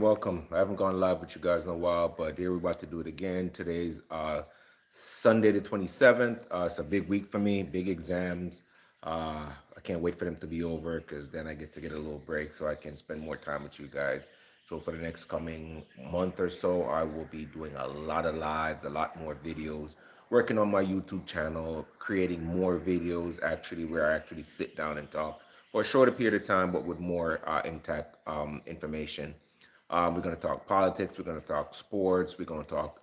welcome. I haven't gone live with you guys in a while, but here we're about to do it again. Today's Sunday the 27th. It's a big week for me, big exams. I can't wait for them to be over because then I get to get a little break so I can spend more time with you guys. So for the next coming month or so, I will be doing a lot of lives, a lot more videos, working on my YouTube channel, creating more videos actually where I actually sit down and talk for a shorter period of time, but with more intact information. We're going to talk politics. We're going to talk sports. We're going to talk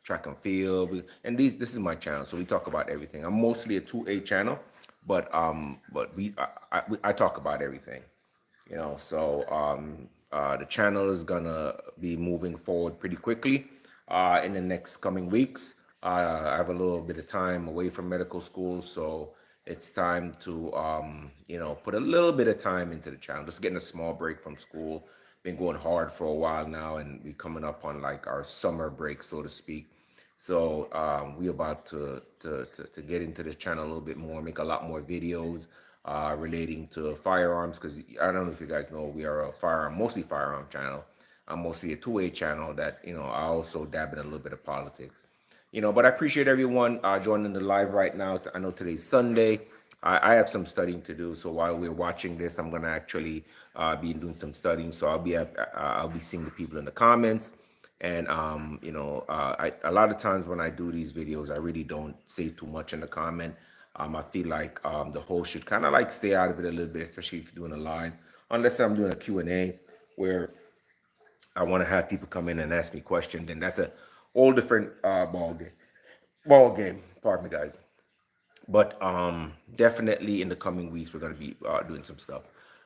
track and field. And this is my channel, so we talk about everything. I'm mostly a 2A channel, but I talk about everything. The channel is gonna be moving forward pretty quickly in the next coming weeks. I have a little bit of time away from medical school, so it's time to put a little bit of time into the channel. Just getting a small break from school. Been going hard for a while now, and we coming up on like our summer break, so to speak. So we about to get into this channel a little bit more, make a lot more videos relating to firearms, because I don't know if you guys know, we are a mostly firearm channel. I'm mostly a 2A channel that, I also dab in a little bit of politics. But I appreciate everyone joining the live right now. I know today's Sunday. I have some studying to do, so while we're watching this, I'm gonna actually be doing some studying. So I'll be seeing the people in the comments, and a lot of times when I do these videos, I really don't say too much in the comment. I feel like the host should kind of like stay out of it a little bit, especially if you're doing a live, unless I'm doing a Q&A where I want to have people come in and ask me questions, then that's a whole different ball game. Pardon me, guys. But definitely in the coming weeks, we're going to be doing some stuff.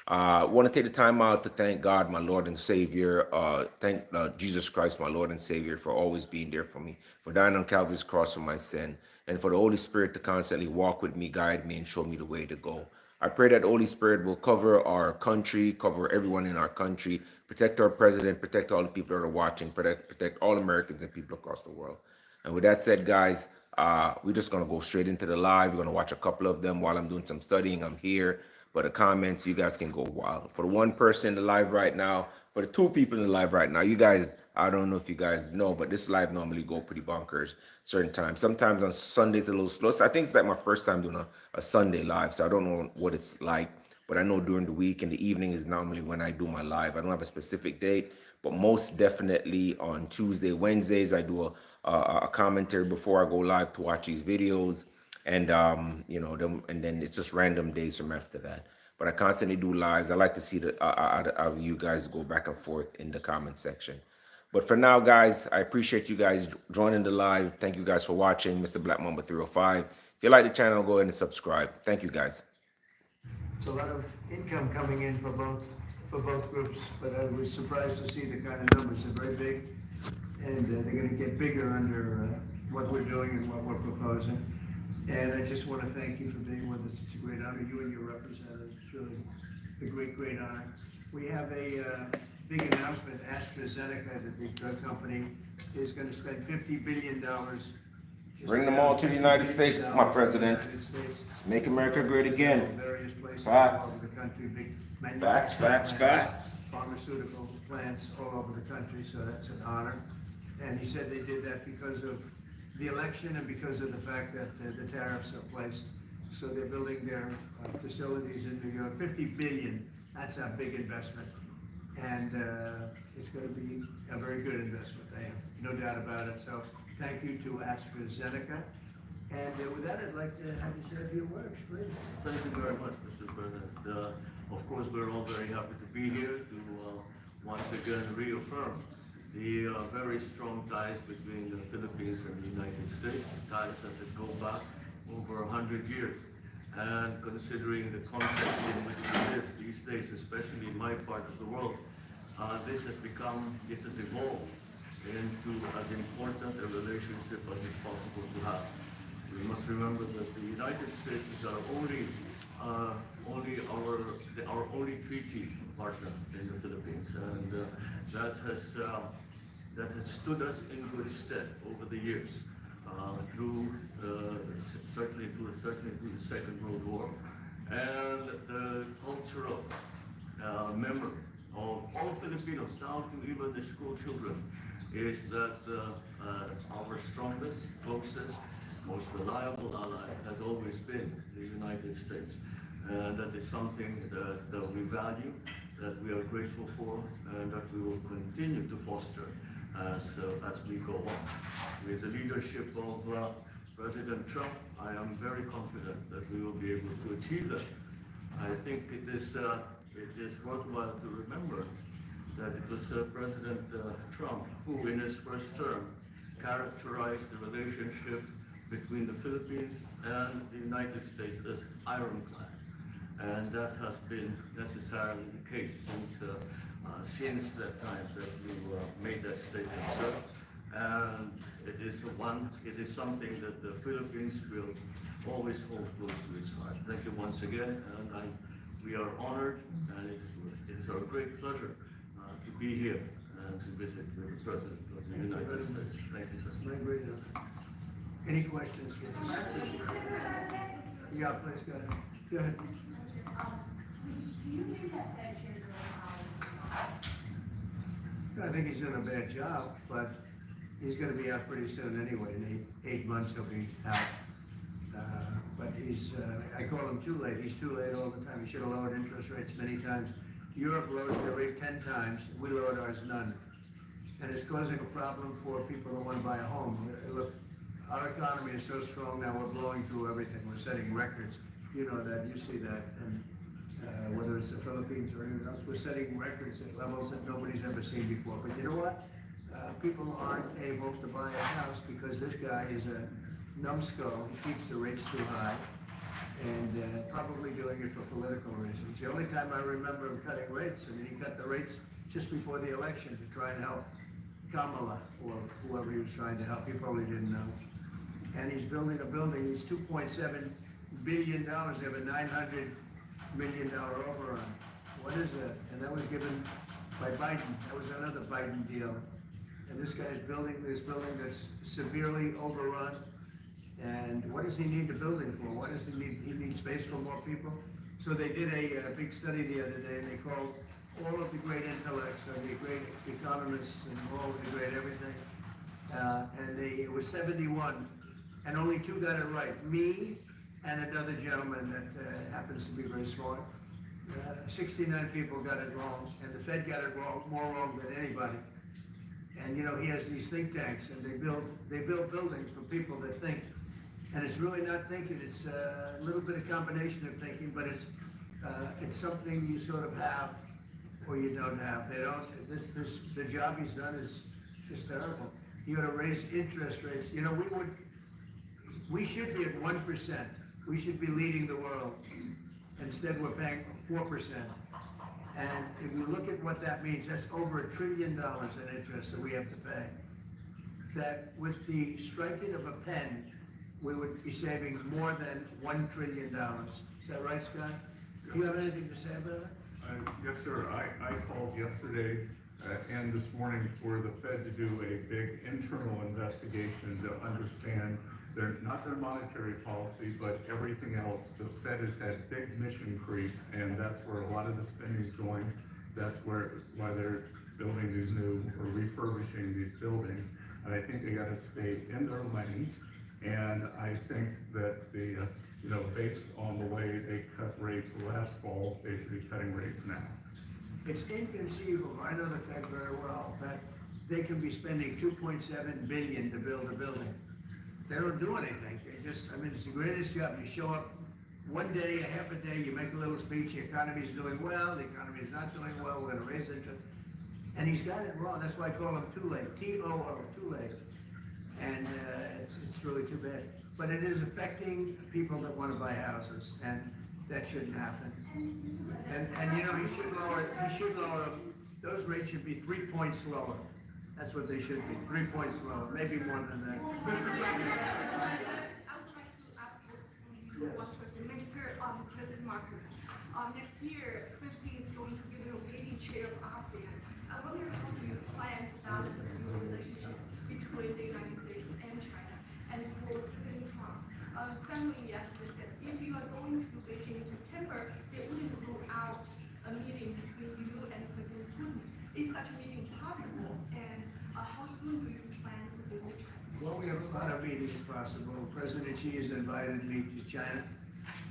I want to take the time out to thank God, my Lord and Savior. Thank Jesus Christ, my Lord and Savior, for always being there for me, for dying on Calvary's cross for my sin, and for the Holy Spirit to constantly walk with me, guide me, and show me the way to go. I pray that the Holy Spirit will cover our country, cover everyone in our country, protect our president, protect all the people that are watching, protect all Americans and people across the world. And with that said, guys, we're just going to go straight into the live. We're going to watch a couple of them while I'm doing some studying. I'm here. But the comments, you guys can go wild. For the one person in the live right now, for the two people in the live right now, you guys, I don't know if you guys know, but this live normally go pretty bonkers certain times. Sometimes on Sundays a little slow. So I think it's like my first time doing a Sunday live, so I don't know what it's like. But I know during the week and the evening is normally when I do my live. I don't have a specific date, but most definitely on Tuesday, Wednesdays, I do a commentary before I go live to watch these videos, and then it's just random days from after that. But I constantly do lives. I like to see how you guys go back and forth in the comment section. But for now, guys, I appreciate you guys joining the live. Thank you guys for watching, Mr. Black Mamba 305. If you like the channel, go ahead and subscribe. Thank you, guys. It's a lot of income coming in for both groups, but I was surprised to see the kind of numbers. They're very big, and they're going to get bigger under what we're doing and what we're proposing. And I just want to thank you for being with us. It's a great honor. You and your representatives. It's really a great honor. We have a big announcement. AstraZeneca, the big drug company, is going to spend $50 billion. Bring them all to the United States, my president. Let's make America great again. Various places all Facts. over the country, big Facts, facts, facts. pharmaceutical plants all over the country, so that's an honor. And he said they did that because of the election and because of the fact that the tariffs are placed. So they're building their facilities in New York. 50 billion, that's a big investment. And it's going to be a very good investment, I have no doubt about it. So thank you to AstraZeneca. And with that, I'd like to have you say a few words, please. Thank you very much, Mr. President. Of course, we're all very happy to be here to once again reaffirm the very strong ties between the Philippines and the United States, ties that go back over 100 years. And considering the context in which we live these days, especially in my part of the world, this has evolved into as important a relationship as is possible to have. We must remember that the United States is our only treaty partner in the Philippines, and that has stood us in good stead over the years, certainly through the Second World War, and the cultural memory of all Filipinos, down to even the school children, is that our strongest, closest, most reliable ally has always been the United States. And that is something that we value, that we are grateful for, and that we will continue to foster as we go on. With the leadership of President Trump, I am very confident that we will be able to achieve that. I think it is worthwhile to remember that it was President Trump who, in his first term, characterized the relationship between the Philippines and the United States as ironclad. And that has been necessarily the case since that time that you made that statement, sir. And it is something that the Philippines will always hold close to its heart. Thank you once again, and we are honored, and it is our great pleasure to be here and to visit with the President of the United States. Thank you, sir. My great honor. Any questions? Yeah, please, go ahead. Go ahead. Do you think that Fed should go I think he's doing a bad job, but he's gonna be out pretty soon anyway. In 8 months, he'll be out. But I call him too late. He's too late all the time. He should have lowered interest rates many times. Europe lowered their rate 10 times. We lowered ours none. And it's causing a problem for people that want to buy a home. Look, our economy is so strong now, we're blowing through everything. We're setting records. You know that, you see that. And whether it's the Philippines or anything else, we're setting records at levels that nobody's ever seen before. But you know what? People aren't able to buy a house because this guy is a numbskull. He keeps the rates too high and probably doing it for political reasons. The only time I remember him cutting rates, I mean, he cut the rates just before the election to try and help Kamala or whoever he was trying to help. He probably didn't know. And he's building a building. He's $2.7 billion. They have a $900 million overrun. What is that? And that was given by Biden. That was another Biden deal. And this guy's building this building that's severely overrun. And what does he need the building for? What does he need? He needs space for more people. So they did a big study the other day, and they called all of the great intellects, and the great economists, and all of the great everything. It was 71, and only 2 got it right. Me and another gentleman that happens to be very smart. 69 people got it wrong, and the Fed got it wrong, more wrong than anybody. And you know, he has these think tanks, and they build buildings for people that think. And it's really not thinking, it's a little bit of combination of thinking, but it's something you sort of have or you don't have. They don't, the job he's done is just terrible. You gotta raise interest rates. You know, we should be at 1%. We should be leading the world. Instead, we're paying 4%. And if you look at what that means, that's over $1 trillion in interest that we have to pay. That with the striking of a pen, we would be saving more than $1 trillion. Is that right, Scott? Do you have anything to say about it? Yes, sir. I called yesterday and this morning for the Fed to do a big internal investigation to understand not their monetary policy, but everything else. The Fed has had big mission creep, and that's where a lot of the spending is going. That's why they're building these new or refurbishing these buildings. And I think they got to stay in their lane. And I think that based on the way they cut rates last fall, they should be cutting rates now. It's inconceivable, I know the Fed very well, that they can be spending $2.7 billion to build a building. They don't do anything. It's the greatest job. You show up one day, a half a day, you make a little speech, the economy's doing well, the economy's not doing well, we're gonna raise interest. And he's got it wrong. That's why I call him too late, T-O-O, too late. And it's really too bad. But it is affecting people that want to buy houses, and that shouldn't happen. And you know, he should lower, those rates should be 3 points lower. That's what they should be, 3 points lower, maybe more than that. I would like to ask you one question. President Marcos, next year, Philippines is going to be the leading chair of ASEAN. I wonder how do you plan to balance the relationship between the United States and China? And for President Trump, Kremlin yesterday said if you are going to Beijing in September, they wouldn't rule out a meeting between you and President meeting if possible. President Xi has invited me to China,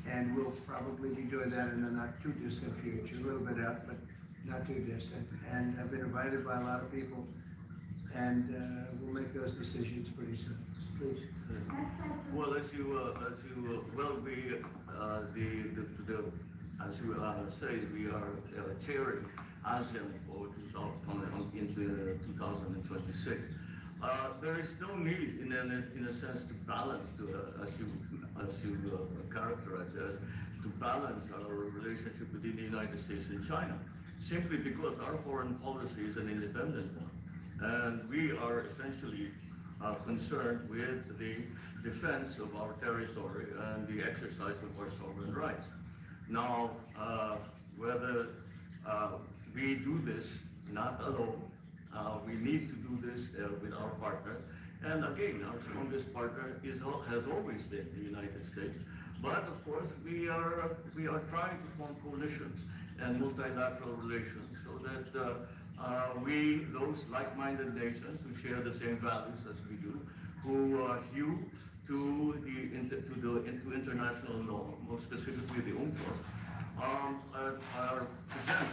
and we'll probably be doing that in the not too distant future, a little bit out, but not too distant. And I've been invited by a lot of people, and we'll make those decisions pretty soon. Please. Well, as you well, as you say, we are chairing ASEAN for into 2026. There is no need, in a sense, to balance, as you characterize it, to balance our relationship between the United States and China, simply because our foreign policy is an independent one, and we are essentially concerned with the defense of our territory and the exercise of our sovereign rights. Now, whether we do this not alone, we need to do this with our partner. And again, our strongest partner has always been the United States. But of course, we are trying to form coalitions and multilateral relations so that those like-minded nations who share the same values as we do, who hew to international law, more specifically the UNCLOS, present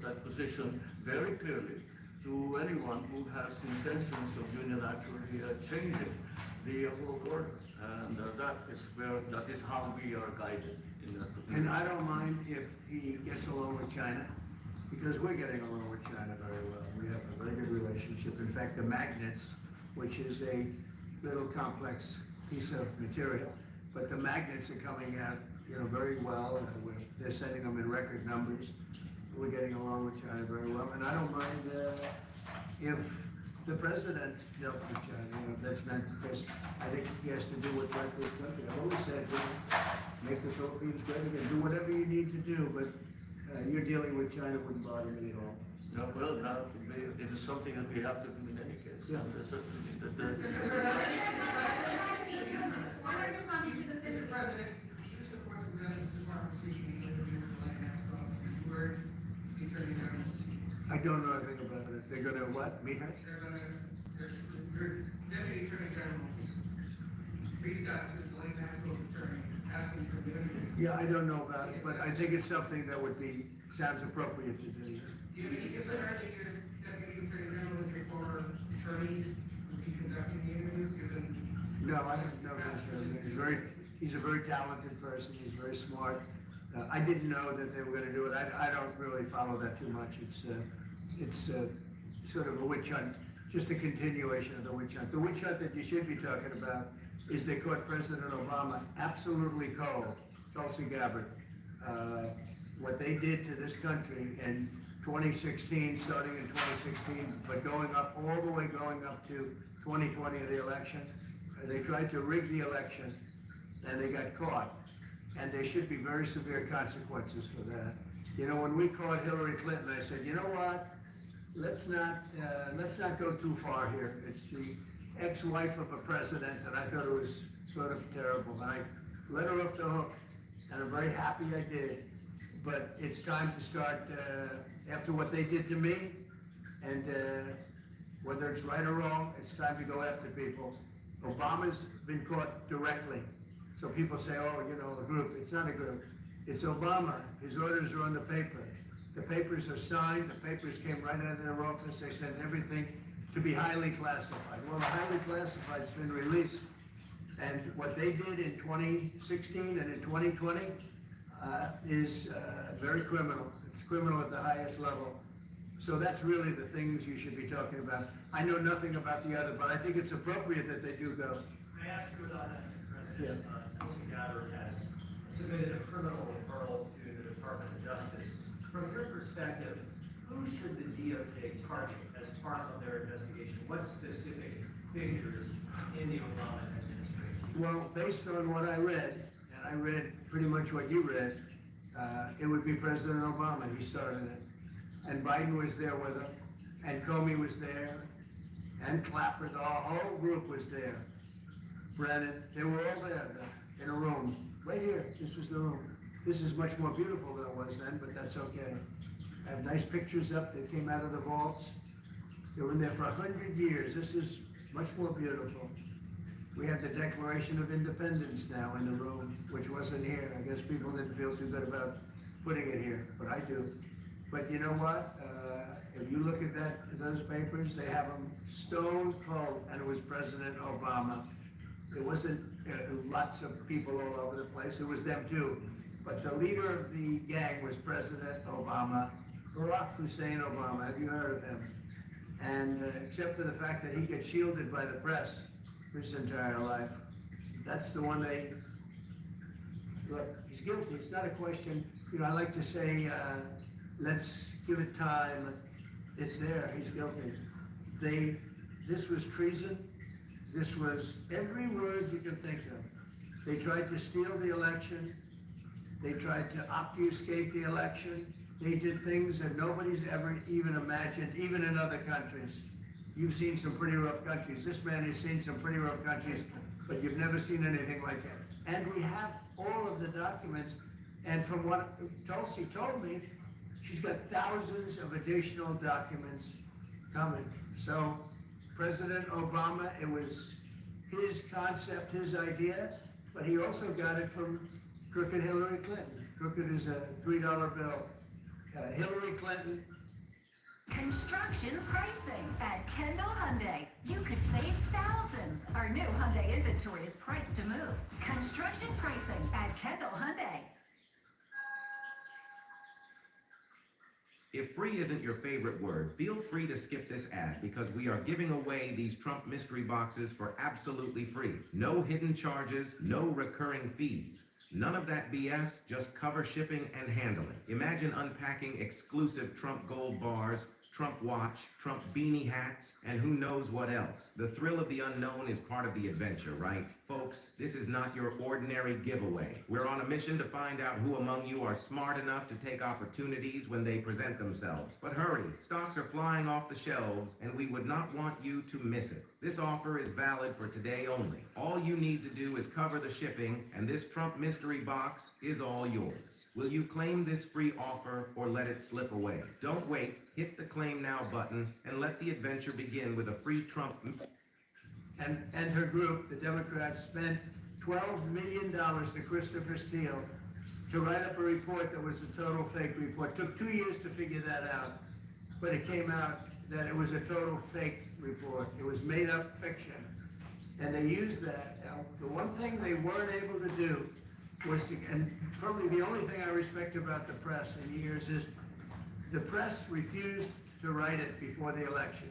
that position very clearly to anyone who has intentions of unilaterally changing the world order, and that is how we are guided in that. And I don't mind if he gets along with China, because we're getting along with China very well. We have a very good relationship. In fact, the magnets, which is a little complex piece of material, but the magnets are coming out, very well. They're sending them in record numbers. We're getting along with China very well, and I don't mind if the president dealt with China. That's meant, because I think he has to do what's right for his country. I've always said, make the Philippines great again. Do whatever you need to do, but you're dealing with China wouldn't bother me at all. No, well, now, it is something that we have to do in any case. Yeah. Why are you talking to the Mr. President? You support the President's Department seeking to interview the White House from the Attorney General. I don't know anything about it. They're gonna what? Meet her? Your Deputy Attorney General reached out to the White House Attorney asking for the interview. Yeah, I don't know about it, but I think it's something that sounds appropriate to do. Do you think it's fair that your Deputy Attorney General is your former attorney would be conducting the interview, given? No, I don't know this. He's a very talented person. He's very smart. I didn't know that they were going to do it. I don't really follow that too much. It's sort of a witch hunt, just a continuation of the witch hunt. The witch hunt that you should be talking about is they caught President Obama absolutely cold, Tulsi Gabbard. What they did to this country in 2016, starting in 2016, but going up to 2020 of the election. They tried to rig the election, and they got caught. And there should be very severe consequences for that. When we caught Hillary Clinton, I said, you know what? Let's not go too far here. It's the ex-wife of a president, and I thought it was sort of terrible. And I let her off the hook, and I'm very happy I did. But it's time to start, after what they did to me, and whether it's right or wrong, it's time to go after people. Obama's been caught directly. So people say, oh, a group. It's not a group. It's Obama. His orders are on the paper. The papers are signed. The papers came right out of their office. They sent everything to be highly classified. Well, the highly classified's been released. And what they did in 2016 and in 2020 is very criminal. It's criminal at the highest level. So that's really the things you should be talking about. I know nothing about the other, but I think it's appropriate that they do go. I asked you about that, Mr. President. Tulsi Gabbard has submitted a criminal referral to the Department of Justice. From your perspective, who should the DOJ target as part of their investigation? What specific figures in the Obama administration? Well, based on what I read, and I read pretty much what you read, it would be President Obama. He started it. And Biden was there with him, and Comey was there, and Clapper, the whole group was there. Brennan, they were all there in a room. Right here, this was the room. This is much more beautiful than it was then, but that's okay. I have nice pictures up that came out of the vaults. They were in there for 100 years. This is much more beautiful. We have the Declaration of Independence now in the room, which wasn't here. I guess people didn't feel too good about putting it here, but I do. But you know what? If you look at those papers, they have them stone cold, and it was President Obama. It wasn't lots of people all over the place. It was them too. But the leader of the gang was President Obama, Barack Hussein Obama. Have you heard of him? And except for the fact that he gets shielded by the press his entire life, that's the one they, look, he's guilty. It's not a question, I like to say, let's give it time. It's there, he's guilty. This was treason. This was every word you can think of. They tried to steal the election. They tried to obfuscate the election. They did things that nobody's ever even imagined, even in other countries. You've seen some pretty rough countries. This man has seen some pretty rough countries, but you've never seen anything like that. And we have all of the documents. And from what Tulsi told me, she's got thousands of additional documents coming. So President Obama, it was his concept, his idea, but he also got it from crooked Hillary Clinton. Crooked is a $3 bill. Hillary Clinton. Construction pricing at Kendall Hyundai. You could save thousands. Our new Hyundai inventory is priced to move. Construction pricing at Kendall Hyundai. If free isn't your favorite word, feel free to skip this ad because we are giving away these Trump mystery boxes for absolutely free. No hidden charges, no recurring fees. None of that BS, just cover shipping and handling. Imagine unpacking exclusive Trump gold bars, Trump watch, Trump beanie hats, and who knows what else. The thrill of the unknown is part of the adventure, right? Folks, this is not your ordinary giveaway. We're on a mission to find out who among you are smart enough to take opportunities when they present themselves. But hurry, stocks are flying off the shelves, and we would not want you to miss it. This offer is valid for today only. All you need to do is cover the shipping, and this Trump mystery box is all yours. Will you claim this free offer or let it slip away? Don't wait. Hit the Claim Now button and let the adventure begin with a free Trump. And her group, the Democrats, spent $12 million to Christopher Steele to write up a report that was a total fake report. Took 2 years to figure that out, but it came out that it was a total fake report. It was made up fiction. And they used that. Now, the one thing they weren't able to do was to, and probably the only thing I respect about the press in years is the press refused to write it before the election.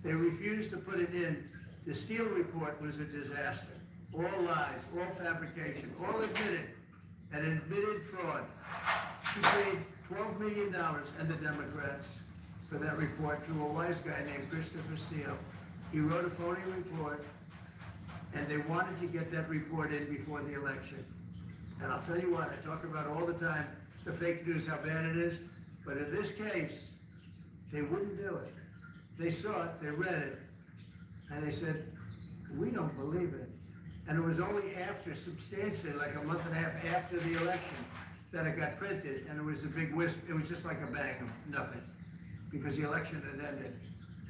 They refused to put it in. The Steele report was a disaster. All lies, all fabrication, all admitted, and admitted fraud. She paid $12 million and the Democrats for that report to a wise guy named Christopher Steele. He wrote a phony report, and they wanted to get that report in before the election. And I'll tell you what, I talk about all the time, the fake news, how bad it is, but in this case, they wouldn't do it. They saw it, they read it, and they said, we don't believe it. And it was only after, substantially, like a month and a half after the election, that it got printed, and it was a big wisp. It was just like a bang of nothing, because the election had ended.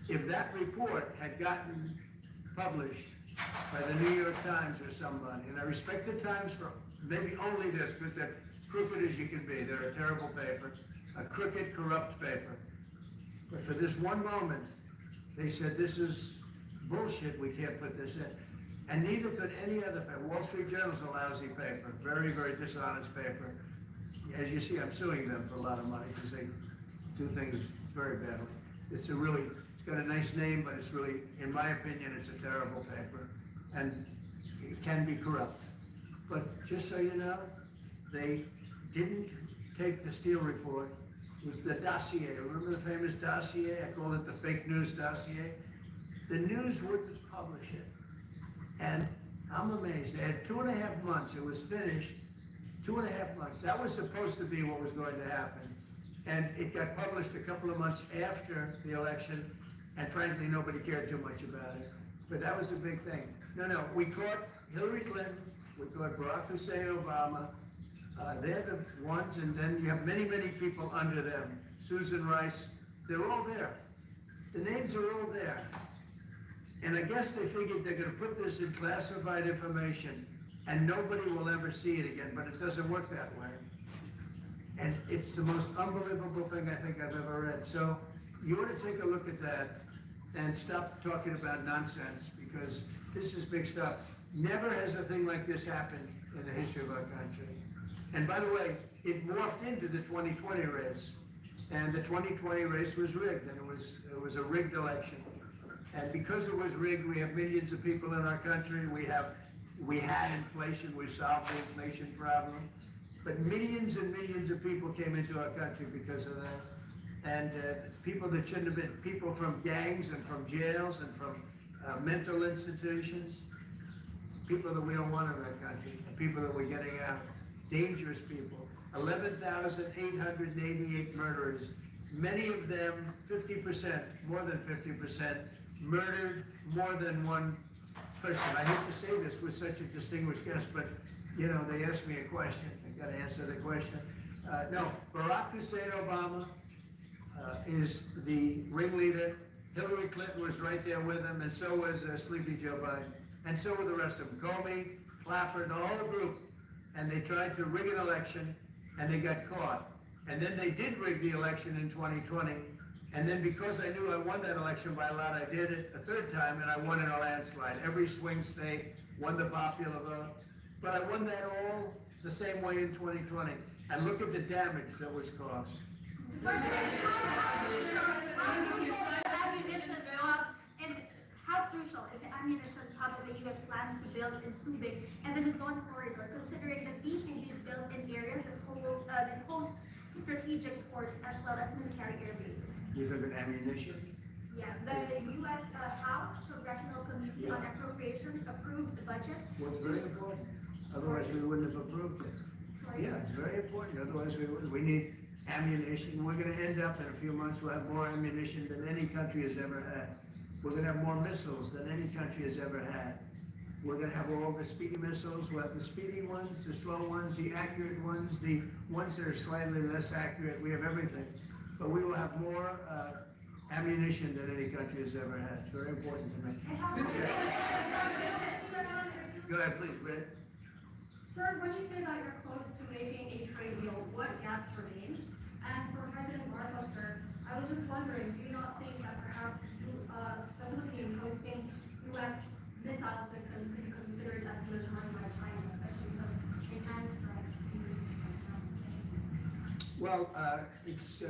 If that report had gotten published by the New York Times or somebody, and I respect the Times for maybe only this, because they're crooked as you can be. They're a terrible paper, a crooked, corrupt paper. But for this one moment, they said, this is bullshit, we can't put this in. And neither could any other paper. Wall Street Journal's a lousy paper, very, very dishonest paper. As you see, I'm suing them for a lot of money because they do things very badly. It's got a nice name, but it's really, in my opinion, it's a terrible paper. And it can be corrupt. But just so you know, they didn't take the Steele report. It was the dossier. Remember the famous dossier? I call it the fake news dossier. The news wouldn't publish it. And I'm amazed. They had 2.5 months. It was finished. 2.5 months. That was supposed to be what was going to happen. And it got published a couple of months after the election. And frankly, nobody cared too much about it. But that was a big thing. No, we caught Hillary Clinton. We caught Barack Hussein Obama. They're the ones, and then you have many, many people under them. Susan Rice, they're all there. The names are all there. And I guess they figured they're gonna put this in classified information and nobody will ever see it again, but it doesn't work that way. And it's the most unbelievable thing I think I've ever read. So you ought to take a look at that and stop talking about nonsense, because this is big stuff. Never has a thing like this happened in the history of our country. And by the way, it morphed into the 2020 race. And the 2020 race was rigged, and it was a rigged election. And because it was rigged, we have millions of people in our country. We had inflation. We solved the inflation problem. But millions and millions of people came into our country because of that. And people that shouldn't have been, people from gangs and from jails and from mental institutions, people that we don't want in our country, and people that we're getting out, dangerous people. 11,888 murderers, many of them 50%, more than 50%, murdered more than one person. I hate to say this with such a distinguished guest, but you know, they asked me a question. I got to answer the question. No, Barack Hussein Obama is the ringleader. Hillary Clinton was right there with him, and so was Sleepy Joe Biden, and so were the rest of them. Comey, Clapper, the whole group. And they tried to rig an election, and they got caught. And then they did rig the election in 2020. And then because I knew I won that election by a lot, I did it a third time, and I won in a landslide. Every swing state, won the popular vote. But I won that all the same way in 2020. And look at the damage that was caused. How crucial is the ammunition hub that the U.S. plans to build in Subic and the Luzon corridor, considering that these will be built in areas that hosts strategic ports as well as military air bases? You think of ammunition? Yes, the U.S. House Congressional Committee on Appropriations approved the budget. What's very important. Otherwise, we wouldn't have approved it. Yeah, it's very important. Otherwise, we need ammunition. We're going to end up in a few months, we'll have more ammunition than any country has ever had. We're going to have more missiles than any country has ever had. We're going to have all the speedy missiles. We'll have the speedy ones, the slow ones, the accurate ones, the ones that are slightly less accurate. We have everything. But we will have more ammunition than any country has ever had. It's very important to me. Go ahead, please, Red. Sir, when you say that you're close to making a trade deal, what gaps remain? And for President Marcos, sir, I was just wondering, do you not think that perhaps the Philippines hosting U.S. missile systems could be considered as military by China, especially because enhanced strikes? Well, it's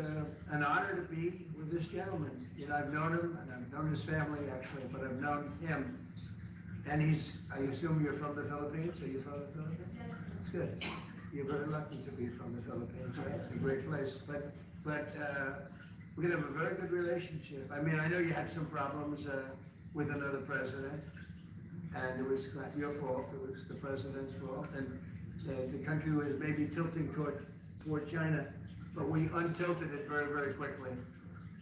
an honor to be with this gentleman. You know, I've known him, and I've known his family, actually, but I've known him. And I assume you're from the Philippines? Are you from the Philippines? It's good. You're very lucky to be from the Philippines, right? It's a great place. But we're going to have a very good relationship. I mean, I know you had some problems with another president, and it was not your fault. It was the president's fault. And the country was maybe tilting toward China, but we untilted it very, very quickly.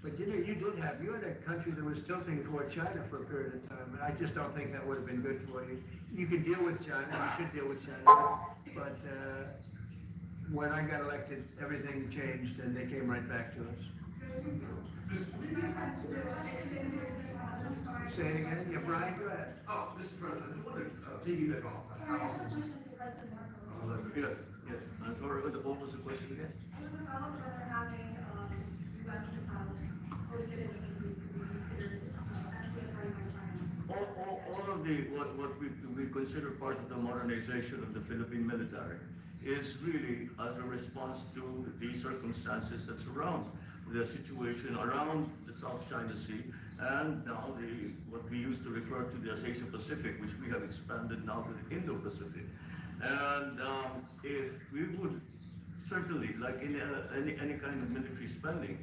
But you know, you had a country that was tilting toward China for a period of time, and I just don't think that would have been good for you. You can deal with China, you should deal with China, but when I got elected, everything changed, and they came right back to us. Say it again. Yeah, Brian, go ahead. Oh, Mr. President, I wanted to piggyback off that. Sorry, I have a question to President Marcos. Yes. I'm sorry, what was the question again? It was about whether having U.S. missiles hosted in the Philippines could be considered as military by China. All of what we consider part of the modernization of the Philippine military is really as a response to the circumstances that surround the situation around the South China Sea and now what we used to refer to as Asia Pacific, which we have expanded now to the Indo-Pacific. And if we would certainly, like in any kind of military spending,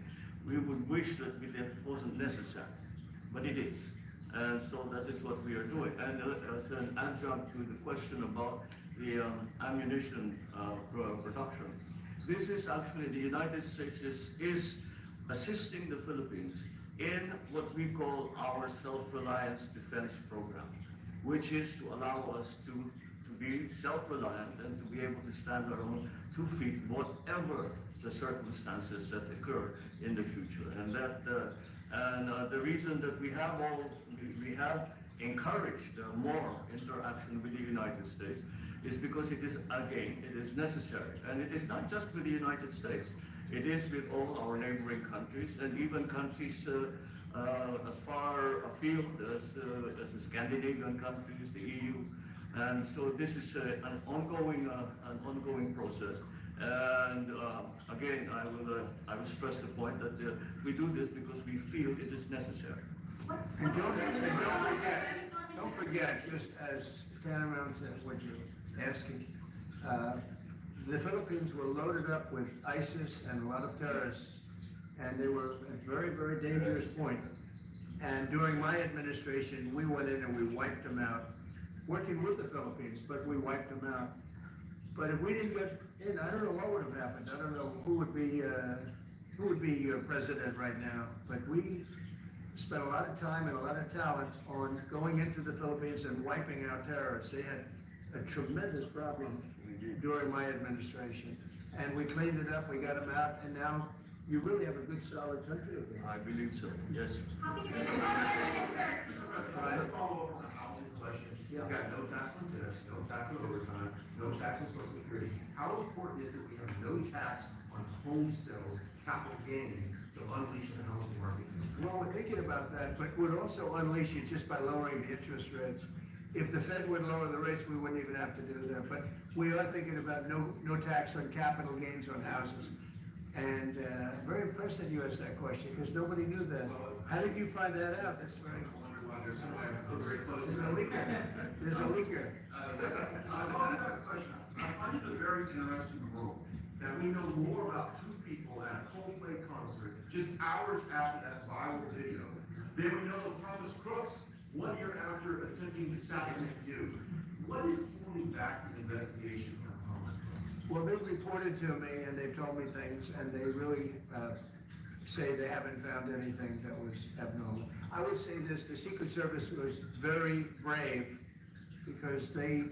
we would wish that it wasn't necessary, but it is. And so that is what we are doing. And as an adjunct to the question about the ammunition production, this is actually, the United States is assisting the Philippines in what we call our self-reliance defense program, which is to allow us to be self-reliant and to be able to stand our own 2 feet, whatever the circumstances that occur in the future. And that And the reason that we have encouraged more interaction with the United States is because it is, again, it is necessary. And it is not just with the United States. It is with all our neighboring countries and even countries as far afield as the Scandinavian countries, the EU. And so this is an ongoing process. And again, I will stress the point that we do this because we feel it is necessary. And don't forget, just as tantamount to what you're asking, the Philippines were loaded up with ISIS and a lot of terrorists, and they were at a very, very dangerous point. And during my administration, we went in and we wiped them out, working with the Philippines, but we wiped them out. But if we didn't get in, I don't know what would have happened. I don't know who would be your president right now. But we spent a lot of time and a lot of talent on going into the Philippines and wiping out terrorists. They had a tremendous problem during my administration. And we cleaned it up, we got them out, and now you really have a good solid country again. I believe so, yes. How can you To follow up on the housing question, you've got no tax on tips, no tax on overtime, no tax on social security. How important is it we have no tax on home sales, capital gains, to unleash the housing market? Well, we're thinking about that, but we'd also unleash it just by lowering the interest rates. If the Fed would lower the rates, we wouldn't even have to do that. But we are thinking about no tax on capital gains on houses. And I'm very impressed that you asked that question, because nobody knew that. How did you find that out? That's very There's There's a leaker. There's a leaker. I've always had a question. I find it a very interesting rule that we know more about two people at a Coldplay concert just hours after that viral video than we know of Thomas Crooks 1 year after attempting to assassinate you. What is holding back the investigation of Thomas Crooks? Well, they've reported to me and they've told me things, and they really say they haven't found anything that was abnormal. I would say this: the Secret Service was very brave, because they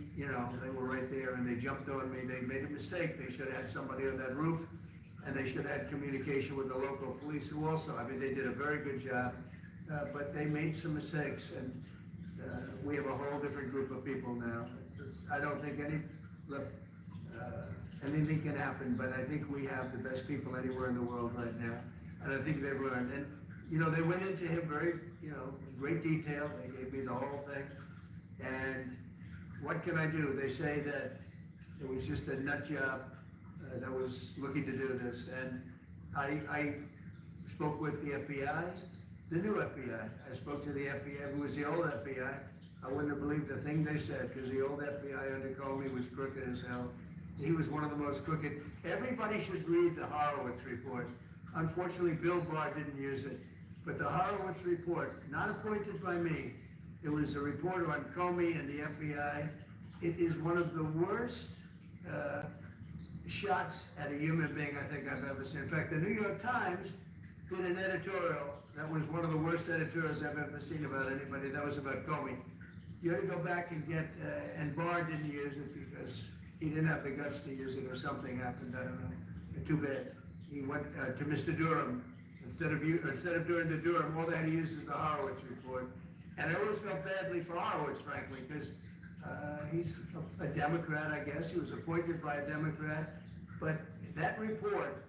were right there and they jumped on me. They made a mistake. They should have had somebody on that roof, and they should have had communication with the local police, who also, they did a very good job, but they made some mistakes, and we have a whole different group of people now. I don't think anything can happen, but I think we have the best people anywhere in the world right now, and I think they've learned. And they went into him very, in great detail. They gave me the whole thing, and what can I do? They say that it was just a nut job that was looking to do this, and I spoke with the FBI, the new FBI. I spoke to the FBI, who was the old FBI. I wouldn't have believed a thing they said, because the old FBI under Comey was crooked as hell. He was one of the most crooked. Everybody should read the Horowitz report. Unfortunately, Bill Barr didn't use it, but the Horowitz report, not appointed by me, it was a report on Comey and the FBI. It is one of the worst shots at a human being I think I've ever seen. In fact, the New York Times did an editorial that was one of the worst editorials I've ever seen about anybody. That was about Comey. You had to go back and get, and Barr didn't use it because he didn't have the guts to use it, or something happened, I don't know. Too bad. He went to Mr. Durham. Instead of doing the Durham, all they had to use is the Horowitz report. And I always felt badly for Horowitz, frankly, because he's a Democrat, I guess. He was appointed by a Democrat. But that report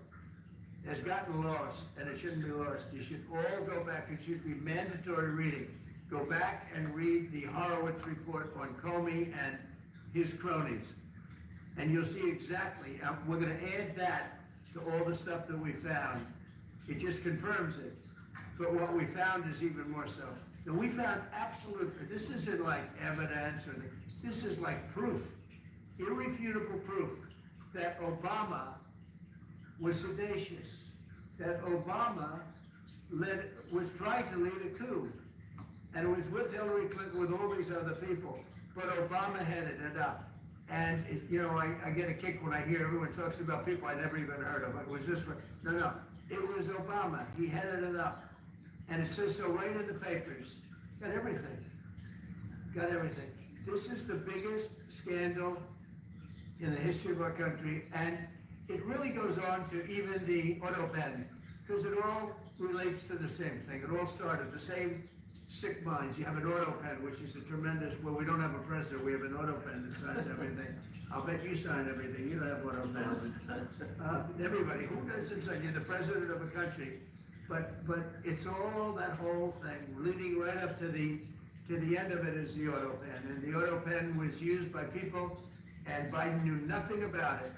has gotten lost, and it shouldn't be lost. You should all go back. It should be mandatory reading. Go back and read the Horowitz report on Comey and his cronies. And you'll see exactly, we're going to add that to all the stuff that we found. It just confirms it. But what we found is even more so. And we found this isn't like evidence, this is like proof, irrefutable proof, that Obama was seditious, that Obama was trying to lead a coup, and it was with Hillary Clinton, with all these other people, but Obama headed it up. And I get a kick when I hear everyone talks about people I never even heard of. It was this one. No, it was Obama. He headed it up. And it says so right in the papers. Got everything. This is the biggest scandal in the history of our country, and it really goes on to even the auto pen, because it all relates to the same thing. It all started, the same sick minds. You have an auto pen, which is a tremendous, well, we don't have a president, we have an auto pen that signs everything. I'll bet you sign everything, you don't have auto pens. Everybody, who doesn't sign, you're the president of a country. But it's all that whole thing, leading right up to the end of it is the auto pen. And the auto pen was used by people, and Biden knew nothing about it.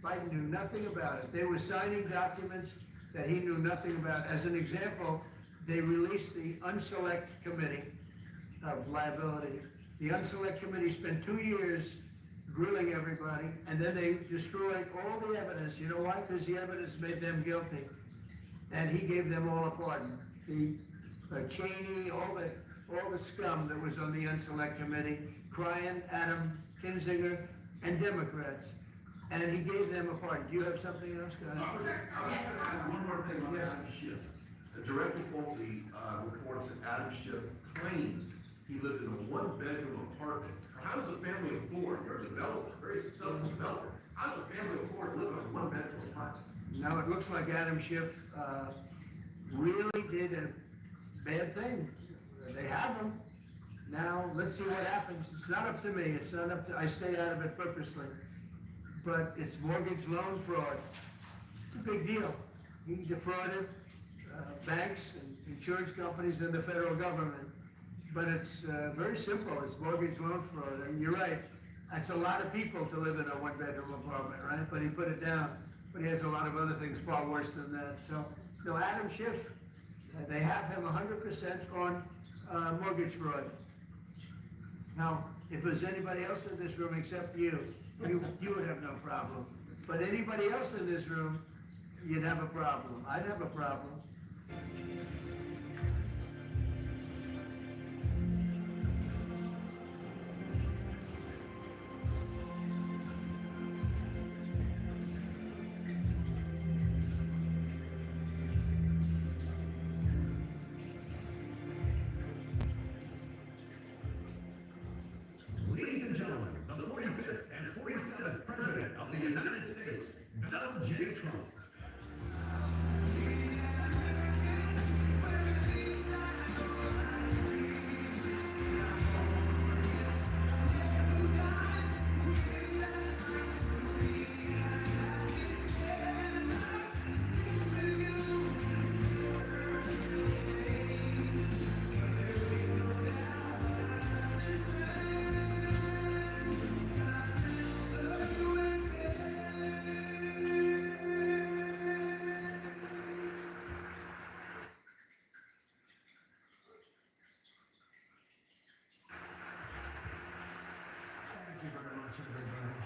Biden knew nothing about it. They were signing documents that he knew nothing about. As an example, they released the Unselect Committee of Liability. The Unselect Committee spent 2 years grilling everybody, and then they destroyed all the evidence. You know why? Because the evidence made them guilty. And he gave them all a pardon. The Cheney, all the scum that was on the Unselect Committee, Cryan, Adam, Kinzinger, and Democrats. And he gave them a pardon. Do you have something else? Go ahead. I was gonna add one more thing on Adam Schiff. The direct quality reports that Adam Schiff claims he lived in a one-bedroom apartment. How does a family afford, you're a developer, very successful developer, how does a family afford to live in a one-bedroom apartment? Now, it looks like Adam Schiff really did a bad thing. They have him. Now, let's see what happens. It's not up to me. It's not up to, I stay out of it purposely. But it's mortgage loan fraud. It's a big deal. He defrauded banks and insurance companies and the federal government. But it's very simple. It's mortgage loan fraud. And you're right. That's a lot of people to live in a one-bedroom apartment, right? But he put it down. But he has a lot of other things far worse than that. So, no, Adam Schiff, they have him 100% on mortgage fraud. Now, if there's anybody else in this room except you would have no problem. But anybody else in this room, you'd have a problem. I'd have a problem. Ladies and gentlemen, the 45th and 47th President of the United States, Donald J. Trump. Thank you very much, everybody.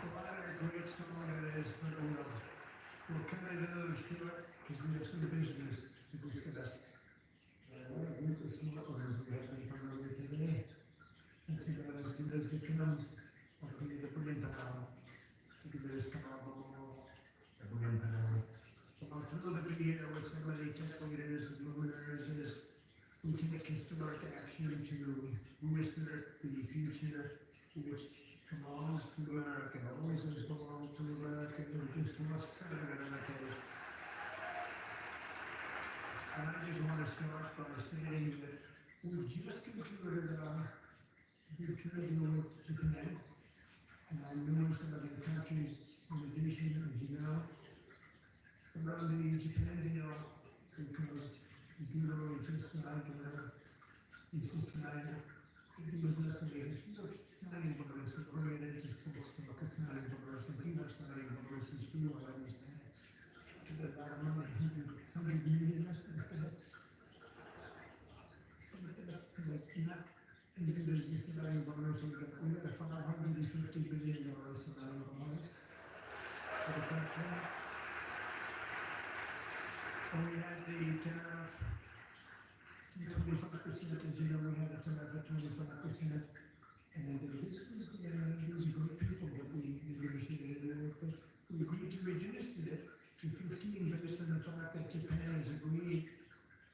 Well, I had a great song it is, but we'll kind of lose to it because we have some business to discuss. What a group of smart ones we have in front of you today. And together, as good as it comes, I'll be the brilliant power. Together is powerful, the brilliant power. So I'll through the video with some of the tech leaders and luminaries is we take historic action to restart the future which belongs to America, always has belonged to America, and just lost sight of it in our case. And I just want to start by saying that we just concluded big trade deal with Japan, and I know some of the countries in addition, as you know, around the Japan deal, because the euro is just not it's just not, it was necessary, it's not even worse, it's bringing it into full stock, it's not even worse, and people are not even worse, it's fuel, I understand. But I don't know, 100 million, that's not, that's not, even there's this value bonus, we got a $550 billion value bonus for the country. And we had the tariff, 25%, as you know, we had a tariff at 25%. And this was, these great people that we negotiated with, but we agreed to reduce it to 15 based on the fact that Japan has agreed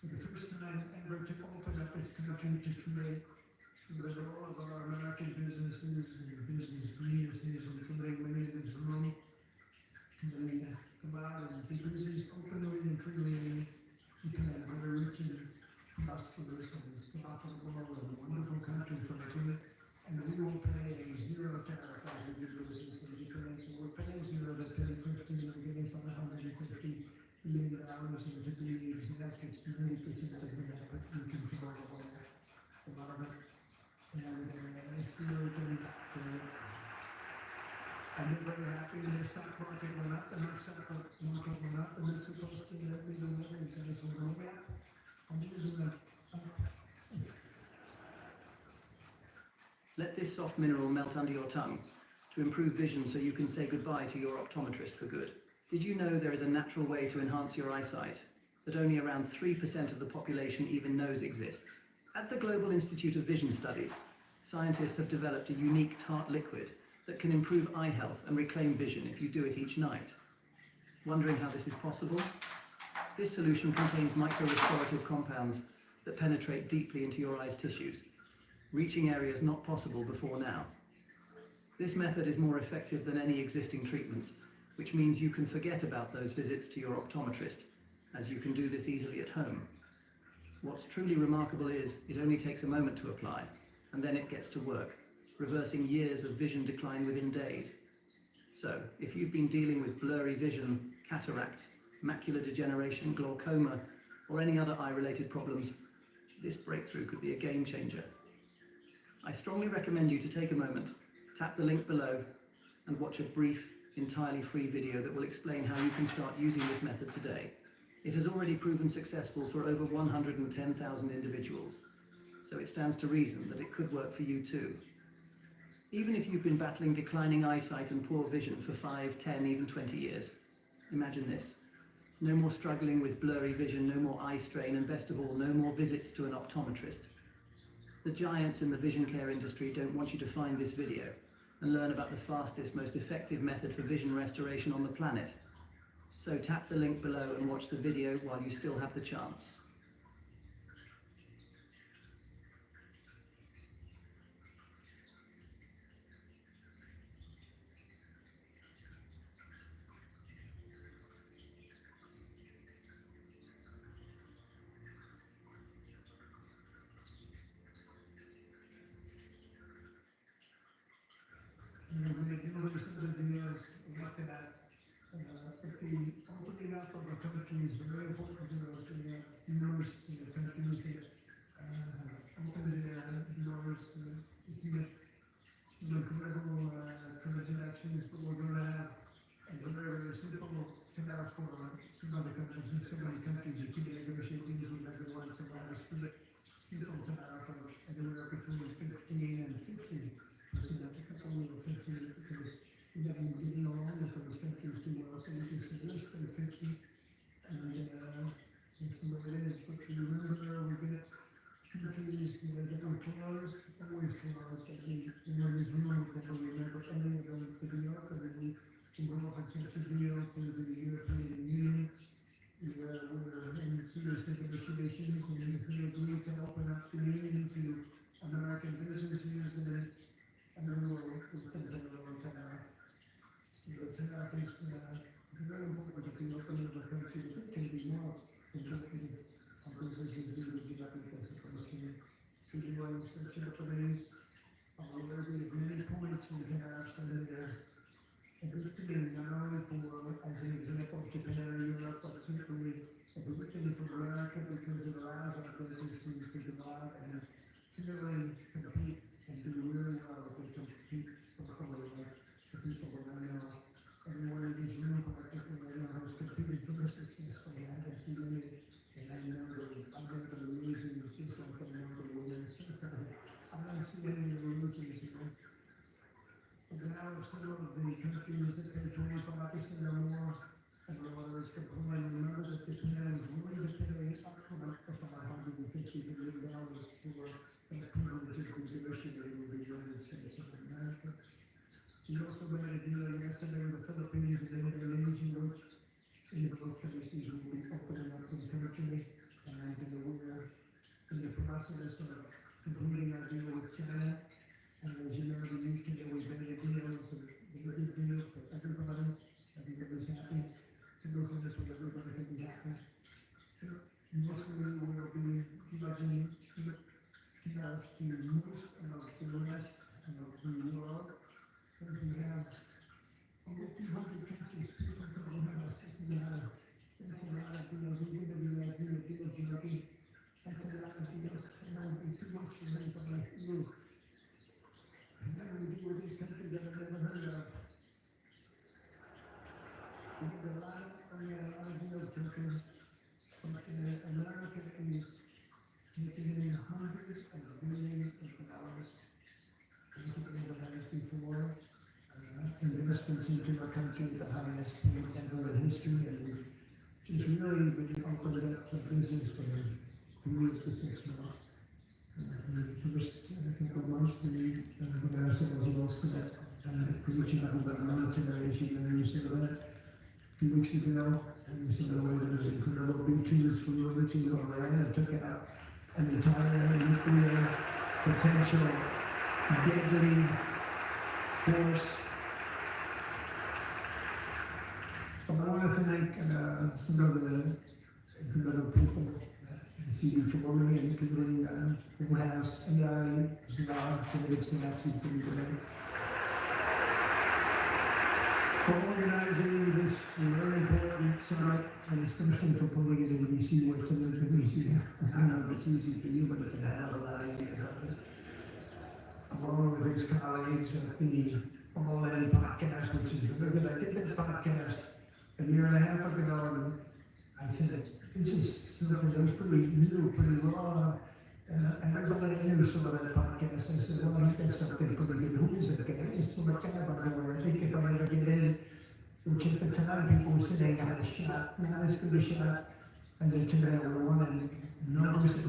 for the first time ever to open up its country to trade. So that all of our American businesses and business geniuses, including many in this room, can come out and do business openly and freely Japan, very rich and prosperous and profitable and wonderful country, frankly. And we will pay a zero tariff as we do business in Japan. So we're paying zero, they pay 50, and we're getting $550 million, and to be exact, it's 90% of the net that we can provide a lot of it. And it's really been, and they're very happy in their stock market went up, and our stock market went up, and it's supposed to be that we don't have any kind of roadmap. And it was like, Let this soft mineral melt under your tongue to improve vision so you can say goodbye to your optometrist for good. Did you know there is a natural way to enhance your eyesight that only around 3% of the population even knows exists? At the Global Institute of Vision Studies, scientists have developed a unique tart liquid that can improve eye health and reclaim vision if you do it each night. Wondering how this is possible? This solution contains micro-restorative compounds that penetrate deeply into your eye's tissues, reaching areas not possible before now. This method is more effective than any existing treatments, which means you can forget about those visits to your optometrist, as you can do this easily at home. What's truly remarkable is it only takes a moment to apply, and then it gets to work, reversing years of vision decline within days. So, if you've been dealing with blurry vision, cataracts, macular degeneration, glaucoma, or any other eye-related problems, this breakthrough could be a game changer. I strongly recommend you to take a moment, tap the link below, and watch a brief, entirely free video that will explain how you can start using this method today. It has already proven successful for over 110,000 individuals, so it stands to reason that it could work for you too. Even if you've been battling declining eyesight and poor vision for 5, 10, even 20 years, imagine this. No more struggling with blurry vision, no more eye strain, and best of all, no more visits to an optometrist. The giants in the vision care industry don't want you to find this video and learn about the fastest, most effective method for vision restoration on the planet. So tap the link below and watch the video while you still have the chance. when they do this videos, look at if the opening up of a country is very important to us. We have numerous countries that open their doors to get incredible transactions, but we're going to have a very, very simple tariff for some other countries. In so many countries, you can't negotiate these with everyone, so we'll have a simple tariff of anywhere between 15 and 50%. Only 50 because we haven't been getting along with those countries too well, so we just say let's go 50, and it's the way it is. But you remember, we get countries that were closed, always closed, and there's room that we remember any of them to be open, and we offered such a deal to the European Union, where we're in serious negotiations, and we agreed to open up the Union to American businesses, and then we'll continue on tariff. The tariff is very important to be open in the country, but it can be more competitive on businesses due to geography as opposed to the ones that Japanese. There will be many points in tariffs, and they're a good thing, not only for, as an example, Japan or Europe, but certainly a good thing for America because it allows our businesses to go out and to really compete and do really well if they compete properly with the people that I know. Everyone in this room, particularly, has competed for the successfully. I haven't seen any, and I know that I'm going to be losing just like I know the winners. I don't see any of the losers here. But now some of the countries that pay 25% or more, and the others complain. Remember that Japan is willing to pay up to $550 million for the privilege of negotiating with the United States of America. We also made a deal yesterday with the Philippines and Indonesia, which in both cases will be opening up this country, and we're in the process of completing our deal with China. And as you know, the UK, we made a deal, it's a good deal for everybody. Everybody's happy. To go through this with everybody can be happy. tariffs to most of the rest of the world. Because we have over 200 countries, people don't have us. That's a lot of deals. We did a deal, Turkey. That's a lot of deals. And that would be too much for anybody like you. And then we deal with these countries that I've never heard of. We did a lot of deals, Turkey. But America is taking in hundreds of billions of dollars. We never had this before. Investments into our country at the highest point ever in history, and just really been opened up for business for 3 weeks to 6 months. The first couple of months, we got ourselves used to that preaching about military issue, and you said that a few weeks ago, and you said the way there was incredible B-2s from Liberty to Iran and took out an entire nuclear potential deadly force. I want to thank some of the people that see before me, including the House, AI, Zara, Felix, and actually pretty good. For organizing this very important summit, and especially for putting it in DC, where it's in DC. I know it's easy for you, but it's a hell of a lot easier. Along with his colleagues at the All In podcast, which is very good. I did this podcast a year and a half ago, and I said, this is something that was pretty new, pretty raw, and everybody knew some of that podcast. I said, well, he's got something pretty good. Who is it? It's from a cab I know. I think if I ever get in, which at the time people were saying I had a shot, not as good a shot, and they turned out we won, and numbers that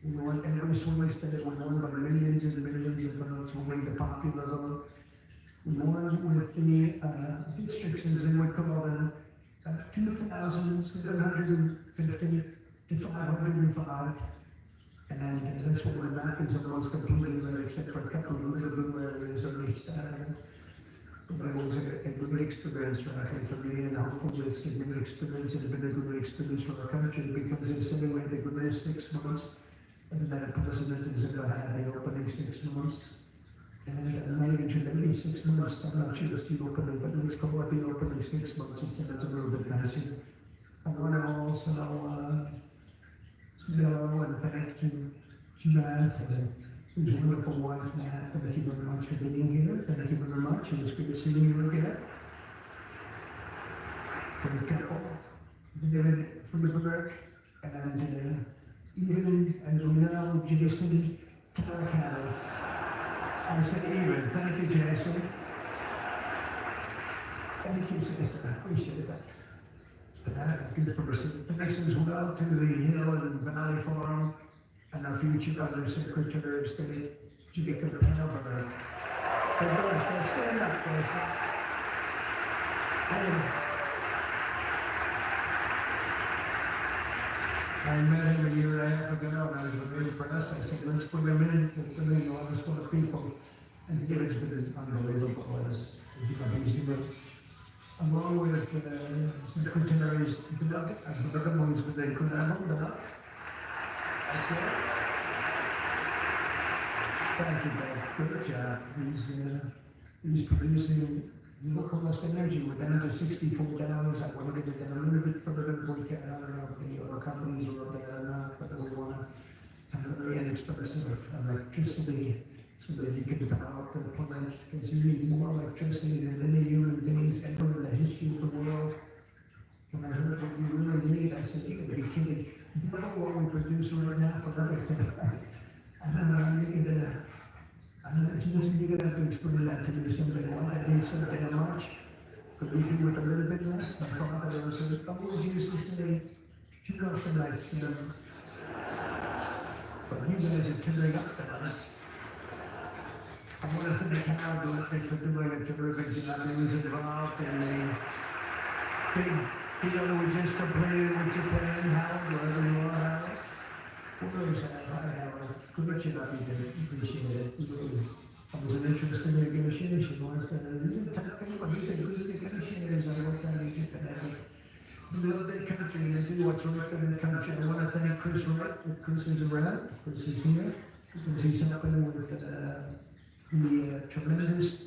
we won every swing state, we won by millions and millions of votes, we won the popular vote. We won with the districts, as they would call them, 2,750 to 505. And that's what the map is almost completely red, except for a couple of little blue areas on each side. But it was a great experience, frankly, for me, and hopefully it's a great experience. It's been a great experience for our country, because they say we had the greatest 6 months, and that a president has ever had the opening 6 months. And not even maybe 6 months, I'm not sure it's the opening, but let's call it the opening 6 months, instead it's a little bit messy. I want to also say hello and thank to Matt and his wonderful wife, Matt. Thank you very much for being here. Thank you very much. It was good seeing you again. For the couple, David Friedberg, and even, as we know, Jason Tarakalis. I said even. Thank you, Jason. Thank you, Jason. I appreciate that. That's good for us. Thanks as well to the Hill and Valley Forum and our future other Secretary of State, Jacob Pellberg. Stand up, guys. I met him a year and a half ago, and I was very impressed. I said, let's put him in, let's bring in all this full of people. And it has been unbelievable as he's doing. Along with secretaries, the other ones with the incredible. Thank you, Dave. Good job. He's producing low-cost energy. We're down to $64. I want to get it down a little bit further if we can. I don't know if the other companies are up there or not, but we want to have very inexpensive electricity so that you can power the plants, because you need more electricity than any human beings ever in the history of the world. When I heard what you really need, I said, you gotta be kidding. Double what we produce right now for everything. I just needed to explain that to me someday. Why I need so damn much? Could we do with a little bit less? My father always used to say, you go for that, but you guys are turning up the lights. I want to thank Howard for doing a terrific job. He was involved in the big deal that we just completed with Japan. Howard, wherever you are, Howard. Where is that? Hi, Howard. Good job you did. Appreciate it. It was an interesting negotiation. He's a tough guy, but he's a good negotiator. I will tell you, love their country and they do what's right for their country. I want to thank Chris Wright, if Chris is around, Chris is here, because he's helping with the tremendous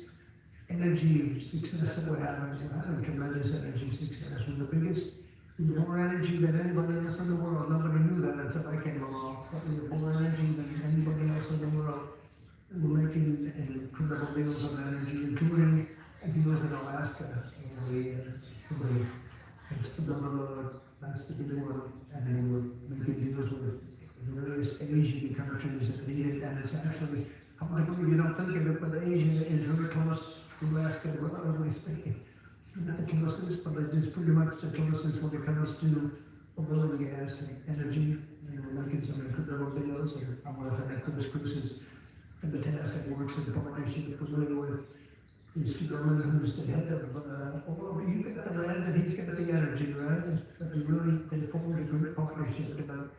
energy success that we're having. We're having tremendous energy success. We're the biggest, we have more energy than anybody else in the world. Nobody knew that until I came along. But we have more energy than anybody else in the world. We're making incredible deals on energy, including deals in Alaska. It's that's the big one. And then we're making deals with various Asian countries that need it. And it's actually, how much you don't think of it, but Asia is very close to Alaska, relatively speaking. It's not the closest, but it is pretty much the closest when it comes to oil and gas and energy. And we're making some incredible deals. And I want to thank Chris Cruz's fantastic works in partnership with his gentleman who's the head of, you got the land and he's got the energy, right? But they formed a great partnership about,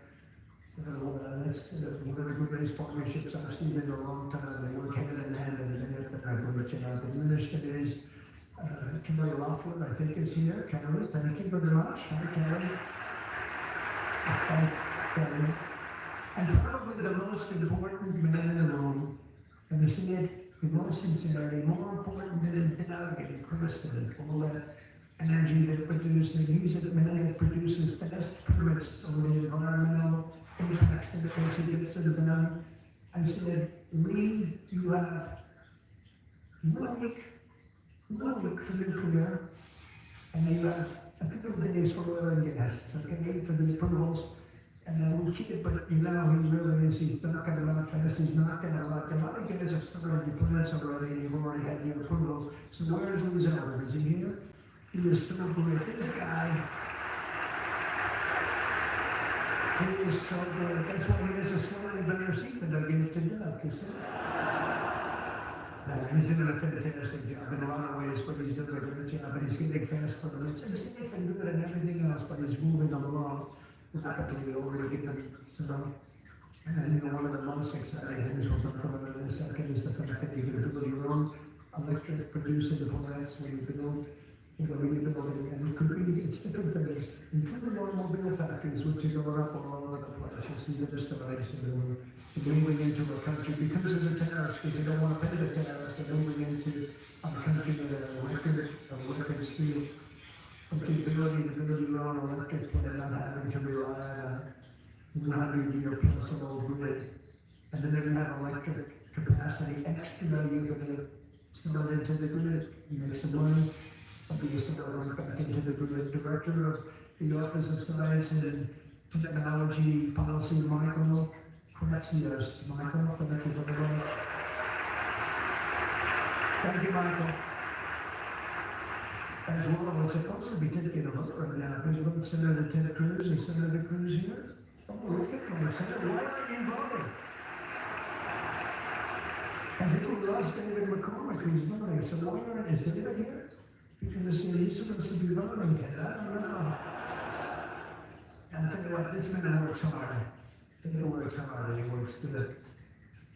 that's one of the greatest partnerships I've seen in a long time. They work hand in hand and they have a great job. The minister is, Kelly Lockwood, I think is here. Kelly, thank you very much. Hi, Kelly. Thank Kelly. And probably the most important man in the room, and you see it with more sincerity, more important than Doug and Chris and all that energy they produce. And he's a man that produces fast permits on the environmental impacts that it actually gets them done. I said, Lee, you have 1 week for nuclear, and then you have a couple of days for oil and gas, okay, for the approvals. And we keep it, but you know, he really is, he's not going to run fast, he's not going to like, a lot of guys have started your plants already, and you've already had your approvals. So where's Louis Elder? Is he here? He is so great. This guy, he is so good. That's why he has a slightly better seat than I gave to Doug, you see? He's doing a fantastic job in a lot of ways, but he's doing a great job, and he's getting fast for them. It's safe and good and everything else, but he's moving along. We're already getting some, and one of the most exciting things we'll talk about in a second is the fact that you can build your own electric producing plants when you build, rebuilding, and it could be, it's different things, including automobile factories, which are going up all over the place. You see the studies, and we're moving into a country because of the tariffs, because they don't want to pay the tariffs, they're moving into a country with a record speed. The ability to build your own electric plant, not having to rely on a 100-year plus old grid. And then you have electric capacity extra, you're going to sell it into the grid, you make some money, you sell it right back into the grid. Director of the Office of Science and Technology Policy, Michael Kretzios. Michael, thank you very much. Thank you, Michael. As well, we're supposed to be taking a vote right now. There's one Senator Ted Cruz and Senator Cruz here. Oh, look at my Senator, why aren't you voting? I think we lost David McCormick who's voting, so why aren't is David here? Because he's supposed to be voting, Ted, I don't know. And I tell you what, this man works hard. He works hard and he works good.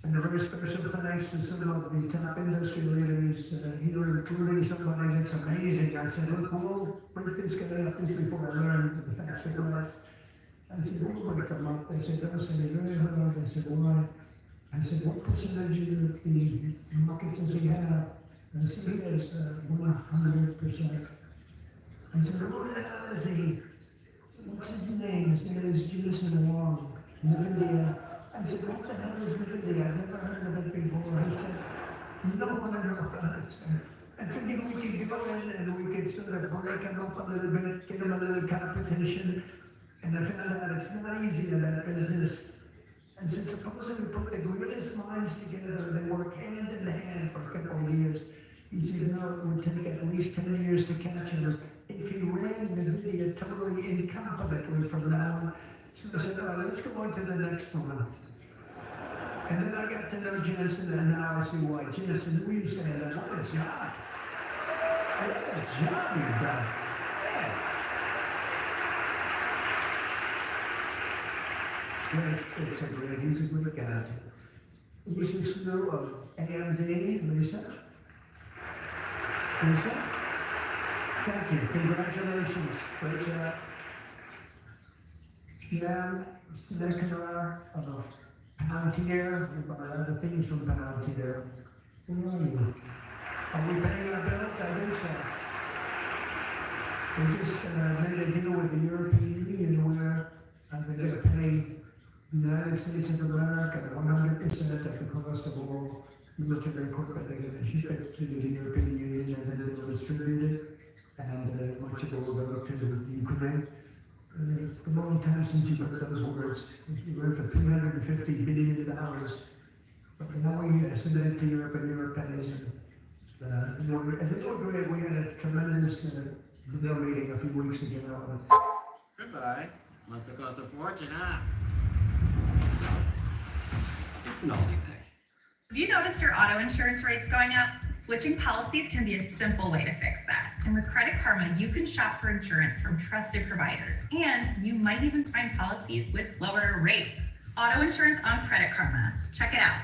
And a very special thanks to some of the top industry leaders here, including somebody that's amazing. I said, look, we'll break this guy up just before I learned the facts of life. I said, we'll break him up. They said, that's very hard. I said, why? I said, what percentage of the market does he have? And I said, he has 100%. I said, what is he? What's his name? His name is Jason Wong, NVIDIA. I said, what the hell is NVIDIA? I've never heard of it before. He said, no one ever heard it. I figured we could go in and we could sort of break him up a little bit, give him a little competition. And I found out it's not easy in that business. And since supposing we put the greatest minds together, they work hand in hand for a couple of years. He said, no, it would take at least 10 years to catch him. If he ran NVIDIA totally incompetently from now on. So I said, all right, let's go on to the next one. And then I got to know Jensen, and now I see why. Jensen, we stand up. What a job. What a job you've done. Great, it's a great, he's a good guy. Lisa Snow of AMD, Lisa. Lisa? Thank you, congratulations, great job. Shem, Seneca, Palantir, we buy other things from Palantir. Where are you? Are we paying our bills? I think so. We just made a deal with the European Union where they're going to pay the United States of America 100% of the cost of all military equipment. They're going to ship it to the European Union and then they'll distribute it. And much of it will go to Ukraine. It's a long time since you've heard those words. We were for $350 billion. But now we send it to Europe and Europe pays. And they were great. We had a tremendous deal meeting a few weeks ago. Goodbye. Must have cost a fortune, huh? It's an only thing. Have you noticed your auto insurance rates going up? Switching policies can be a simple way to fix that. And with Credit Karma, you can shop for insurance from trusted providers. And you might even find policies with lower rates. Auto insurance on Credit Karma. Check it out.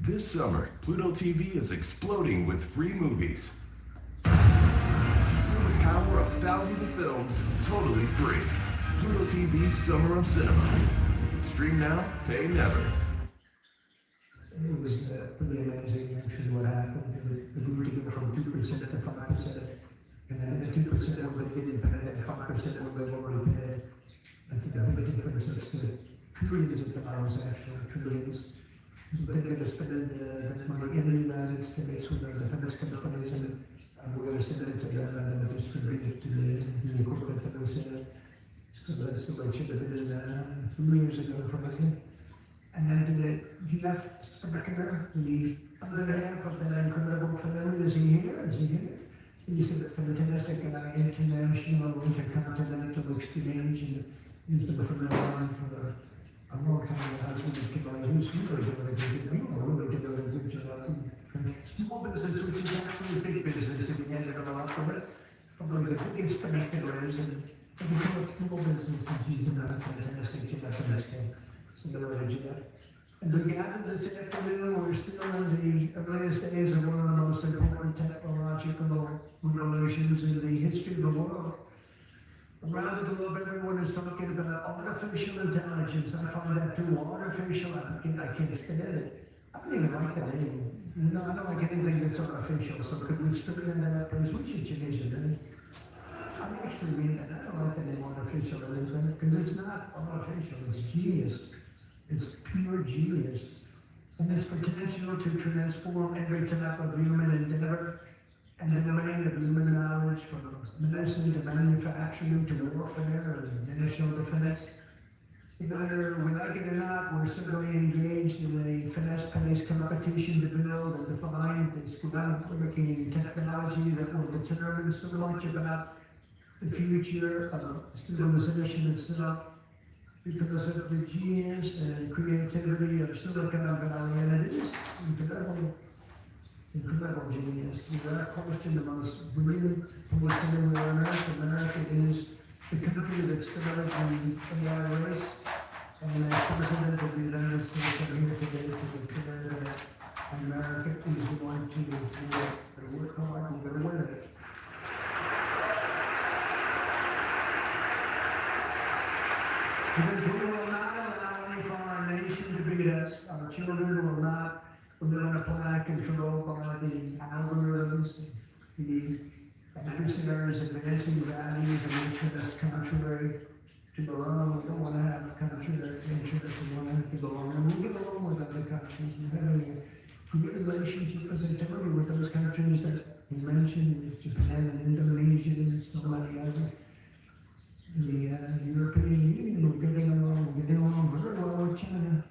This summer, Pluto TV is exploding with free movies. Feel the power of thousands of films totally free. Pluto TV's Summer of Cinema. Stream now, pay never. It was pretty amazing actually what happened. We grew to go from 2% to 5%. And then the 2% what they didn't pay, and 5% what they already paid. I think the difference is trillions of dollars actually, trillions. They're going to spend that money in the United States with their defense companies, and we're going to send it to them and distribute it to the equipment that we send. So that's the way it should have been 3 years ago, frankly. And Jeff Becker, the other half of that incredible family, is he here? Is he here? He's a fantastic international intercontinental exchange, and he's been from around for a long time. The husband is Kimberly, who's really doing a good job. Really doing a good job. Small business, which is actually big business, and he ended up a lot of it. Probably the biggest connector is, and because small business is using that fantastic job for this thing. So they're really good. And we gathered this afternoon, we're still in the earliest days of one of the most important technological revolutions in the history of the world. Around the globe, everyone is talking about artificial intelligence. I find that too artificial. I can't stand it. I don't even like that name. No, I don't like anything that's artificial. So could we straighten that up, please? We should change the name. I actually mean that. I don't like the name artificial because it's not artificial. It's genius. It's pure genius. And its potential to transform every type of human endeavor and the domain of human knowledge from medicine to manufacturing to warfare and national defense. Whether we like it or not, we're certainly engaged in a fast-paced competition to build and define this groundbreaking technology that will determine so much about the future of civilization itself. Because of the genius and creativity of Silicon Valley, and it is incredible genius. Without question, the most brilliant person in the America. America is the country that started the AI race, and as President of the United States, I'm here today to declare that America is going to work hard and we're going to win it. Because we will not allow any foreign nation to beat us. Our children will not apply control by the algorithms, the adversaries advancing values and interests contrary to our own. We don't want to have a country that interests we want to get along. And we get along with other countries. We have a good relationship, as I told you, with those countries that you mentioned, Japan and Indonesia and so many others. The European Union, we're getting along very well with China.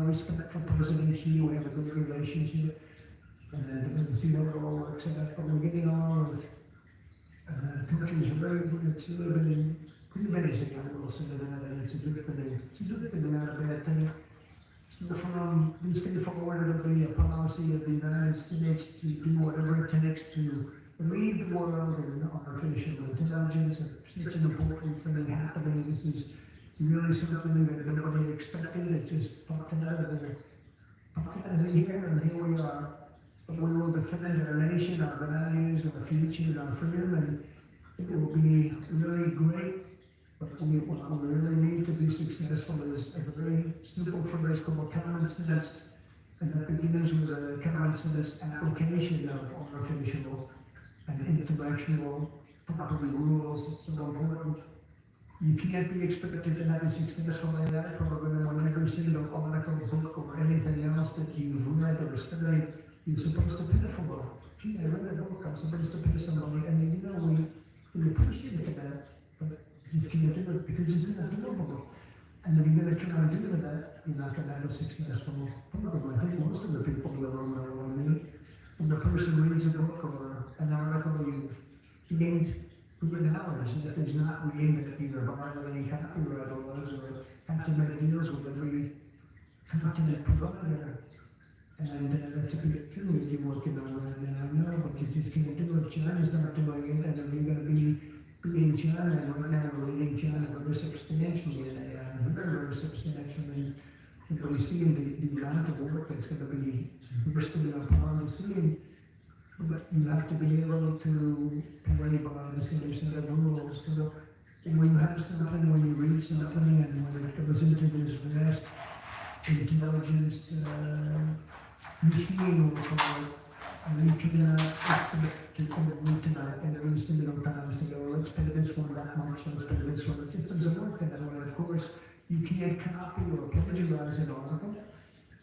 Respect for President Xi, we have a good relationship, and we'll see how it all works out. But we're getting along with countries very good. It's been pretty amazing, I will say that, and it's a good thing. It's a good thing, not a bad thing. So from this day forward, it'll be a policy of the United States to do whatever it takes to lead the world in artificial intelligence. It's such an important thing happening. This is really something that nobody expected. It just popped out of the air, and here we are. but we will defend our nation, our values, our future, and our freedom, and it will be really great. But what we really need to be successful is a very simple phrase called common sense, and that begins with a common sense application of artificial and intellectual property rules. It's so important. You can't be expected to have a successful AI program when every single article, book, or anything else that you've read or studied, you're supposed to pay for. Gee, I read a book, I'm supposed to pay somebody, and we appreciate that, but you can't do it because it's not doable. And if you're gonna try and do that, you're not gonna have a successful program. I think most of the people in the room are on me. When a person reads a book or an article, you've gained good knowledge that does not mean that either violating copyright laws or have to make deals with every content provider. And that's a big thing that you're working on right now. I know, but you just can't do it. China's not doing it, and if you're gonna be in China, and right now we're leading China very substantially in AI, very, very substantially. And we're seeing the amount of work that's gonna be bursting upon the scene. But you have to be able to play by the same set of rules. So when you have something, when you read something, and when it goes into this vast intelligence machine, we'll call it, and you cannot expect to come in tonight and every single time say, oh, let's pay this one that much, let's pay this one. It just doesn't work that way. Of course, you can't copy or plagiarize an article,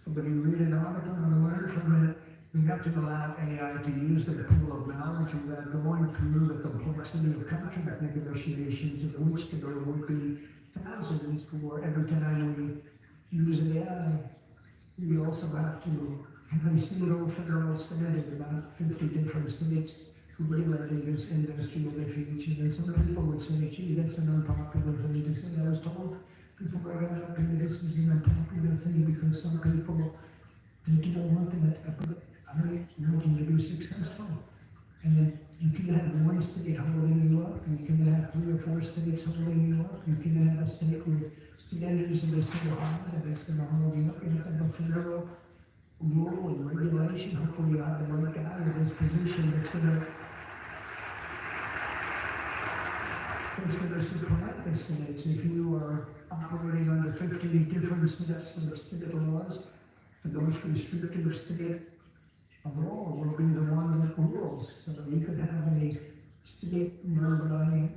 but you read an article and learn from it. We have to allow AI to use their pool of knowledge without going through the complexity of contract negotiations, of which there would be thousands for every time we use AI. We also have to have a single federal standard, about 50 different states regulating this industry in the future. And some people would say, gee, that's an unpopular thing to say. I was told before I got up here, this is an unpopular thing because some people think you don't want that. I mean, looking to be successful. And you can have one state holding you up, and you can have 3 or 4 states holding you up. You can have a state with standards that are so high that it's going to hold you up. You have to have a federal rule and regulation. Hopefully you have the right guy in this position that's going to support the states. If you are operating under 50 different sets of state laws, the most restrictive state of all will be the one that rules. So you could have a state run by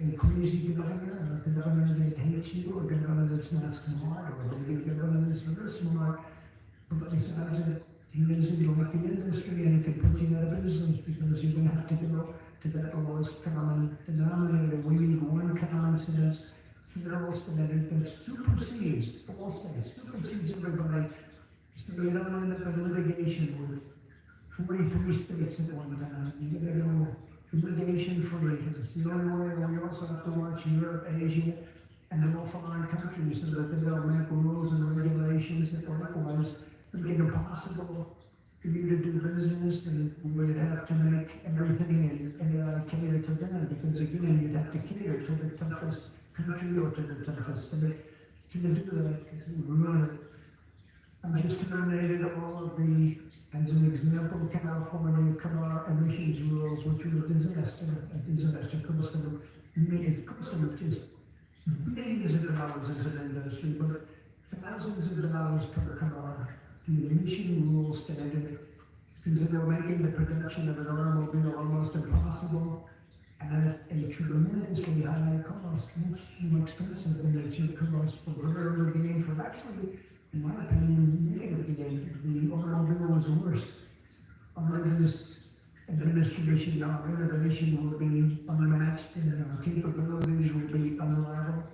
a crazy governor, or a governor that hates you, or a governor that's not smart, or maybe a governor that's very smart, but besides that, he doesn't like the industry and he can put you out of business because you're going to have to go to that lowest common denominator. We need one common sense federal standard that supersedes all states, supersedes everybody. So you don't end up in litigation with 43 states at one time. You gotta go litigation free. It's the only way. We also have to watch Europe, Asia, and all foreign countries so that they don't make rules and regulations that likewise make it impossible for you to do business, and we would have to make everything and cater to them, because again, you'd have to cater to the toughest country or to the toughest state. To do that, ruin it. I just terminated all of the, as an example, California car emissions rules, which was a disaster cost them, it cost them just billions of dollars as an industry, but thousands of dollars per car. The emission rule standard, because they were making the production of an automobile almost impossible at a tremendously high cost, much more expensive than it should cost for very gain for actually, in my opinion, negative gain. The automobile was worse. Under this administration, our innovation will be unmatched and our capabilities will be unrivaled.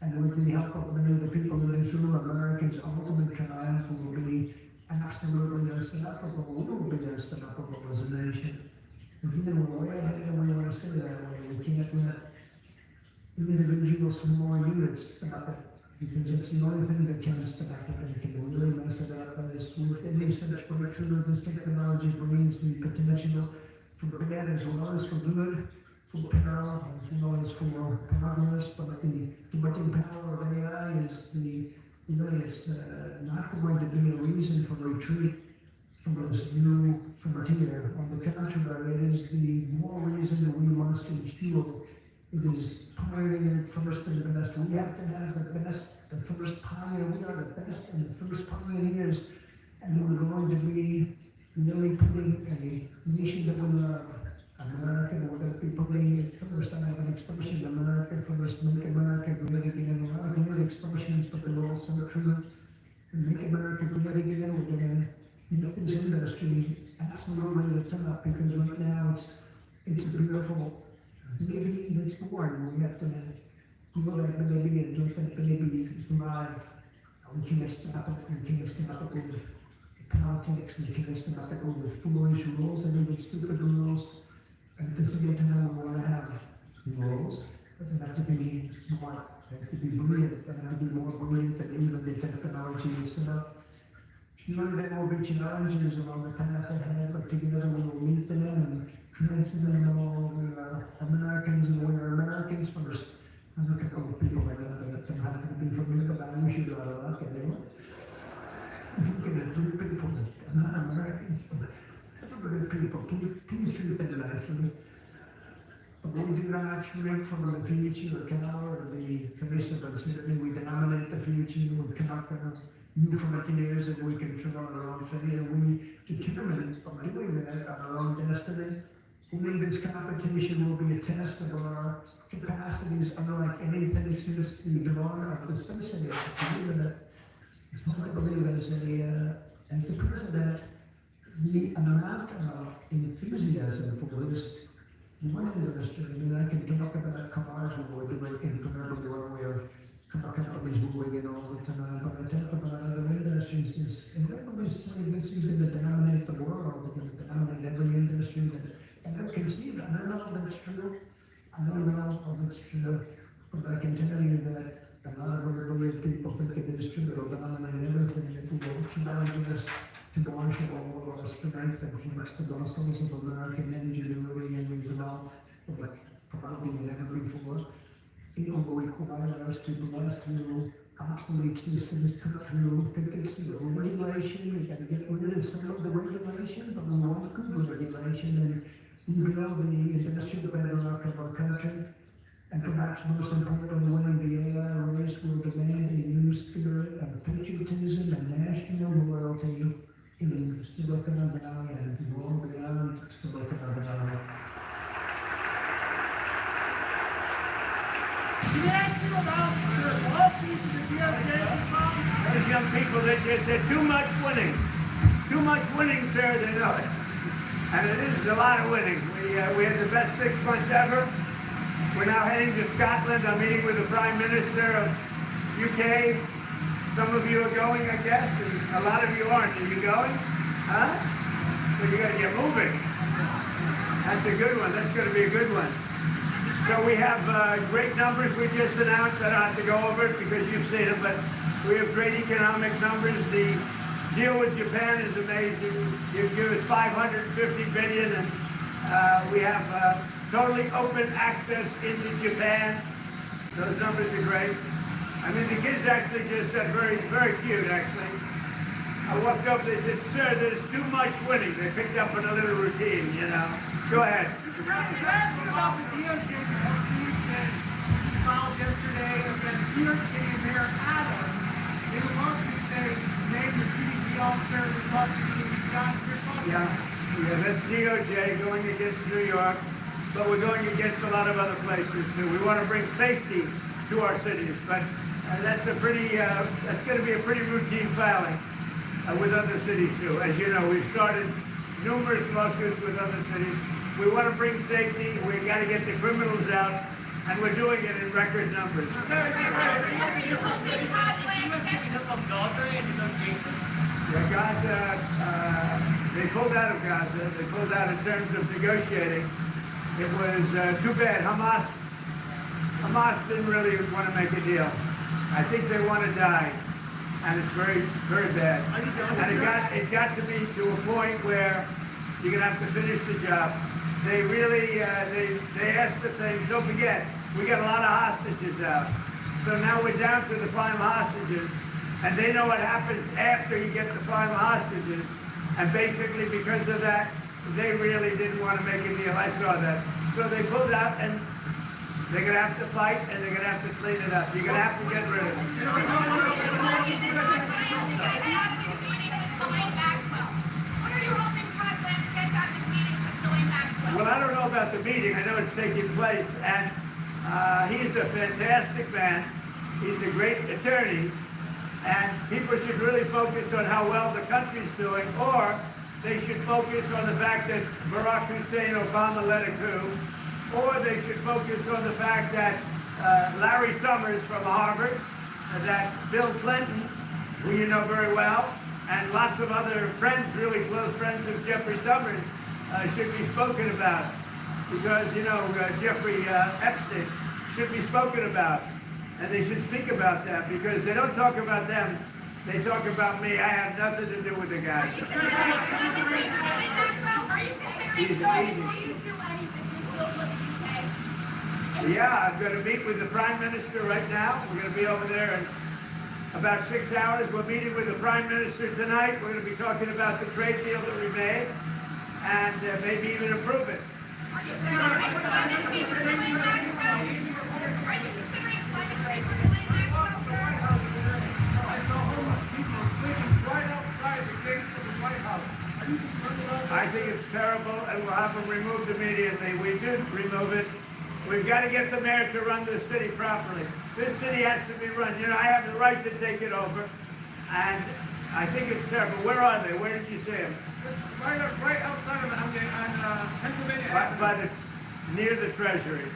And with the help of many of the people in this room, Americans' ultimate triumph will be absolutely unstoppable. We will be unstoppable as a nation. Again, we're way ahead and we want to stay that way. We can't let individual small units stop it, because it's the only thing that can stop it and can really mess it up. As with any such breakthrough, this technology brings the potential for bad as well as for good, for peril as well as for progress. But the directing power of AI is it's not going to be a reason for retreat from this new frontier. On the contrary, it is the more reason that we must ensure it is pioneered first and the best. We have to have the best, the first pioneer. We are the best and the first pioneers, and we're going to be really putting a nation that we love, America, we're going to be putting it first. I have an expression, America first, make America great again. A lot of great expressions, but they're also true. Make America great again. We're going to make this industry absolutely the top, because right now it's beautiful. Maybe it's born. We have to feel that baby and let that baby thrive. We can't stop it. We can't stop it with politics. We can't stop it with foolish rules and even stupid rules. And at the same time, we want to have rules. It doesn't have to be smart. It has to be brilliant. It has to be more brilliant than even the technology itself. Sure, there will be challenges along the path ahead, but together we will meet them and transcend them all. We are Americans, and we are Americans first. I look at all the people right now that don't happen to be from here, but I wish you a luck anyway. Looking at three people that are not Americans, but good people. Please treat them nicely. But we do not shrink from the future or cower the face of uncertainty. We dominate the future. We conquer new frontiers, and we control our own fate, and we determine by doing that our own destiny. Only this competition will be a test of our capacities, unlike anything since the dawn of the space age. It's hard to believe as the president, the amount of enthusiasm for this one industry. I mean, I can talk about cars when we're doing incrementally where we're car companies moving in all the time, but I talk about other industries. And everybody's saying this is going to dominate the world. They're going to dominate every industry that ever conceived. I don't know if that's true. I don't know if it's true, but I can tell you that a lot of very brilliant people think it is true. It'll dominate everything. It will challenge us to marshal all of our strength and flex the muscles of American ingenuity and resolve, like probably never before. It will require us to blast through obsolete systems, cut through thickets of regulation. We got to get rid of some of the regulation, but we want good regulation and rebuild the industrial bedrock of our country. And perhaps most importantly, winning the AI race will demand a new spirit of patriotism and national loyalty in Silicon Valley and well beyond Silicon Valley. Can I ask you about the law piece of the DOJ problem? Those young people that just said too much winning. Too much winning, sir, they know it. And it is a lot of winning. We had the best 6 months ever. We're now heading to Scotland. I'm meeting with the Prime Minister of UK. Some of you are going, I guess, and a lot of you aren't. Are you going? Huh? Well, you gotta get moving. That's a good one. That's gonna be a good one. So we have great numbers we just announced. I don't have to go over it because you've seen them, but we have great economic numbers. The deal with Japan is amazing. You give us $550 billion, and we have totally open access into Japan. Those numbers are great. I mean, the kids actually just said very, very cute, actually. I walked up, they said, sir, there's too much winning. They picked up on a little routine, you know. Go ahead. Mr. President, can I ask you about the DOJ proceedings that filed yesterday against New York City Mayor Adams? They were mostly saying, name the CDC officer responsible for John Griffith. Yeah, that's DOJ going against New York, but we're going against a lot of other places too. We want to bring safety to our cities, but that's a pretty, that's going to be a pretty routine filing with other cities too. As you know, we've started numerous lawsuits with other cities. We want to bring safety. We've got to get the criminals out, and we're doing it in record numbers. Yeah, Gaza, they pulled out of Gaza. They pulled out in terms of negotiating. It was too bad. Hamas didn't really want to make a deal. I think they want to die, and it's very, very bad. And it got to be to a point where you're gonna have to finish the job. They really, they asked the things. Don't forget, we got a lot of hostages out. So now we're down to the final hostages, and they know what happens after you get the final hostages. And basically because of that, they really didn't want to make a deal. I saw that. So they pulled out, and they're going to have to fight, and they're going to have to clean it up. You're going to have to get rid of it. Well, I don't know about the meeting. I know it's taking place, and he's a fantastic man. He's a great attorney, and people should really focus on how well the country's doing, or they should focus on the fact that Barack Hussein Obama led a coup, or they should focus on the fact that Larry Summers from Harvard, that Bill Clinton, who you know very well, and lots of other friends, really close friends of Jeffrey Summers, should be spoken about. Because, you know, Jeffrey Epstein should be spoken about. And they should speak about that, because they don't talk about them. They talk about me. I have nothing to do with the guy. Yeah, I'm going to meet with the Prime Minister right now. We're going to be over there in about 6 hours. We're meeting with the Prime Minister tonight. We're going to be talking about the trade deal that we made, and maybe even improve it. I think it's terrible, and we'll have them removed immediately. We did remove it. We've got to get the mayor to run this city properly. This city has to be run. You know, I have the right to take it over, and I think it's terrible. Where are they? Where did you see them? Right outside of on Pennsylvania. Near the Treasury.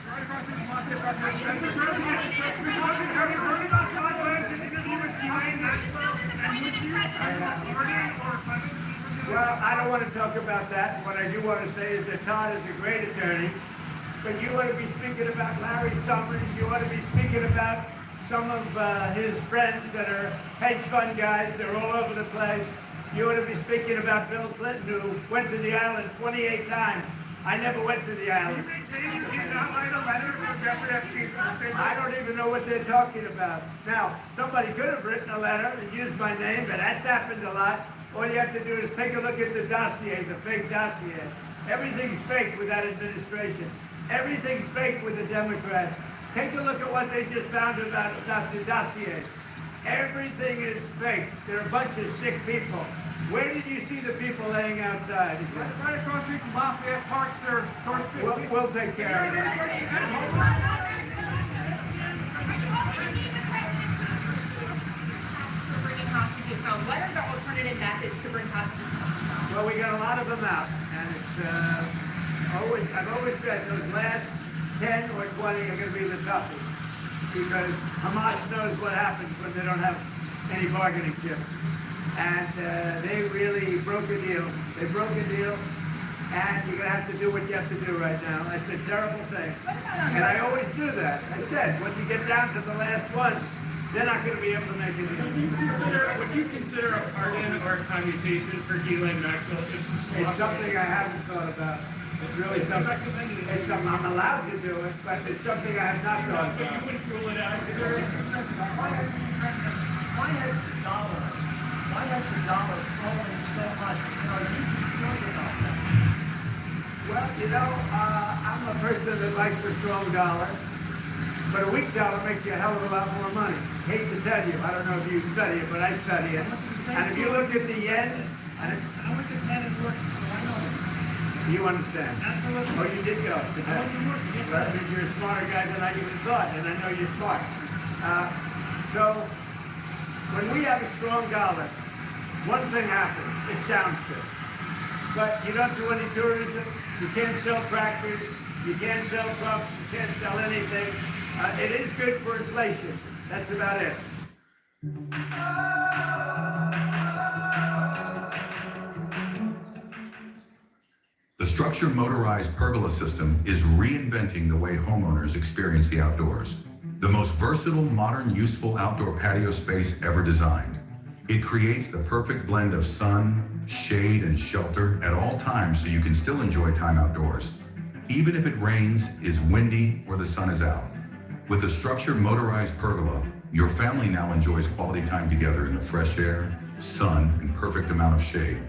Well, I don't want to talk about that. What I do want to say is that Todd is a great attorney, but you ought to be speaking about Larry Summers. You ought to be speaking about some of his friends that are hedge fund guys. They're all over the place. You ought to be speaking about Bill Clinton, who went to the island 28 times. I never went to the island. I don't even know what they're talking about. Now, somebody could have written a letter and used my name, but that's happened a lot. All you have to do is take a look at the dossier, the fake dossier. Everything's fake with that administration. Everything's fake with the Democrats. Take a look at what they just found about the dossier. Everything is fake. They're a bunch of sick people. Where did you see the people laying outside? Right across the street from Lafayette Park, sir. We'll take care of that. What are the alternative methods to bring hostages home? Well, we got a lot of them out, and it's I've always said those last 10 or 20 are going to be the toughest, because Hamas knows what happens when they don't have any bargaining chips. And they really broke a deal. They broke a deal, and you're going to have to do what you have to do right now. It's a terrible thing. And I always do that. I said, when you get down to the last one, they're not going to be able to make a deal. Would you consider a pardon or a commutation for Ghislaine Maxwell? It's something I haven't thought about. It's really something. It's something I'm allowed to do it, but it's something I have not thought about. You wouldn't rule it out. Why has the dollar fallen so much? Are you concerned about that? Well, you know, I'm a person that likes a strong dollar, but a weak dollar makes you a hell of a lot more money. Hate to tell you, I don't know if you study it, but I study it. And if you look at the yen, and I went to Canada work, so I know it. you understand. Oh, you did go. Well, you're a smarter guy than I even thought, and I know you're smart. So, when we have a strong dollar, one thing happens, it sounds good. But you don't do any tourism, you can't sell tractors, you can't sell trucks, you can't sell anything. It is good for inflation. That's about it. The structure motorized pergola system is reinventing the way homeowners experience the outdoors. The most versatile, modern, useful outdoor patio space ever designed. It creates the perfect blend of sun, shade, and shelter at all times so you can still enjoy time outdoors, even if it rains, is windy, or the sun is out. With the structure motorized pergola, your family now enjoys quality time together in the fresh air, sun, and perfect amount of shade.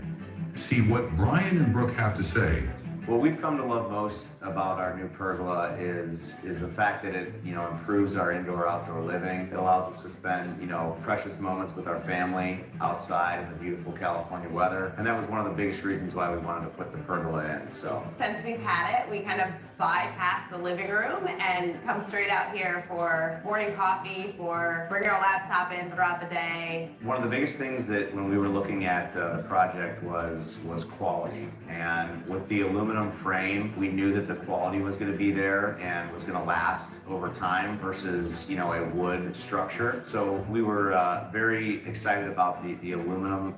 See what Brian and Brooke have to say. What we've come to love most about our new pergola is the fact that it, improves our indoor-outdoor living. It allows us to spend, precious moments with our family outside in the beautiful California weather. And that was one of the biggest reasons why we wanted to put the pergola in, so. Since we've had it, we kind of bypass the living room and come straight out here for morning coffee, for bringing our laptop in throughout the day. One of the biggest things that when we were looking at the project was quality. And with the aluminum frame, we knew that the quality was going to be there and was going to last over time versus, a wood structure. So we were very excited about the aluminum.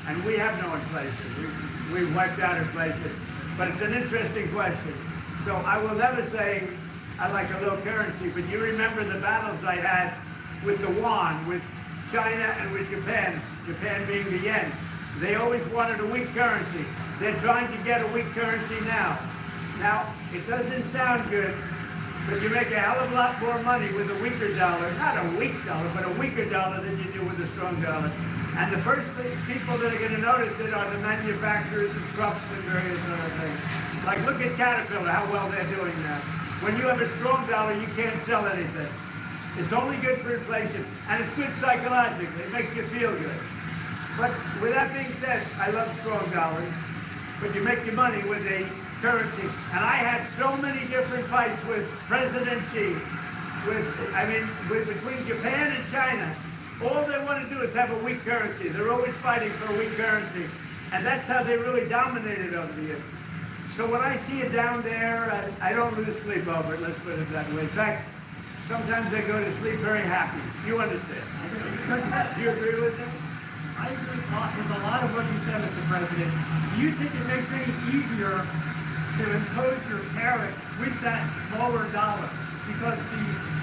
And we have no inflation. We've wiped out inflation. But it's an interesting question. So I will never say I like a low currency, but you remember the battles I had with the yuan, with China and with Japan, Japan being the yen. They always wanted a weak currency. They're trying to get a weak currency now. Now, it doesn't sound good, but you make a hell of a lot more money with a weaker dollar. Not a weak dollar, but a weaker dollar than you do with a strong dollar. And the first people that are going to notice it are the manufacturers of trucks and various other things. Like, look at Caterpillar, how well they're doing now. When you have a strong dollar, you can't sell anything. It's only good for inflation, and it's good psychologically. It makes you feel good. But with that being said, I love strong dollars, but you make your money with a currency. And I had so many different fights with President Xi, between Japan and China. All they want to do is have a weak currency. They're always fighting for a weak currency. And that's how they really dominated over the years. So when I see it down there, I don't lose sleep over it, let's put it that way. In fact, sometimes I go to sleep very happy. You understand? Do you agree with that? I agree with a lot of what you said, Mr. President. Do you think it makes it any easier to impose your tariff with that lower dollar? Because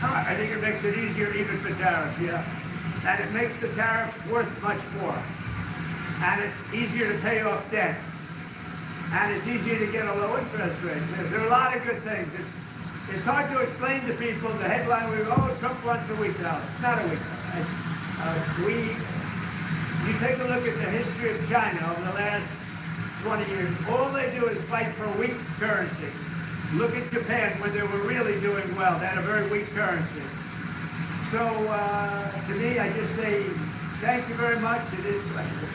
I think it makes it easier even for tariffs, yeah. And it makes the tariffs worth much more. And it's easier to pay off debt. And it's easier to get a low interest rate. There are a lot of good things. It's hard to explain to people the headline, Trump wants a weak dollar. It's not a weak dollar. You take a look at the history of China over the last 20 years, all they do is fight for a weak currency. Look at Japan when they were really doing well. They had a very weak currency. So, to me, I just say, thank you very much. It is pleasure.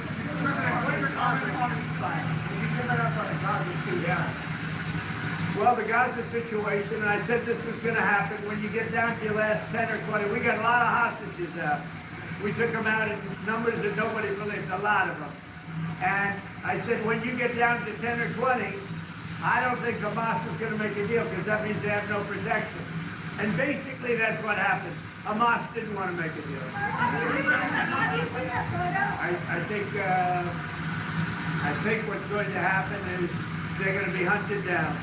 Well, the Gaza situation, and I said this was going to happen when you get down to your last 10 or 20. We got a lot of hostages out. We took them out in numbers that nobody believed, a lot of them. And I said, when you get down to 10 or 20, I don't think Hamas is going to make a deal because that means they have no protection. And basically, that's what happened. Hamas didn't want to make a deal. I think what's going to happen is they're going to be hunted down.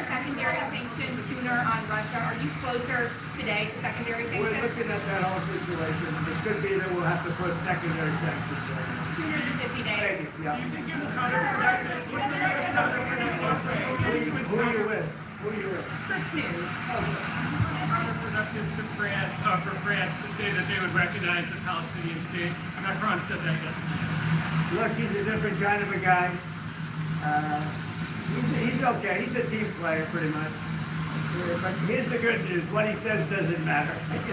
Secondary sanctions sooner on Russia. Are you closer today to secondary sanctions? We're looking at that whole situation. It could be that we'll have to put secondary sanctions on. Sooner than 50 days. Maybe, yeah. Who are you with? Six News. Counterproductive to France, for France to say that they would recognize the Palestinian state. Macron said that yesterday. Look, he's a different kind of a guy. He's okay. He's a team player, pretty much. But here's the good news. What he says doesn't matter. It's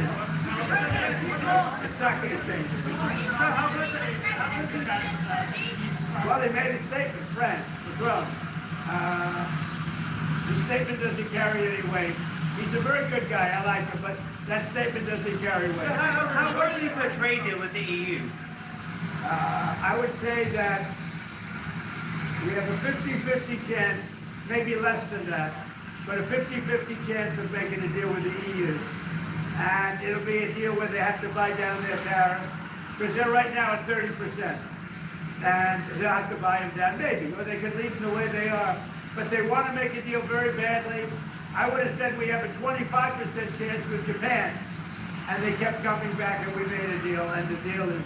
not going to change it. Well, he made a statement, France, as well. The statement doesn't carry any weight. He's a very good guy. I like him, but that statement doesn't carry weight. How worthy for a trade deal with the EU? I would say that we have a 50-50 chance, maybe less than that, but a 50-50 chance of making a deal with the EU. And it'll be a deal where they have to buy down their tariffs, because they're right now at 30%. And they'll have to buy them down, maybe, or they could leave them the way they are. But they want to make a deal very badly. I would have said we have a 25% chance with Japan. And they kept coming back and we made a deal, and the deal is,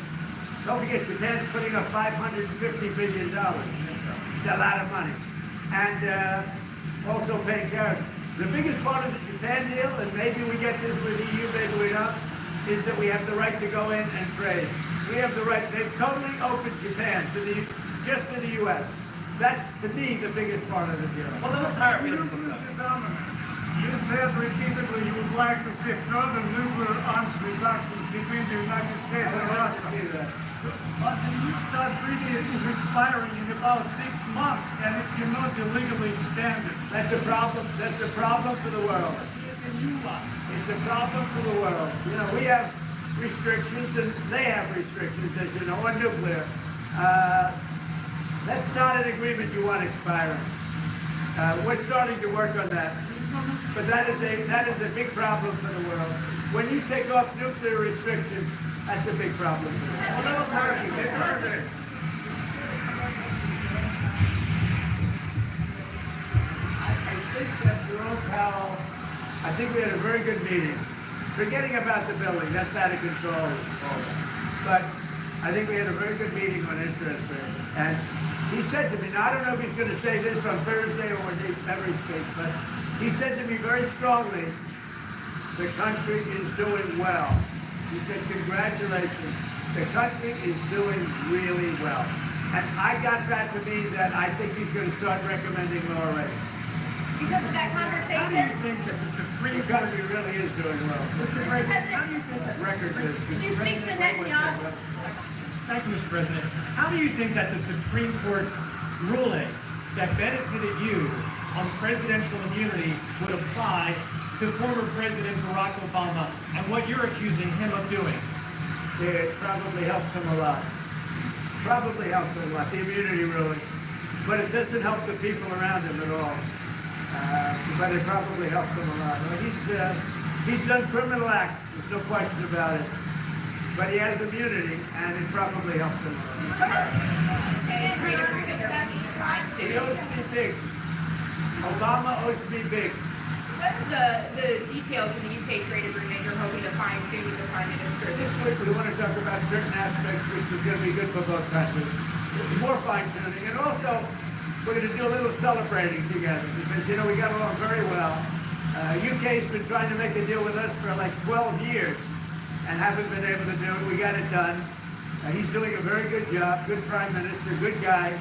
don't forget, Japan's putting up $550 billion. It's a lot of money. And also paying tariffs. The biggest part of the Japan deal, and maybe we get this with the EU, maybe we don't, is that we have the right to go in and trade. we have the right, they've totally opened Japan just to the U.S. That's, to me, the biggest part of the deal. Well, let us hire me. You said repeatedly you would like to see further nuclear arms reductions between the United States and Russia. But the nuclear treaty is expiring in about 6 months, and it cannot be legally standard. That's a problem. That's a problem for the world. It's a problem for the world. You know, we have restrictions, and they have restrictions, as you know, on nuclear. That's not an agreement you want expiring. We're starting to work on that. But that is a big problem for the world. When you take off nuclear restrictions, that's a big problem. I think we had a very good meeting. Forgetting about the building, that's out of control. But I think we had a very good meeting on interest rates. And he said to me, now I don't know if he's going to say this on Thursday or when he ever speaks, but he said to me very strongly, the country is doing well. He said, congratulations, the country is doing really well. And I got that to mean that I think he's going to start recommending lower rates. Because of that conversation? How do you think that the Supreme Country really is doing well? Mr. President, how do you think that record is? Did you speak to Netanyahu? Thank you, Mr. President. How do you think that the Supreme Court's ruling that benefited you on presidential immunity would apply to former President Barack Obama and what you're accusing him of doing? It probably helps him a lot. Probably helps him a lot, the immunity ruling. But it doesn't help the people around him at all. But it probably helps him a lot. He's done criminal acts, there's no question about it. But he has immunity, and it probably helps him a lot. He owes me big. Obama owes me big. What are the details in the UK trade agreement you're hoping to find soon with the Prime Minister? This week we want to talk about certain aspects which is going to be good for both countries. More fine-tuning. And also, we're going to do a little celebrating together because, you know, we got along very well. UK's been trying to make a deal with us for like 12 years and haven't been able to do it. We got it done. He's doing a very good job, good Prime Minister, good guy.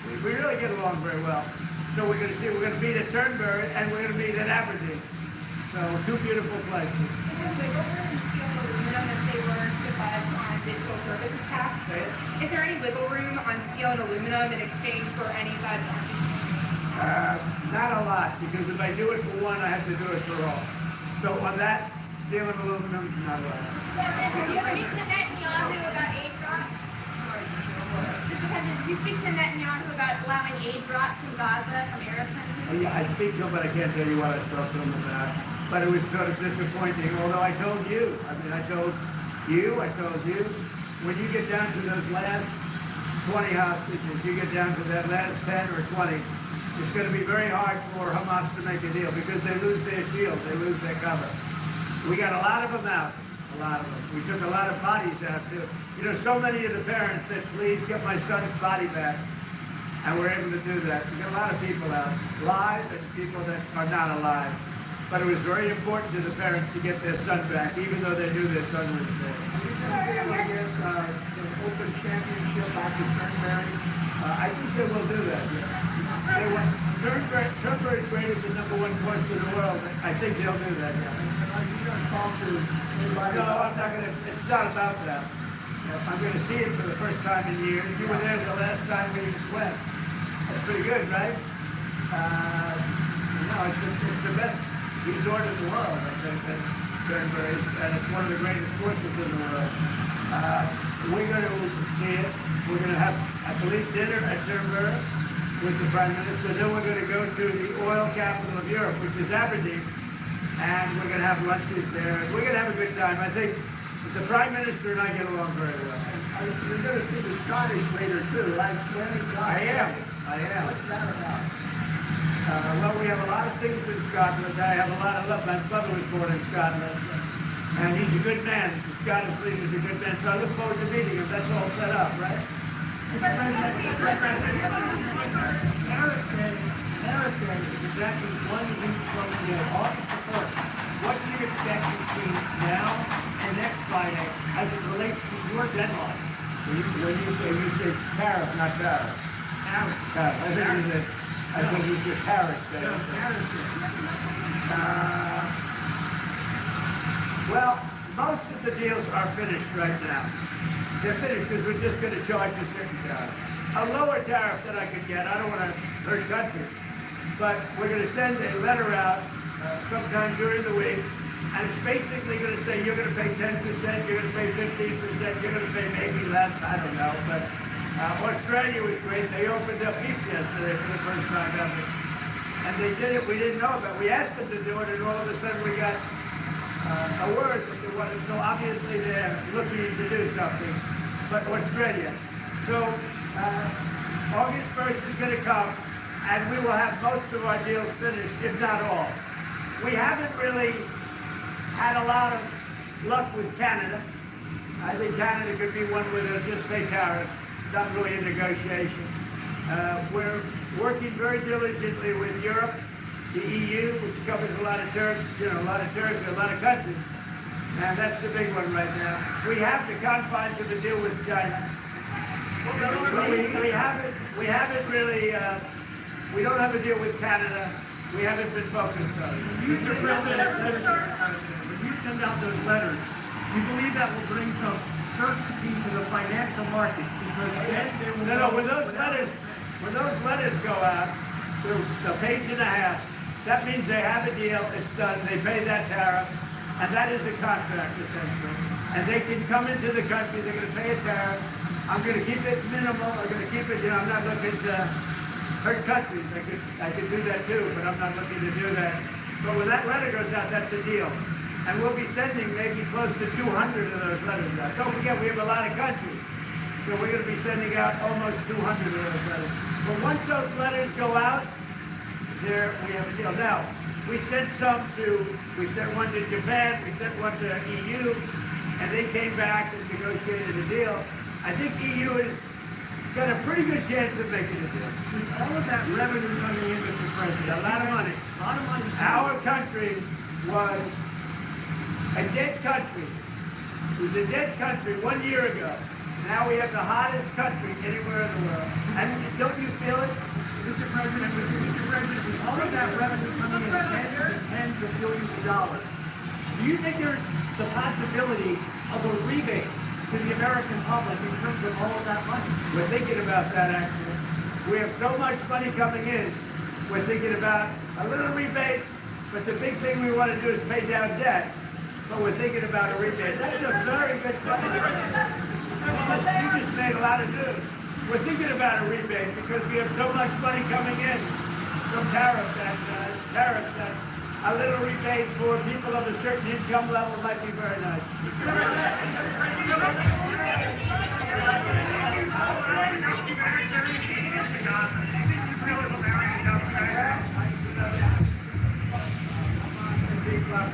We really get along very well. So we're going to meet at Turnberry and we're going to meet at Aberdeen. So two beautiful places. Is there any wiggle room on steel and aluminum in exchange for any such? Not a lot, because if I do it for one, I have to do it for all. So on that, steel and aluminum, not a lot. Did you speak to Netanyahu about aid drops? Did you speak to Netanyahu about allowing aid drops in Gaza from Arab countries? Oh, yeah, I speak to him, but I can't tell you what I spoke to him about. But it was sort of disappointing, although I told you. I mean, I told you, when you get down to those last 20 hostages, you get down to that last 10 or 20, it's going to be very hard for Hamas to make a deal because they lose their shield, they lose their cover. We got a lot of them out, a lot of them. We took a lot of bodies out too. You know, so many of the parents said, please get my son's body back. And we're able to do that. We got a lot of people out, live and people that are not alive. But it was very important to the parents to get their son back, even though they knew their son was dead. The Open Championship back in Turnberry. I think they will do that. Turnberry is rated the #1 course in the world. I think they'll do that. Yeah. No, I'm not going to. It's not about that. I'm going to see it for the first time in years. You were there the last time we went. That's pretty good, right? No, it's the best resort in the world, I think, at Turnberry, and it's one of the greatest courses in the world. We're going to see it. We're going to have, I believe, dinner at Turnberry with the Prime Minister. Then we're going to go to the oil capital of Europe, which is Aberdeen, and we're going to have lunches there. We're going to have a good time. I think the Prime Minister and I get along very well. You're going to see the Scottish leader, too, right? I am. What's that about? Well, we have a lot of things in Scotland. I have a lot of love. My brother was born in Scotland, and he's a good man. The Scottish leader is a good man, so I look forward to meeting him. That's all set up, right? Marathon is exactly 1 week from today, August the 1st. What do you expect between now and next Friday as it relates to your deadline? When you say tariff, not tariff. Tariff. I think you said tariffs there. No, tariffs. Well, most of the deals are finished right now. They're finished because we're just going to charge a certain tariff. A lower tariff that I could get, I don't want to hurt countries, but we're going to send a letter out sometime during the week, and it's basically going to say you're going to pay 10%, you're going to pay 15%, you're going to pay maybe less, I don't know, but Australia was great. They opened up peace yesterday for the first time ever. And they did it, we didn't know about it. We asked them to do it, and all of a sudden we got a word that they wanted. So obviously they're looking to do something. But Australia. So August 1st is going to come, and we will have most of our deals finished, if not all. We haven't really had a lot of luck with Canada. I think Canada could be one where they'll just pay tariffs, not really a negotiation. We're working very diligently with Europe, the EU, which covers a lot of Turks, a lot of countries, and that's the big one right now. We have the confines of the deal with China. We haven't really, we don't have a deal with Canada. We haven't been focused on it. When you send out those letters, you believe that will bring some certainty to the financial markets? Because then they will No, when those letters go out, they're a page and a half, that means they have a deal, it's done, they pay that tariff, and that is a contract essentially. And they can come into the country, they're going to pay a tariff. I'm going to keep it minimal, I'm going to keep it, I'm not looking to hurt countries. I could do that too, but I'm not looking to do that. But when that letter goes out, that's a deal. And we'll be sending maybe close to 200 of those letters out. Don't forget, we have a lot of countries. So we're going to be sending out almost 200 of those letters. But once those letters go out, there we have a deal. Now, we sent one to Japan, we sent one to EU, and they came back and negotiated a deal. I think EU has got a pretty good chance of making a deal. With all of that revenue coming in, Mr. President, A lot of money. Our country was a dead country. It was a dead country 1 year ago. Now we have the hottest country anywhere in the world. And don't you feel it? Mr. President, with all of that revenue coming in tens of billions of dollars, do you think there's the possibility of a rebate to the American public in terms of all of that money? We're thinking about that, actually. We have so much money coming in, we're thinking about a little rebate, but the big thing we want to do is pay down debt, but we're thinking about a rebate. That's a very good question. You just made a lot of news. We're thinking about a rebate because we have so much money coming in from tariffs that a little rebate for people of a certain income level might be very nice.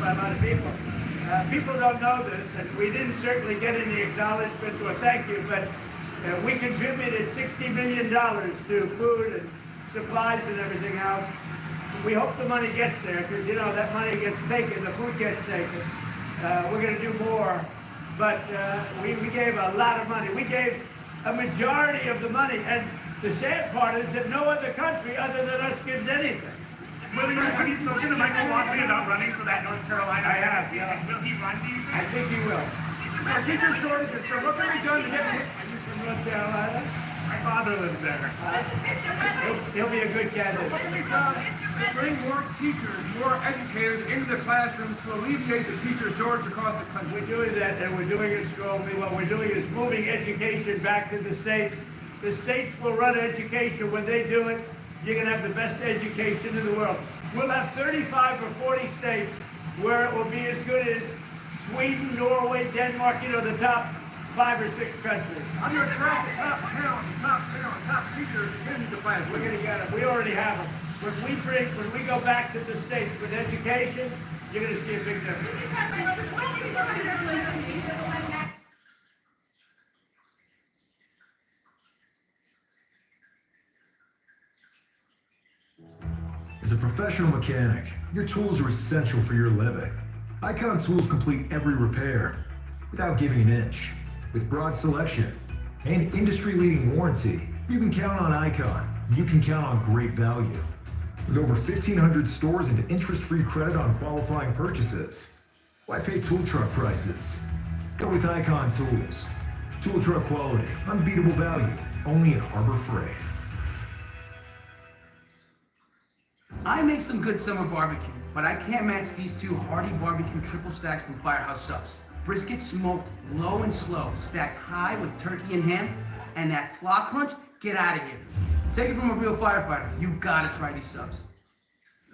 By a lot of people. People don't know this, and we didn't certainly get any acknowledgement or thank you, but we contributed $60 million to food and supplies and everything else. We hope the money gets there, because, that money gets taken, the food gets taken. We're going to do more, but we gave a lot of money. We gave a majority of the money, and the sad part is that no other country other than us gives anything. Will you spoken to Michael Walkley about running for that North Carolina? I have, yeah. Will he run, do you think? I think he will. Our teacher shortages, sir. What can we do to get From North Carolina? My father lives there. He'll be a good candidate. What can we do to bring more teachers, more educators into the classrooms to alleviate the teacher shortage across the country? We're doing that, and we're doing it strongly. What we're doing is moving education back to the states. The states will run education. When they do it, you're going to have the best education in the world. We'll have 35 or 40 states where it will be as good as Sweden, Norway, Denmark, the top 5 or 6 countries. I'm going to attract the top talent, top teachers into the classroom. We're going to get them. We already have them. When we go back to the states with education, you're going to see a big difference. As a professional mechanic, your tools are essential for your living. Icon tools complete every repair without giving an inch. With broad selection, and industry-leading warranty. You can count on Icon. You can count on great value. With over 1,500 stores and interest-free credit on qualifying purchases. Why pay tool truck prices? Go with Icon Tools. Tool truck quality, unbeatable value, only at Harbor Freight. I make some good summer barbecue, but I can't match these two hearty barbecue triple stacks from Firehouse Subs. Brisket smoked low and slow, stacked high with turkey and ham, and that slaw crunch, get out of here. Take it from a real firefighter. You gotta try these subs.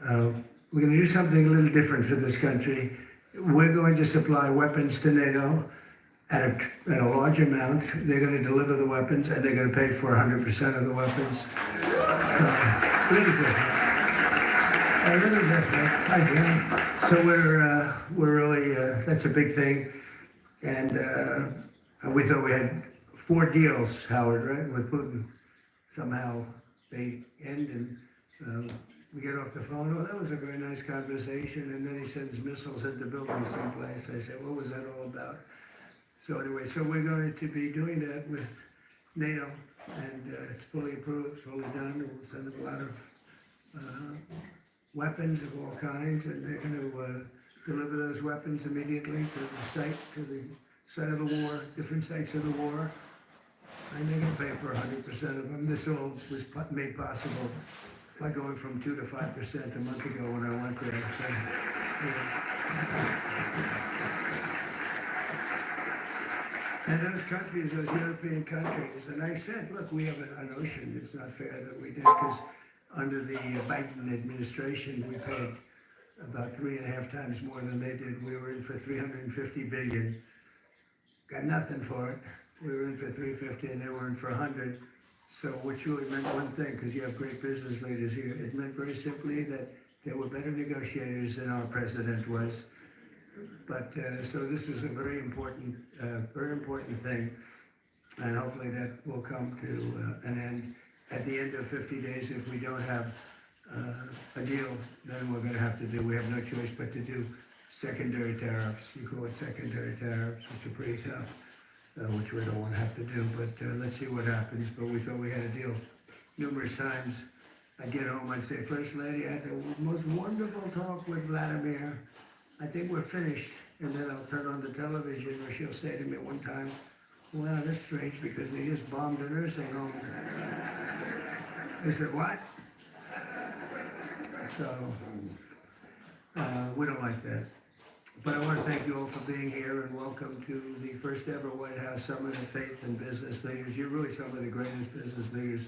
We're going to do something a little different for this country. We're going to supply weapons to NATO at a large amount. They're going to deliver the weapons, and they're going to pay for 100% of the weapons. Really different. Really different. Hi, Jim. So we're really, that's a big thing. And we thought we had 4 deals, Howard, right, with Putin. Somehow they end and we get off the phone. Oh, that was a very nice conversation. And then he sends missiles at the building someplace. I said, what was that all about? So anyway, so we're going to be doing that with NATO, and it's fully approved, fully done. We'll send them a lot of weapons of all kinds, and they're going to deliver those weapons immediately to the site of the war, different sites of the war. And they're going to pay for 100% of them. This all was made possible by going from 2 to 5% a month ago when I went there. So, and those countries, those European countries, and I said, look, we have an ocean. It's not fair that we did, because under the Biden administration, we paid about 3.5 times more than they did. We were in for $350 billion. Got nothing for it. We were in for 350 and they were in for 100. So which really meant one thing, because you have great business leaders here. It meant very simply that they were better negotiators than our president was. But so this is a very important thing, and hopefully that will come to an end. At the end of 50 days, if we don't have a deal, then we're going to have to do. We have no choice but to do secondary tariffs. You call it secondary tariffs, which are pretty tough. Which we don't want to have to do, but let's see what happens. But we thought we had a deal. Numerous times I'd get home, I'd say, First Lady, I had the most wonderful talk with Vladimir. I think we're finished. And then I'll turn on the television, or she'll say to me one time, well, that's strange because they just bombed a nursing home. I said, what? So we don't like that. But I want to thank you all for being here, and welcome to the first ever White House Summit of Faith and Business Leaders. You're really some of the greatest business leaders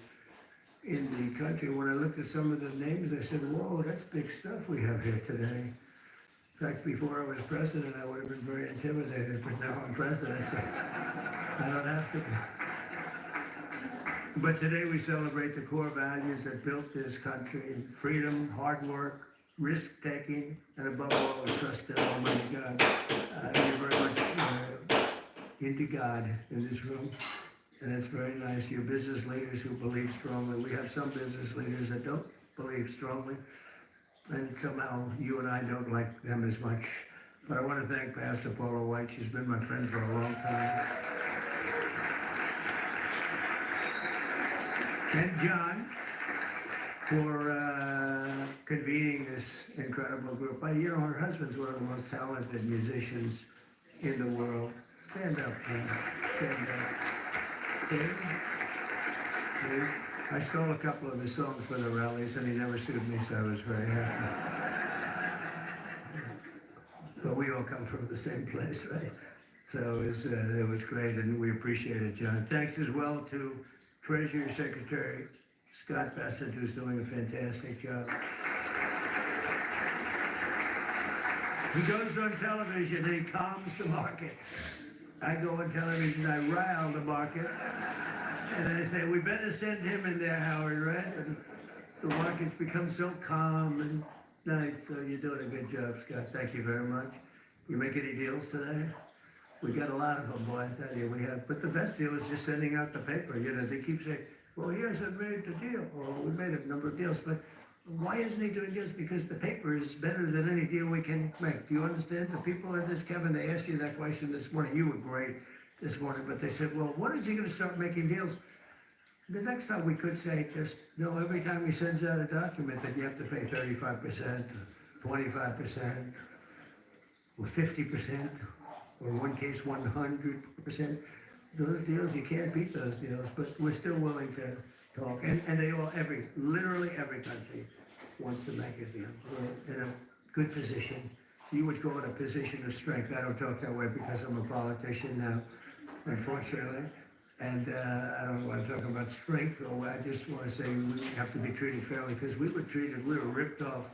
in the country. When I looked at some of the names, I said, whoa, that's big stuff we have here today. In fact, before I was president, I would have been very intimidated, but now I'm president, so I don't have to be. But today we celebrate the core values that built this country: freedom, hard work, risk-taking, and above all, a trust in Almighty God. You're very much into God in this room, and that's very nice. You're business leaders who believe strongly. We have some business leaders that don't believe strongly, and somehow you and I don't like them as much. But I want to thank Pastor Paula White. She's been my friend for a long time. And John, for convening this incredible group. You know, her husband's one of the most talented musicians in the world. Stand up, Ken. Stand up. Dave? Dave? I stole a couple of his songs for the rallies, and he never sued me, so I was very happy. But we all come from the same place, right? So it was great, and we appreciate it, John. Thanks as well to Treasury Secretary Scott Bassett, who's doing a fantastic job. He goes on television and he calms the market. I go on television, I rile the market, and I say, we better send him in there, Howard, right? And the market's become so calm and nice, so you're doing a good job, Scott. Thank you very much. You make any deals today? We got a lot of them, boy, I tell you, we have. But the best deal is just sending out the paper. You know, they keep saying, well, here's a made the deal. Well, we made a number of deals, but why isn't he doing this? Because the paper is better than any deal we can make. Do you understand? The people in this, Kevin, they asked you that question this morning. You were great. this morning, but they said, well, when is he gonna start making deals? The next time we could say just, no, every time he sends out a document that you have to pay 35%, 25%, or 50%, or in one case, 100%. Those deals, you can't beat those deals, but we're still willing to talk. And they all, literally every country wants to make a deal. We're in a good position. You would call it a position of strength. I don't talk that way because I'm a politician now, unfortunately. And I don't know what I'm talking about strength, or I just want to say we have to be treated fairly, because we were ripped off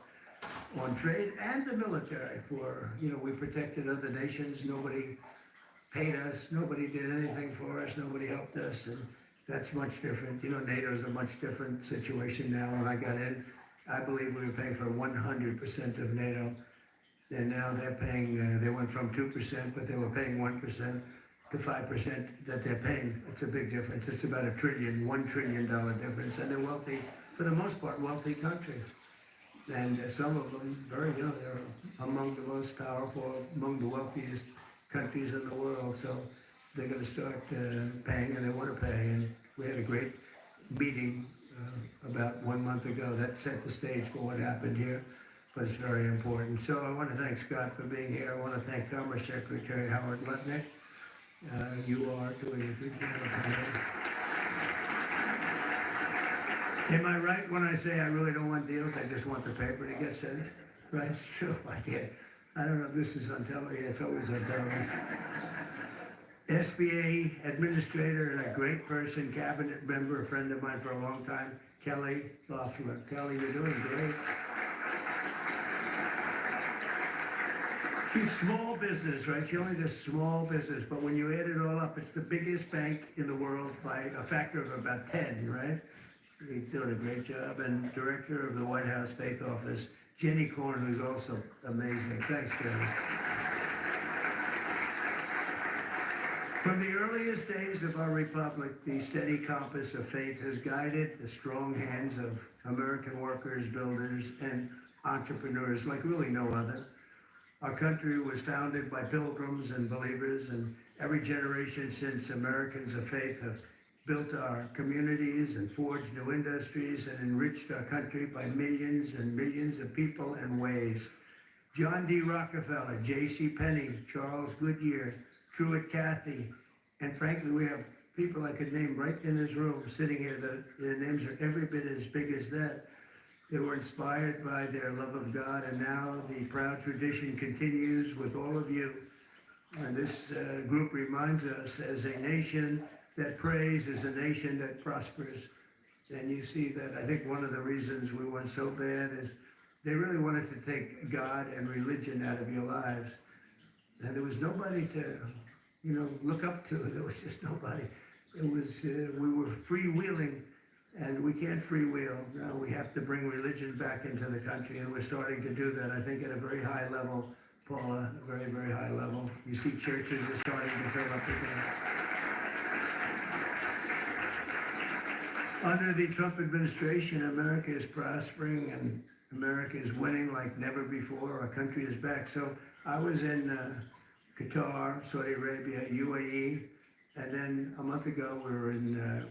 on trade and the military for, we protected other nations. Nobody paid us, nobody did anything for us, nobody helped us, and that's much different. NATO's a much different situation now. When I got in, I believe we were paying for 100% of NATO, and now they're paying, they went from 2%, but they were paying 1% to 5% that they're paying. It's a big difference. It's about $1 trillion difference, and they're wealthy, for the most part, wealthy countries. And some of them, they're among the most powerful, among the wealthiest countries in the world. So they're going to start paying, and they want to pay. And we had a great meeting about 1 month ago that set the stage for what happened here, but it's very important. So I want to thank Scott for being here. I want to thank Commerce Secretary Howard Lutnick. You are doing a good job. Am I right when I say I really don't want deals? I just want the paper to get sent? Right, it's true. I don't know if this is on television. It's always on television. SBA administrator and a great person, cabinet member, a friend of mine for a long time, Kelly Loeffler. Kelly, you're doing great. She's small business, right? She only does small business, but when you add it all up, it's the biggest bank in the world by a factor of about 10, right? She's doing a great job. And director of the White House Faith Office, Jenny Korn, who's also amazing. Thanks, Jenny. From the earliest days of our republic, the steady compass of faith has guided the strong hands of American workers, builders, and entrepreneurs like really no other. Our country was founded by pilgrims and believers, and every generation since, Americans of faith have built our communities and forged new industries and enriched our country by millions and millions of people and ways. John D. Rockefeller, J.C. Penney, Charles Goodyear, Truett Cathy, and frankly, we have people I could name right in this room sitting here that their names are every bit as big as that. They were inspired by their love of God, and now the proud tradition continues with all of you. And this group reminds us, as a nation that prays is a nation that prospers. And you see that, I think one of the reasons we went so bad is they really wanted to take God and religion out of your lives. And there was nobody to, look up to. There was just nobody. It was, we were freewheeling, and we can't freewheel. Now we have to bring religion back into the country, and we're starting to do that, I think, at a very high level, Paula, a very, very high level. You see churches are starting to fill up again. Under the Trump administration, America is prospering and America is winning like never before. Our country is back. So I was in Qatar, Saudi Arabia, UAE, and then a month ago we were in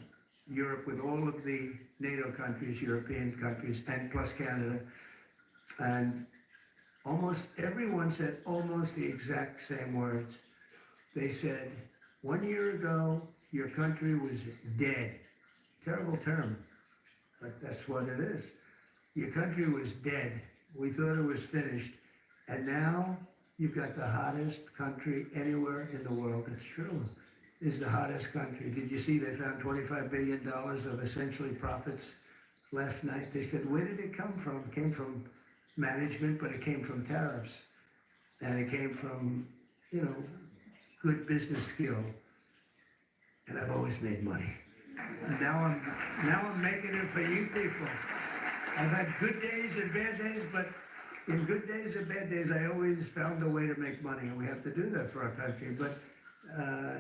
Europe with all of the NATO countries, European countries, and plus Canada. And almost everyone said almost the exact same words. They said, 1 year ago, your country was dead. Terrible term, but that's what it is. Your country was dead. We thought it was finished. And now you've got the hottest country anywhere in the world. It's true. It's the hottest country. Did you see they found $25 billion of essentially profits last night? They said, where did it come from? It came from management, but it came from tariffs. And it came from, good business skill. And I've always made money. Now I'm making it for you people. I've had good days and bad days, but in good days and bad days, I always found a way to make money, and we have to do that for our country. But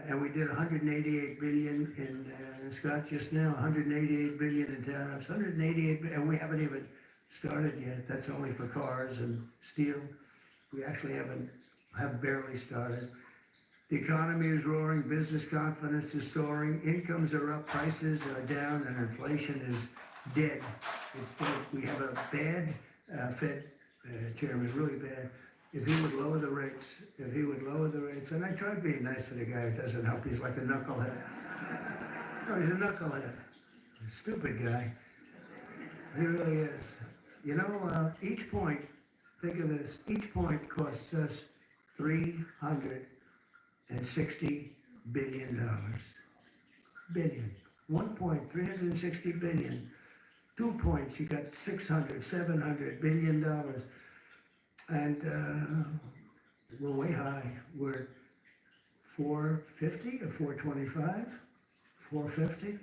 and we did 188 billion in Scott just now, 188 billion in tariffs, 188, and we haven't even started yet. That's only for cars and steel. We actually have barely started. The economy is roaring, business confidence is soaring, incomes are up, prices are down, and inflation is dead. It's dead. We have a bad Fed chairman, really bad. If he would lower the rates, and I tried being nice to the guy, it doesn't help, he's like a knucklehead. No, he's a knucklehead. Stupid guy. He really is. You know, each point, think of this, each point costs us $360 billion. Billion. 1 point, 360 billion. 2 points, you got 600, 700 billion dollars. And we're way high. We're 450 or 425, 450.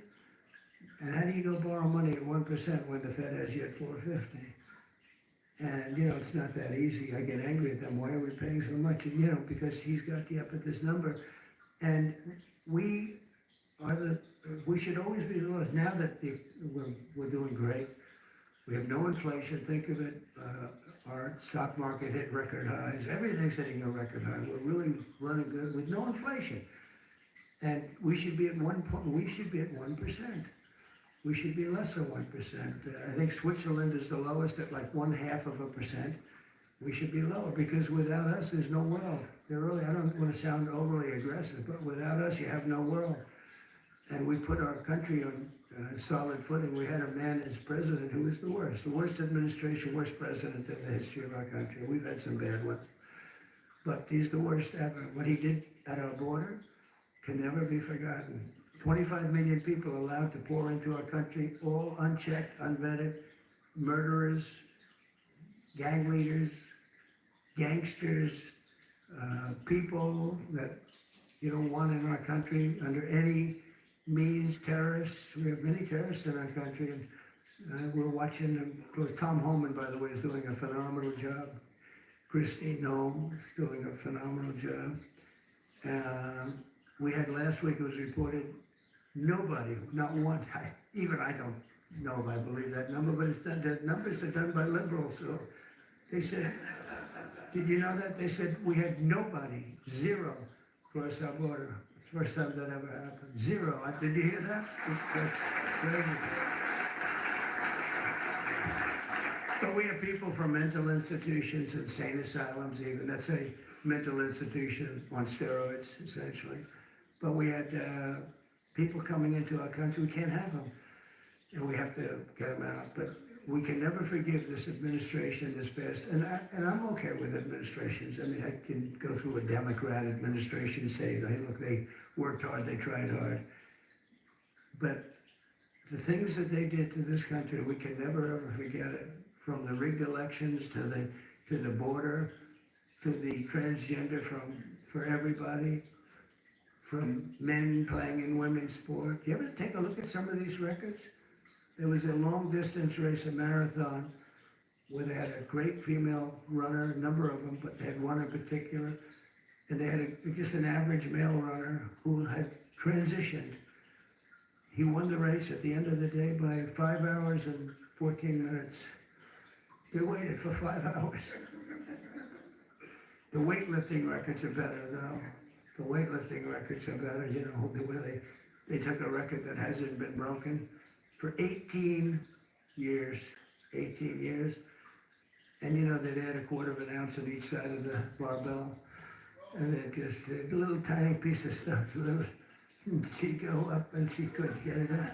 And how do you go borrow money at 1% when the Fed has you at 450? And, you know, it's not that easy. I get angry at them. Why are we paying so much? And, you know, because he's got you up at this number. And we should always be the lowest. Now that we're doing great, we have no inflation. Think of it. Our stock market hit record highs. Everything's hitting a record high. We're really running good with no inflation. And we should be at 1%. We should be less than 1%. I think Switzerland is the lowest at like 0.5%. We should be lower because without us, there's no world. I don't want to sound overly aggressive, but without us, you have no world. And we put our country on solid footing. We had a man as president who was the worst administration, worst president in the history of our country. We've had some bad ones, but he's the worst ever. What he did at our border can never be forgotten. 25 million people allowed to pour into our country, all unchecked, unvetted, murderers, gang leaders, gangsters, people that you don't want in our country under any means, terrorists. We have many terrorists in our country, and we're watching them. Tom Homan, by the way, is doing a phenomenal job. Christine Nome is doing a phenomenal job. We had last week, it was reported, nobody, not one, even I don't know if I believe that number, but it's done, the numbers are done by liberals. So they said, did you know that? They said we had nobody, zero, cross our border. It's the first time that ever happened. Zero. Did you hear that? It's crazy. But we have people from mental institutions, insane asylums even. That's a mental institution on steroids, essentially. But we had people coming into our country. We can't have them. And we have to get them out. But we can never forgive this administration, this past. And I'm okay with administrations. I mean, I can go through a Democrat administration and say, hey, look, they worked hard, they tried hard. But the things that they did to this country, we can never, ever forget it. From the rigged elections to the border, to the transgender for everybody, from men playing in women's sport. You ever take a look at some of these records? There was a long distance race, a marathon, where they had a great female runner, a number of them, but they had one in particular, and they had just an average male runner who had transitioned. He won the race at the end of the day by 5 hours and 14 minutes. They waited for 5 hours. The weightlifting records are better, though. The weightlifting records are better, you know, the way they took a record that hasn't been broken for 18 years. 18 years. And, you know, they'd add a quarter of an ounce on each side of the barbell. And it just, a little tiny piece of stuff, she'd go up and she couldn't get it up.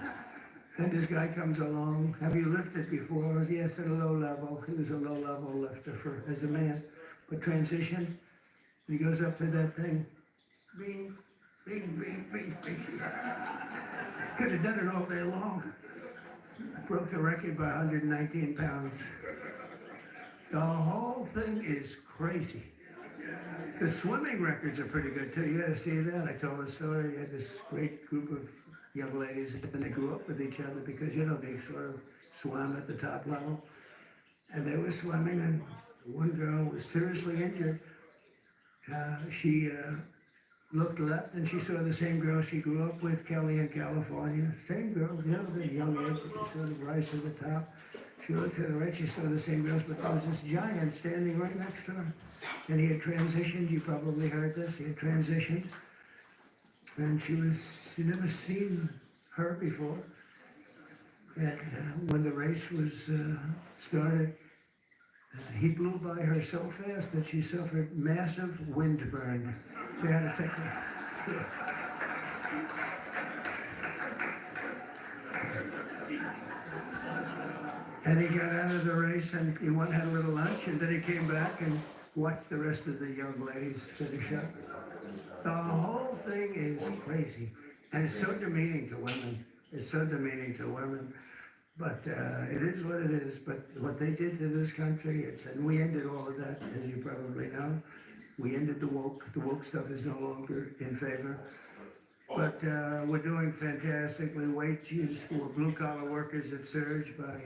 And this guy comes along, have you lifted before? Yes, at a low level. He was a low level lifter as a man. But transition, he goes up to that thing, bing, bing, bing, bing, bing. Could have done it all day long. Broke the record by 119 pounds. The whole thing is crazy. The swimming records are pretty good too. You gotta see that. I told the story. You had this great group of young ladies, and they grew up with each other because, you know, they sort of swam at the top level. And they were swimming, and one girl was seriously injured. She looked left, and she saw the same girl she grew up with, Kelly, in California. Same girl, you know, the young age, she could sort of rise to the top. She looked to the right, she saw the same girls, but there was this giant standing right next to her. And he had transitioned, you probably heard this, he had transitioned. And she'd never seen her before. And when the race was started, he blew by her so fast that she suffered massive wind burn. They had to take her. And he got out of the race and he went and had a little lunch, and then he came back and watched the rest of the young ladies finish up. The whole thing is crazy, and it's so demeaning to women. It's so demeaning to women, but it is what it is. But what they did to this country, and we ended all of that, as you probably know. We ended the woke. The woke stuff is no longer in favor. But we're doing fantastically. Wages for blue-collar workers have surged by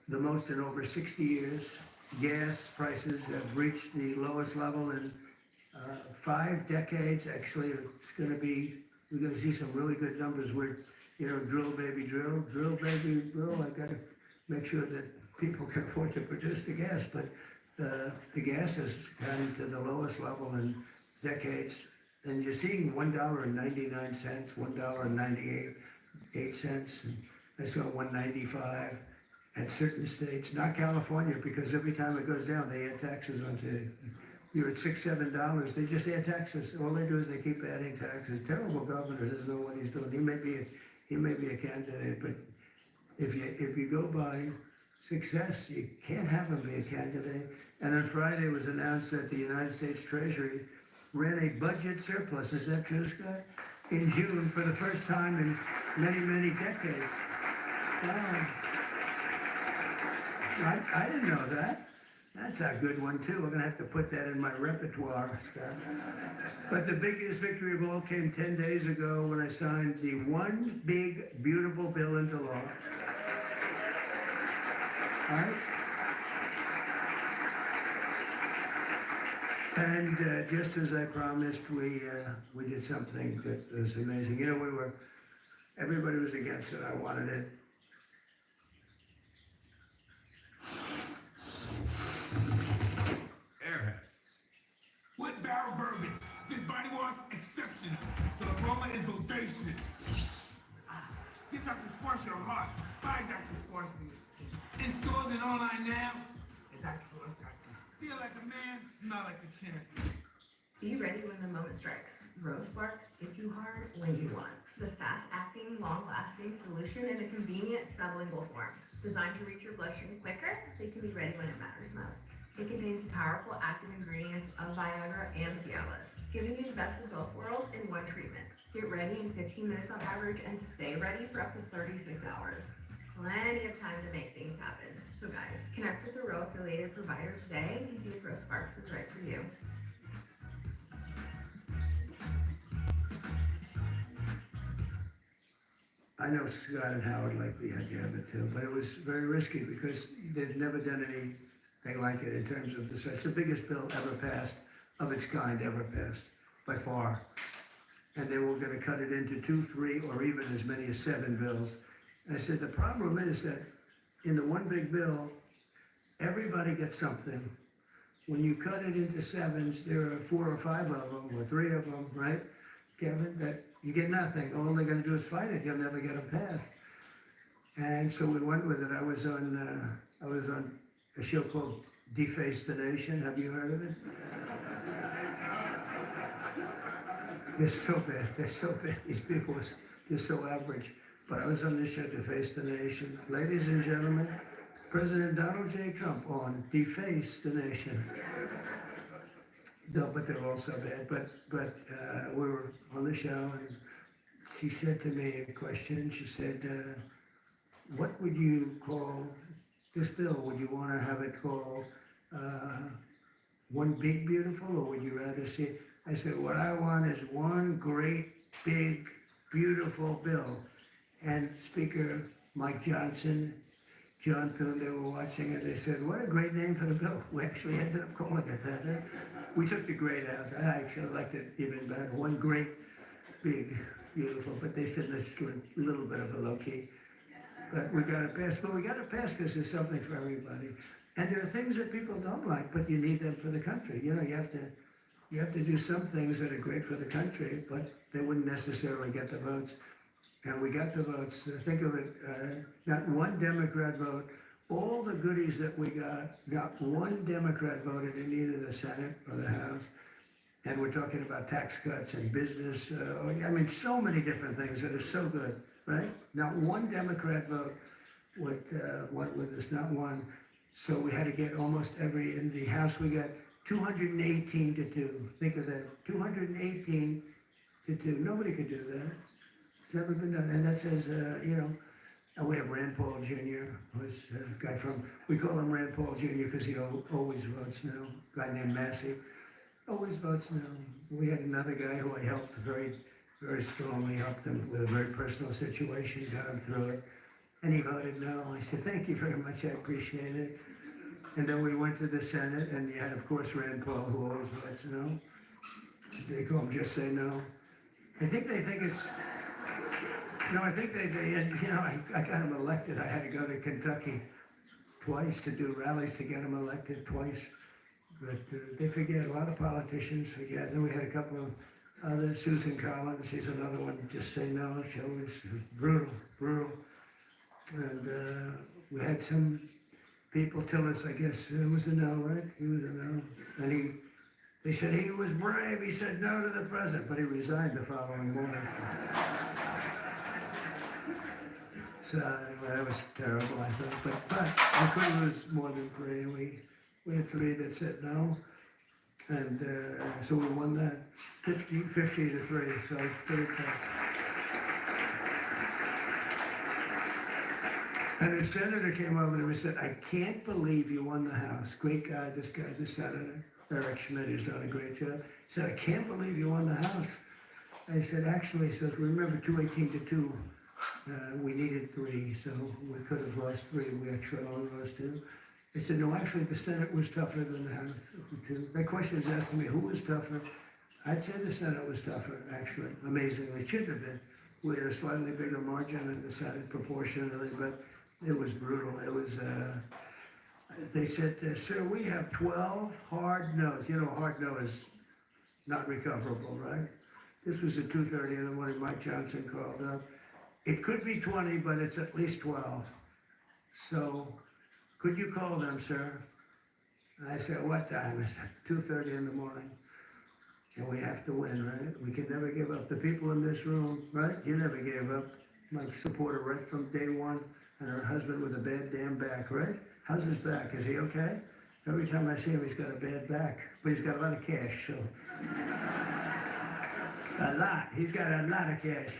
the most in over 60 years. Gas prices have reached the lowest level in 5 decades. Actually, we're going to see some really good numbers where, drill, baby, drill. I got to make sure that people can afford to produce the gas. But the gas has gotten to the lowest level in decades. And you're seeing $1.99, $1.98, and I saw $1.95 at certain states, not California, because every time it goes down, they add taxes onto it. You're at $6, $7, they just add taxes. All they do is they keep adding taxes. Terrible governor, doesn't know what he's doing. He may be a candidate, but if you go by success, you can't have him be a candidate. And on Friday, it was announced that the United States Treasury ran a budget surplus. Is that true, Scott? In June, for the first time in many, many decades. Wow. I didn't know that. That's a good one, too. We're going to have to put that in my repertoire, Scott. But the biggest victory of all came 10 days ago when I signed the one big, beautiful bill into law. All right? And just as I promised, we did something that was amazing. Everybody was against it. I wanted it. Wood barrel bourbon. This body wash exceptional. The aroma is bodacious. Gets out to squash your heart. Buys out to squash you. In stores and online now. Feel like a man, not like a champion. Be ready when the moment strikes. Rose Sparks hits you hard when you want. It's a fast-acting, long-lasting solution in a convenient sublingual form. Designed to reach your bloodstream quicker, so you can be ready when it matters most. It contains the powerful active ingredients of Viagra and Cialis, giving you the best of both worlds in one treatment. Get ready in 15 minutes on average and stay ready for up to 36 hours. Plenty of time to make things happen. So guys, connect with a Roe affiliated provider today and see if Rose Sparks is right for you. I know Scott and Howard like the idea of it too, but it was very risky because they've never done anything like it in terms of this. It's the biggest bill ever passed, of its kind ever passed, by far. And they were going to cut it into 2, 3, or even as many as 7 bills. And I said, the problem is that in the one big bill, everybody gets something. When you cut it into 7s, there are 4 or 5 of them, or 3 of them, right, Kevin, that you get nothing. All they're going to do is fight it. You'll never get them passed. And so we went with it. I was on a show called Deface the Nation. Have you heard of it? They're so bad. They're so bad. These people, they're so average. But I was on this show, Deface the Nation. Ladies and gentlemen, President Donald J. Trump on Deface the Nation. No, but they're all so bad. But we were on the show, and she said to me a question. She said, what would you call this bill? Would you want to have it called One Big Beautiful, or would you rather see it? I said, what I want is one great, big, beautiful bill. And Speaker Mike Johnson, John Thune, they were watching it. They said, what a great name for the bill. We actually ended up calling it that. We took the great out. I actually liked it even better. One great, big, beautiful. But they said, let's do a little bit of a low key. But we gotta pass, but we gotta pass because there's something for everybody. And there are things that people don't like, but you need them for the country. You know, you have to do some things that are great for the country, but they wouldn't necessarily get the votes. And we got the votes. Think of it, not one Democrat vote. All the goodies that we got, not one Democrat voted in either the Senate or the House. And we're talking about tax cuts and business. I mean, so many different things that are so good, right? Not one Democrat vote went with us, not one. So we had to get almost every, in the House we got 218 to 2. Think of that, 218 to 2. Nobody could do that. It's never been done. And that says, you know, and we have Rand Paul Jr., who's a guy from, we call him Rand Paul Jr. because he always votes no. A guy named Massey, always votes no. We had another guy who I helped very, very strongly, helped him with a very personal situation, got him through it. And he voted no. I said, thank you very much, I appreciate it. And then we went to the Senate, and you had, of course, Rand Paul, who always votes no. They call him just say no. I think they think it's, no, I think and, you know, I got him elected. I had to go to Kentucky twice to do rallies to get him elected twice. But they forget, a lot of politicians forget. Then we had a couple of others, Susan Collins, she's another one, just say no. She always, brutal. And we had some people tell us, I guess, it was a no, right? He was a no. And they said he was brave. He said no to the president, but he resigned the following morning. So anyway, that was terrible, I thought. But we couldn't lose more than 3. We had 3 that said no. And so we won that 50 to 3. So it's pretty tough. And the senator came over and said, I can't believe you won the House. Great guy, this guy, the senator, Eric Schmidt, has done a great job. He said, I can't believe you won the House. I said, actually, he says, remember 218 to 2. We needed 3, so we could have lost 3. We actually only lost 2. I said, no, actually, the Senate was tougher than the House. That question is asked to me, who was tougher? I'd say the Senate was tougher, actually, amazingly. It shouldn't have been. We had a slightly bigger margin in the Senate proportionally, but it was brutal. It was, they said, sir, we have 12 hard no's. You know, a hard no is not recoverable, right? This was at 2:30 in the morning. Mike Johnson called up. It could be 20, but it's at least 12. So, could you call them, sir? I said, what time? I said, 2:30 in the morning. And we have to win, right? We can never give up. The people in this room, right? You never gave up. My supporter right from day one, and her husband with a bad damn back, right? How's his back? Is he okay? Every time I see him, he's got a bad back, but he's got a lot of cash, so. A lot. He's got a lot of cash.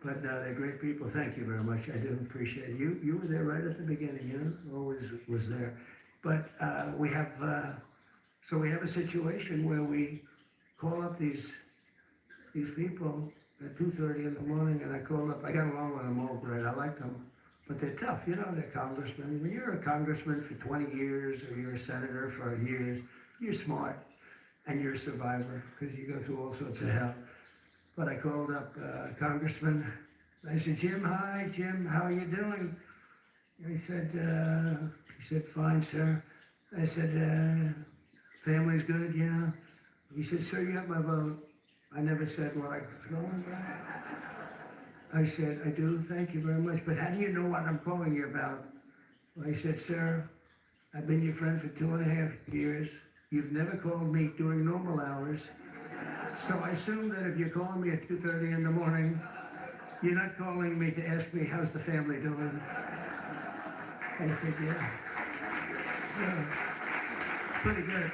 But they're great people. Thank you very much. I do appreciate it. You were there right at the beginning, you know, always was there. But we have, so we have a situation where we call up these people at 2:30 in the morning, and I call up, I got along with them all great. I like them, but they're tough, you know, they're congressmen. When you're a congressman for 20 years, or you're a senator for years, you're smart, and you're a survivor, because you go through all sorts of hell. But I called up Congressman. I said, Jim, hi, Jim, how are you doing? And he said, fine, sir. I said, family's good, yeah. He said, sir, you have my vote. I never said what I was going about. I said, I do, thank you very much, but how do you know what I'm calling you about? Well, he said, sir, I've been your friend for 2.5 years. You've never called me during normal hours. So I assume that if you're calling me at 2:30 in the morning, you're not calling me to ask me, how's the family doing? I said, yeah. Pretty good.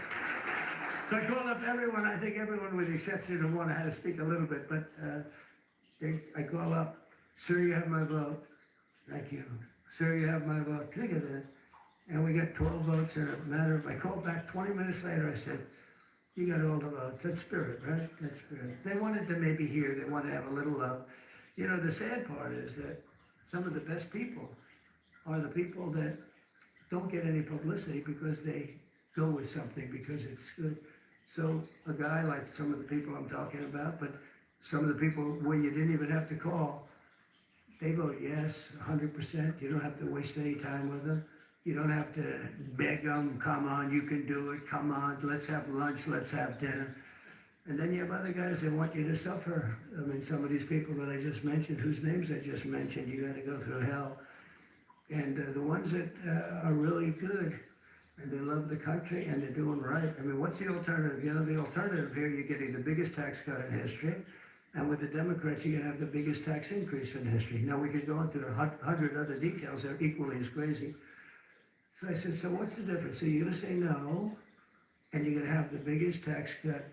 So I called up everyone, I think everyone with the exception of one, I had to speak a little bit, but I call up, sir, you have my vote. Thank you. Sir, you have my vote. Think of that. And we got 12 votes in a matter of, I called back 20 minutes later, I said, you got all the votes. That's spirit, right? That's spirit. They wanted to maybe hear, they wanted to have a little love. You know, the sad part is that some of the best people are the people that don't get any publicity because they go with something because it's good. So a guy like some of the people I'm talking about, but some of the people where you didn't even have to call, they vote yes, 100%. You don't have to waste any time with them. You don't have to beg them, come on, you can do it, come on, let's have lunch, let's have dinner. And then you have other guys that want you to suffer. I mean, some of these people that I just mentioned, whose names I just mentioned, you got to go through hell. And the ones that are really good, and they love the country, and they're doing right. I mean, what's the alternative? You know, the alternative here, you're getting the biggest tax cut in history, and with the Democrats, you're going to have the biggest tax increase in history. Now, we could go into 100 other details that are equally as crazy. So I said, so what's the difference? So you're going to say no, and you're going to have the biggest tax cut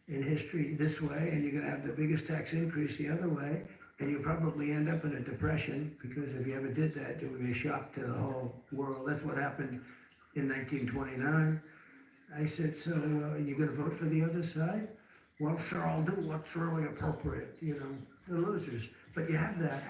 in history this way, and you're going to have the biggest tax increase the other way, and you'll probably end up in a depression, because if you ever did that, it would be a shock to the whole world. That's what happened in 1929. I said, so you're going to vote for the other side? Well, sure, I'll do what's really appropriate, you know, the losers. But you have that.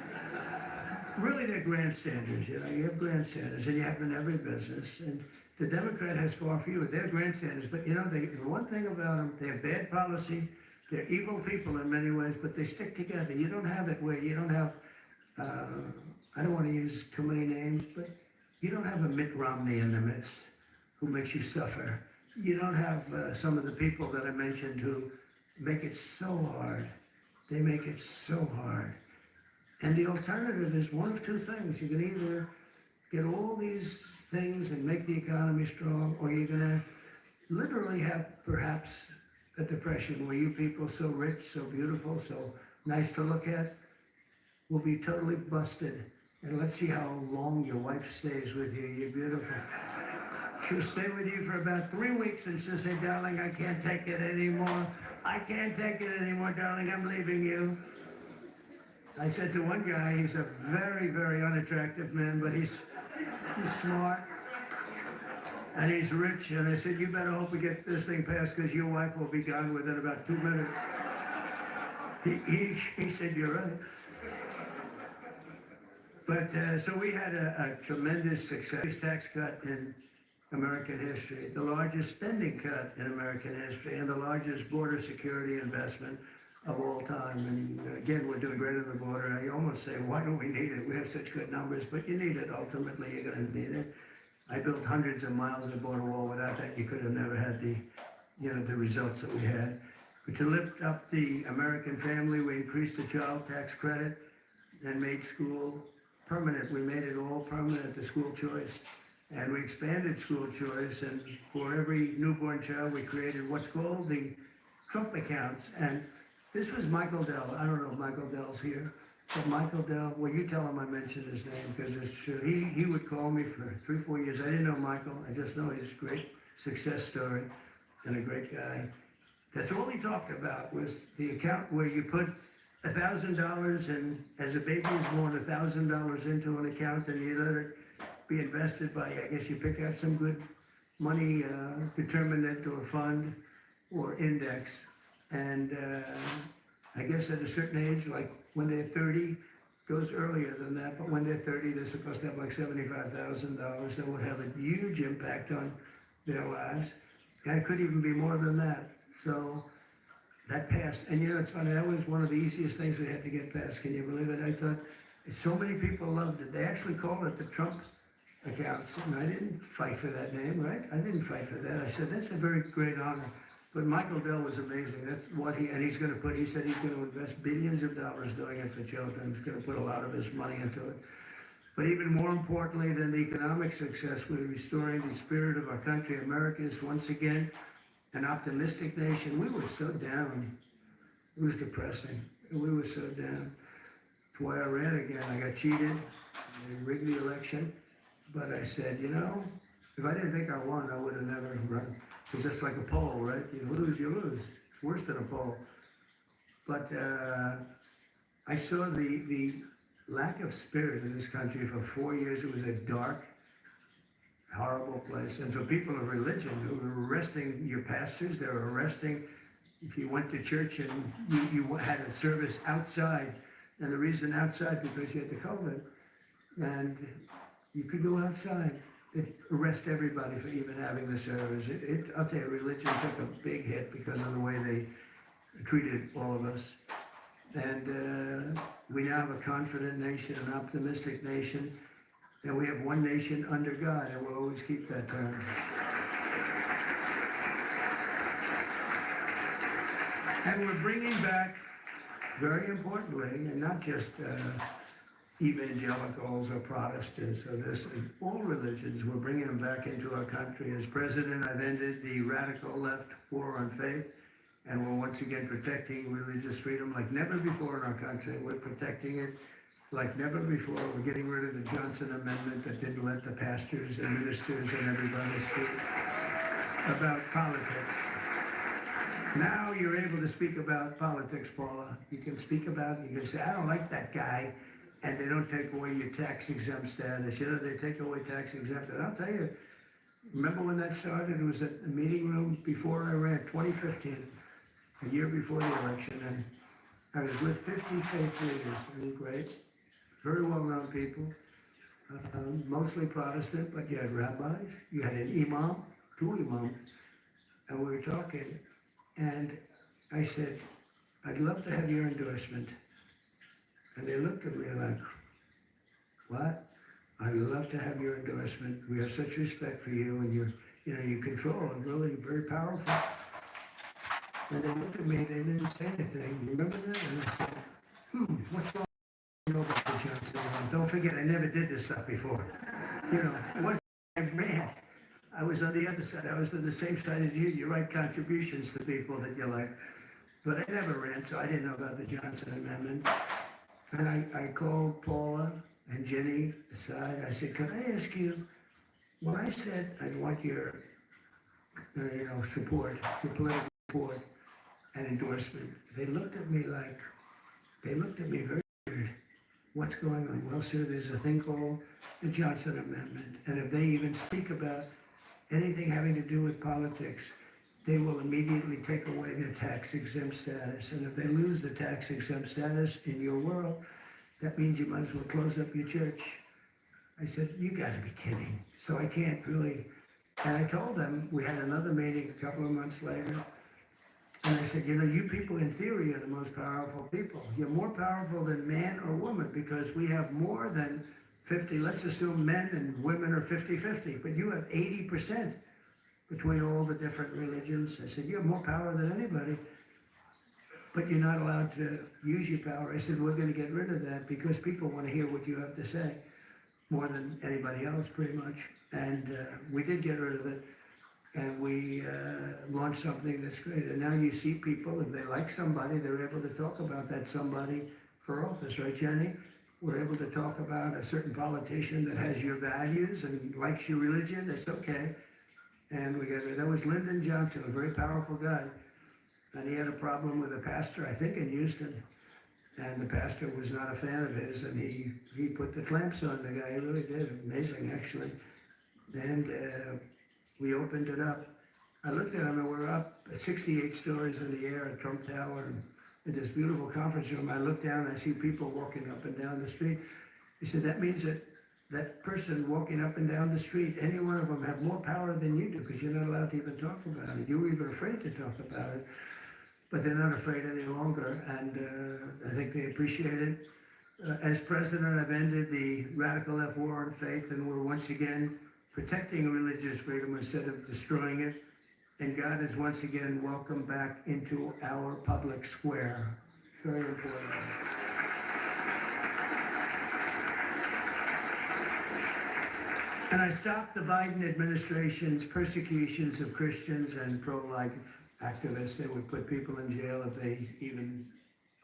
Really, they're grandstanders, you know, you have grandstanders, and you have them in every business. And the Democrat has far fewer. They're grandstanders, but you know, the one thing about them, they have bad policy. They're evil people in many ways, but they stick together. You don't have it where you don't have, I don't want to use too many names, but you don't have a Mitt Romney in the midst who makes you suffer. You don't have some of the people that I mentioned who make it so hard. They make it so hard. And the alternative is one of two things. You can either get all these things and make the economy strong, or you're going to literally have perhaps a depression where you people so rich, so beautiful, so nice to look at, will be totally busted. And let's see how long your wife stays with you. You're beautiful. She'll stay with you for about 3 weeks and she'll say, darling, I can't take it anymore. I can't take it anymore, darling, I'm leaving you. I said to one guy, he's a very, very unattractive man, but he's smart and he's rich. And I said, you better hope we get this thing passed, because your wife will be gone within about 2 minutes. He said, you're right. But so we had a tremendous success tax cut in American history, the largest spending cut in American history, and the largest border security investment of all time. And again, we're doing great on the border. I almost say, why don't we need it? We have such good numbers, but you need it. Ultimately, you're going to need it. I built hundreds of miles of border wall. Without that, you could have never had the, you know, the results that we had. But to lift up the American family, we increased the child tax credit and made school permanent. We made it all permanent, the school choice. And we expanded school choice, and for every newborn child, we created what's called the Trump accounts. And this was Michael Dell. I don't know if Michael Dell's here, but Michael Dell, well, you tell him I mentioned his name, because it's true. He would call me for 3-4 years. I didn't know Michael. I just know he's a great success story and a great guy. That's all he talked about, was the account where you put $1,000, and as a baby is born, $1,000 into an account, and you let it be invested by, I guess you pick out some good money, determinant or fund or index. And I guess at a certain age, like when they're 30, goes earlier than that, but when they're 30, they're supposed to have like $75,000 that would have a huge impact on their lives. And it could even be more than that. So that passed. And you know, it's funny, that was one of the easiest things we had to get passed. Can you believe it? I thought, so many people loved it. They actually called it the Trump accounts, and I didn't fight for that name, right? I didn't fight for that. I said, that's a very great honor. But Michael Dell was amazing. That's what and he's going to put, he said he's going to invest billions of dollars doing it for children. He's going to put a lot of his money into it. But even more importantly than the economic success, we're restoring the spirit of our country. America is once again an optimistic nation. We were so down. It was depressing. We were so down. That's why I ran again. I got cheated. They rigged the election. But I said, you know, if I didn't think I won, I would have never run. It's just like a poll, right? You lose, you lose. It's worse than a poll. But I saw the lack of spirit in this country for 4 years. It was a dark, horrible place. And for people of religion who were arresting your pastors, they were arresting if you went to church and you had a service outside. And the reason outside, because you had the COVID. And you could go outside. They'd arrest everybody for even having the service. I'll tell you, religion took a big hit because of the way they treated all of us. And we now have a confident nation, an optimistic nation, and we have one nation under God, and we'll always keep that term. And we're bringing back, very importantly, and not just evangelicals or Protestants or this, all religions, we're bringing them back into our country. As president, I've ended the radical left war on faith, and we're once again protecting religious freedom like never before in our country. We're protecting it like never before. We're getting rid of the Johnson Amendment that didn't let the pastors and ministers and everybody speak about politics. Now you're able to speak about politics, Paula. You can speak about it. You can say, I don't like that guy, and they don't take away your tax-exempt status. You know, they take away tax-exempt. And I'll tell you, remember when that started? It was at the meeting room before I ran, 2015, a year before the election, and I was with 50 faith leaders. It was great. Very well-known people, mostly Protestant, but you had rabbis, you had an imam, 2 imams, and we were talking. And I said, I'd love to have your endorsement. And they looked at me like, what? I'd love to have your endorsement. We have such respect for you, and you control and really very powerful. And they looked at me, they didn't say anything. Remember that? And I said, what's wrong about the Johnson? Don't forget, I never did this stuff before. You know, it wasn't I ran. I was on the other side. I was on the same side as you. You write contributions to people that you like. But I never ran, so I didn't know about the Johnson Amendment. And I called Paula and Jenny aside. I said, can I ask you, when I said I'd want your, support, your political support and endorsement, they looked at me very weird. What's going on? Well, sir, there's a thing called the Johnson Amendment. And if they even speak about anything having to do with politics, they will immediately take away their tax-exempt status. And if they lose the tax-exempt status in your world, that means you might as well close up your church. I said, you gotta be kidding. So I can't really, and I told them, we had another meeting a couple of months later, and I said, you people in theory are the most powerful people. You're more powerful than man or woman because we have more than 50, let's assume men and women are 50-50, but you have 80% between all the different religions. I said, you have more power than anybody, but you're not allowed to use your power. I said, we're going to get rid of that because people want to hear what you have to say more than anybody else, pretty much. And we did get rid of it, and we launched something that's great. And now you see people, if they like somebody, they're able to talk about that somebody for office, right, Jenny? We're able to talk about a certain politician that has your values and likes your religion. It's okay. And that was Lyndon Johnson, a very powerful guy. And he had a problem with a pastor, I think in Houston. And the pastor was not a fan of his, and he put the clamps on the guy. He really did. Amazing, actually. And we opened it up. I looked at him, and we're up 68 stories in the air at Trump Tower, and in this beautiful conference room. I look down, and I see people walking up and down the street. He said, that means that person walking up and down the street, any one of them have more power than you do because you're not allowed to even talk about it. You were even afraid to talk about it, but they're not afraid any longer, and I think they appreciate it. As president, I've ended the radical left war on faith, and we're once again protecting religious freedom instead of destroying it. And God is once again welcomed back into our public square. Very important. And I stopped the Biden administration's persecutions of Christians and pro-life activists. They would put people in jail if they even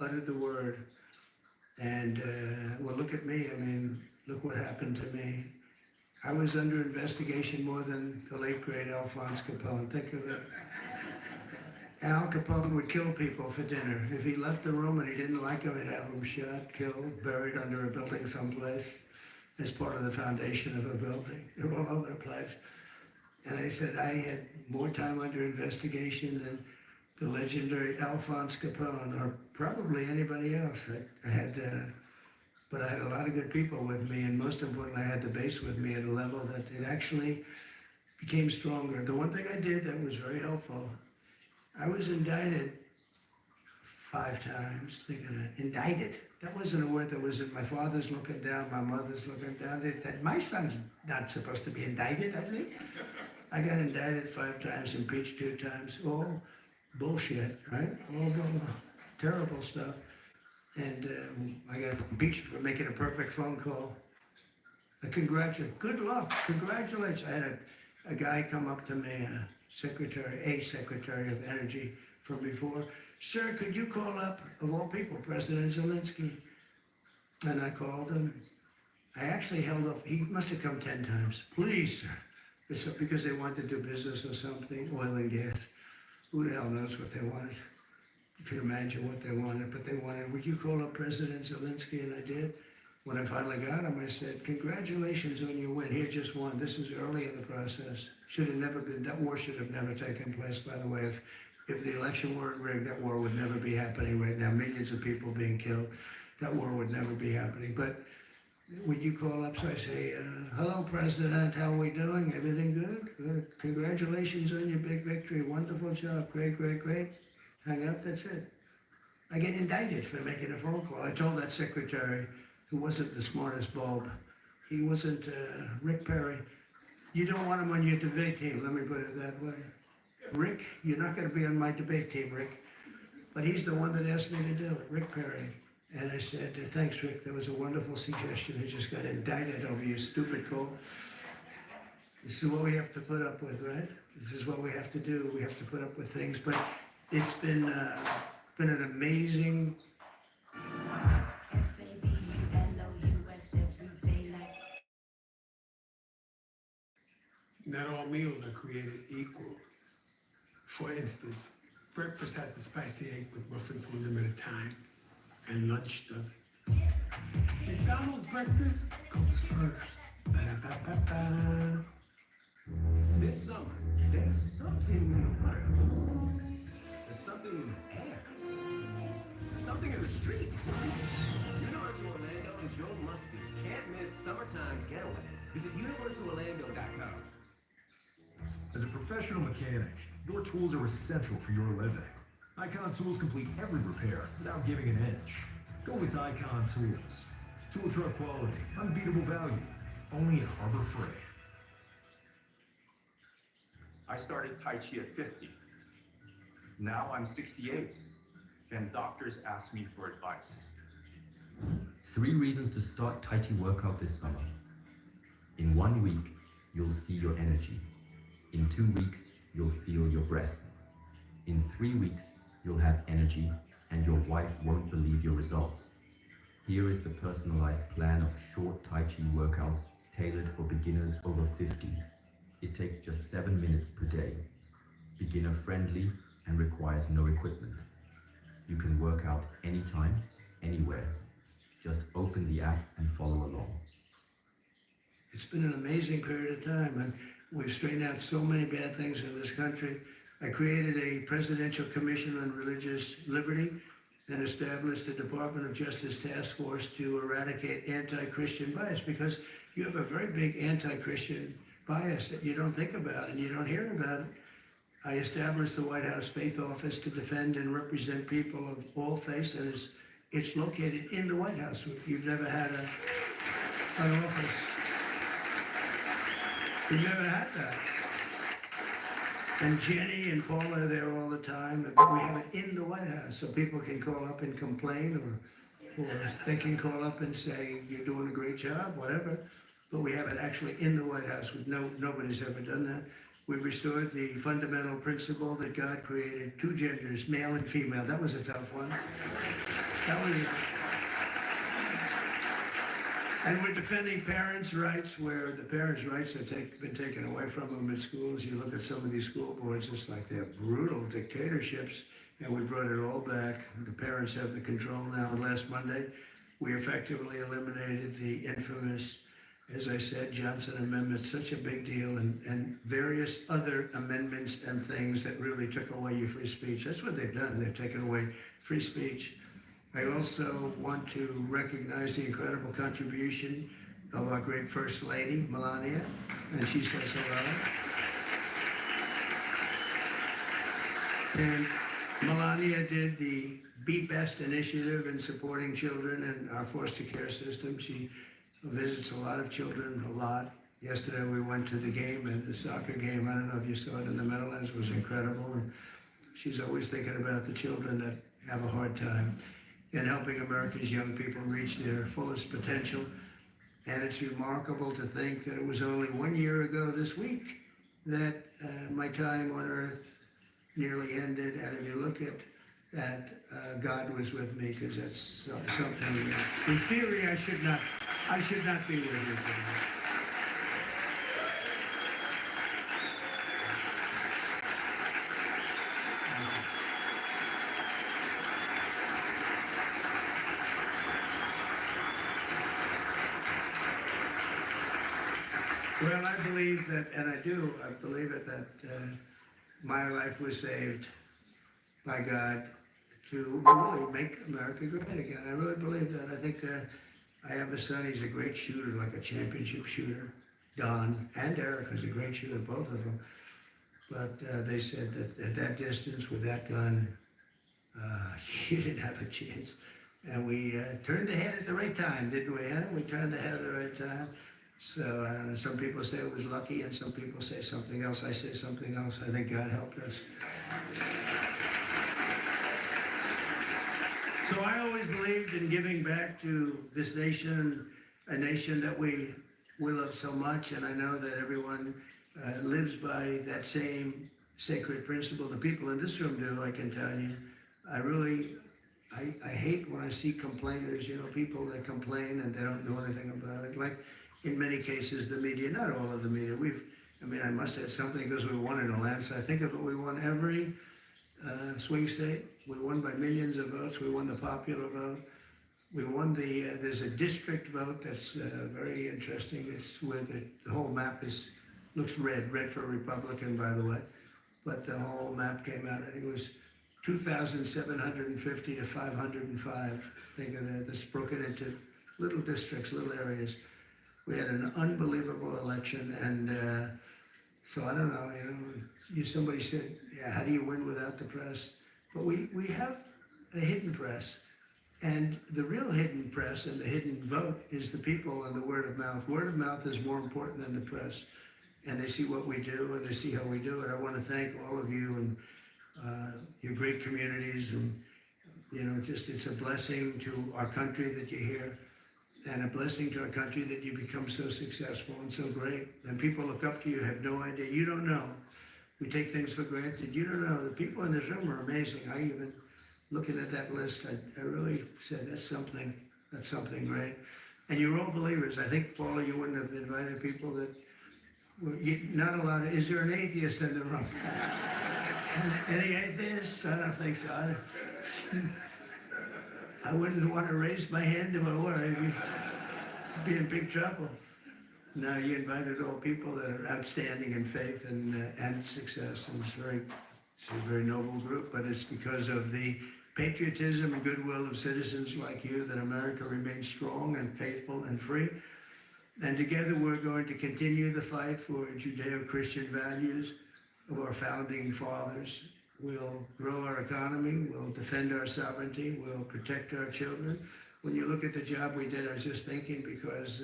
uttered the word. And, well, look at me. I mean, look what happened to me. I was under investigation more than the late, great Alphonse Capone. Think of it. Al Capone would kill people for dinner. If he left the room and he didn't like them, he'd have them shot, killed, buried under a building someplace as part of the foundation of a building. They were all over the place. And I said I had more time under investigation than the legendary Alphonse Capone, or probably anybody else. But I had a lot of good people with me, and most importantly, I had the base with me at a level that it actually became stronger. The one thing I did that was very helpful, I was indicted 5 times. They're gonna indict it. That wasn't a word that was in my father's looking down, my mother's looking down. They said, my son's not supposed to be indicted, I think. I got indicted 5 times, impeached 2 times. All bullshit, right? All terrible stuff. And I got impeached for making a perfect phone call. Good luck, congratulations. I had a guy come up to me, a secretary of energy from before. Sir, could you call up, of all people, President Zelensky? And I called him. I actually held up, he must have come 10 times. Please, sir. It's because they wanted to do business or something, oil and gas. Who the hell knows what they wanted? You can imagine what they wanted, but they wanted, would you call up President Zelensky? And I did. When I finally got him, I said, congratulations on your win. He just won. This is early in the process. Should have never been, that war should have never taken place, by the way. If the election weren't rigged, that war would never be happening right now. Millions of people being killed. That war would never be happening. But would you call up? So I say, hello, President, how are we doing? Everything good? Good. Congratulations on your big victory. Wonderful job. Great, great, great. Hang up, that's it. I get indicted for making a phone call. I told that secretary, who wasn't the smartest bulb, he wasn't Rick Perry. You don't want him on your debate team, let me put it that way. Rick, you're not going to be on my debate team, Rick. But he's the one that asked me to do it, Rick Perry. And I said, thanks, Rick, that was a wonderful suggestion. I just got indicted over your stupid call. This is what we have to put up with, right? This is what we have to do. We have to put up with things. But it's been an amazing. Not all meals are created equal. For instance, breakfast has the spicy egg with muffin for a limited time, and lunch doesn't. McDonald's breakfast goes first. Ba-da-ba-ba-ba. This summer, there's something in the world. There's something in the air. There's something in the streets. Universal Orlando and Joe Musty can't miss summertime getaway. Visit universalorlando.com. As a professional mechanic, your tools are essential for your living. Icon tools complete every repair without giving an inch. Go with Icon tools. Tool truck quality, unbeatable value, only at Harbor Freight. I started Tai Chi at 50. Now I'm 68, and doctors ask me for advice. 3 reasons to start Tai Chi workout this summer. In 1 week, you'll see your energy. In 2 weeks, you'll feel your breath. In 3 weeks, you'll have energy, and your wife won't believe your results. Here is the personalized plan of short Tai Chi workouts tailored for beginners over 50. It takes just 7 minutes per day. Beginner friendly and requires no equipment. You can work out anytime, anywhere. Just open the app and follow along. It's been an amazing period of time, and we've straightened out so many bad things in this country. I created a Presidential Commission on Religious Liberty and established a Department of Justice task force to eradicate anti-Christian bias, because you have a very big anti-Christian bias that you don't think about and you don't hear about it. I established the White House Faith Office to defend and represent people of all faiths, and it's located in the White House. You've never had an office. You've never had that. And Jenny and Paula are there all the time. We have it in the White House, so people can call up and complain, or they can call up and say, you're doing a great job, whatever. But we have it actually in the White House. Nobody's ever done that. We've restored the fundamental principle that God created 2 genders, male and female. That was a tough one. And we're defending parents' rights, where the parents' rights have been taken away from them in schools. You look at some of these school boards, it's like they're brutal dictatorships, and we brought it all back. The parents have the control now. And last Monday, we effectively eliminated the infamous, as I said, Johnson Amendment, such a big deal, and various other amendments and things that really took away your free speech. That's what they've done. They've taken away free speech. I also want to recognize the incredible contribution of our great First Lady, Melania, and she says hello. And Melania did the Be Best initiative in supporting children in our foster care system. She visits a lot of children, a lot. Yesterday we went to the game, and the soccer game, I don't know if you saw it in the Meadowlands, was incredible. And she's always thinking about the children that have a hard time in helping America's young people reach their fullest potential. And it's remarkable to think that it was only 1 year ago this week that my time on earth nearly ended. And if you look at that, God was with me, because that's something, in theory, I should not be with you today. Well, I believe that, and I believe it, that my life was saved by God to really make America great again. I really believe that. I think I have a son, he's a great shooter, like a championship shooter. Don and Eric is a great shooter, both of them. But they said that at that distance with that gun, you didn't have a chance. And we turned ahead at the right time, didn't we? Huh? We turned ahead at the right time. So I don't know, some people say it was lucky, and some people say something else. I say something else. I think God helped us. So I always believed in giving back to this nation, a nation that we love so much, and I know that everyone lives by that same sacred principle. The people in this room do, I can tell you. I hate when I see complainers, people that complain and they don't know anything about it. Like, in many cases, the media, not all of the media. I must add something because we won in Atlanta. I think of it, we won every swing state. We won by millions of votes. We won the popular vote. We won there's a district vote that's very interesting. It's where the whole map looks red for a Republican, by the way. But the whole map came out, I think it was 2,750 to 505. Think of that. That's broken into little districts, little areas. We had an unbelievable election, and so I don't know, somebody said, yeah, how do you win without the press? But we have a hidden press, and the real hidden press and the hidden vote is the people and the word of mouth. Word of mouth is more important than the press, and they see what we do, and they see how we do it. I want to thank all of you and your great communities, and it's a blessing to our country that you're here. And a blessing to our country that you become so successful and so great. And people look up to you, have no idea. You don't know. We take things for granted. You don't know. The people in this room are amazing. I even, looking at that list, I really said, that's something great. And you're all believers. I think, Paula, you wouldn't have invited people that were not allowed. Is there an atheist in the room? Any atheists? I don't think so. I wouldn't want to raise my hand if I were. I'd be in big trouble. No, you invited all people that are outstanding in faith and success, and it's a very noble group, but it's because of the patriotism and goodwill of citizens like you that America remains strong and faithful and free. And together we're going to continue the fight for Judeo-Christian values of our founding fathers. We'll grow our economy, we'll defend our sovereignty, we'll protect our children. When you look at the job we did, I was just thinking, because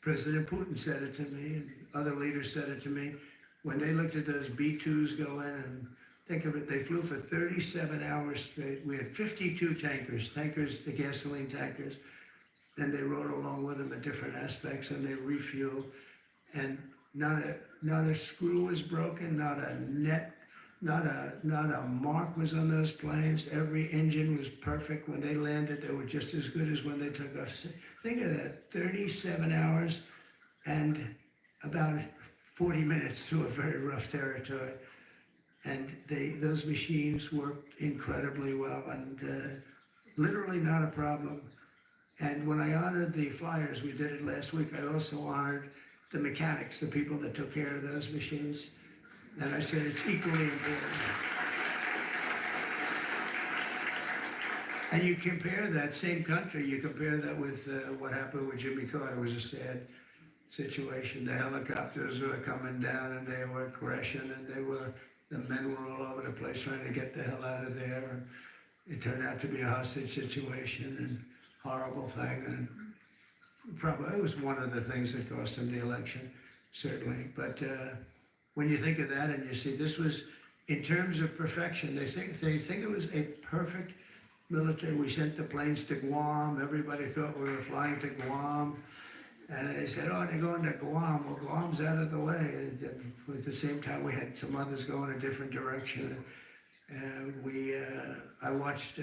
President Putin said it to me, and other leaders said it to me, when they looked at those B-2s go in, and think of it, they flew for 37 hours straight. We had 52 tankers, the gasoline tankers, and they rode along with them at different aspects, and they refueled, and not a screw was broken, not a net, not a mark was on those planes. Every engine was perfect. When they landed, they were just as good as when they took off. Think of that, 37 hours and about 40 minutes through a very rough territory. And those machines worked incredibly well, and literally not a problem. And when I honored the flyers, we did it last week, I also honored the mechanics, the people that took care of those machines. And I said it's equally important. And you compare that same country, you compare that with what happened with Jimmy Carter. It was a sad situation. The helicopters were coming down and they were crashing, and they were The men were all over the place trying to get the hell out of there. And it turned out to be a hostage situation and horrible thing. And probably it was one of the things that cost him the election, certainly. But when you think of that and you see this was, in terms of perfection, they think it was a perfect military. We sent the planes to Guam. Everybody thought we were flying to Guam. And they said, oh, they're going to Guam. Well, Guam's out of the way. And at the same time, we had some others going a different direction. And I watched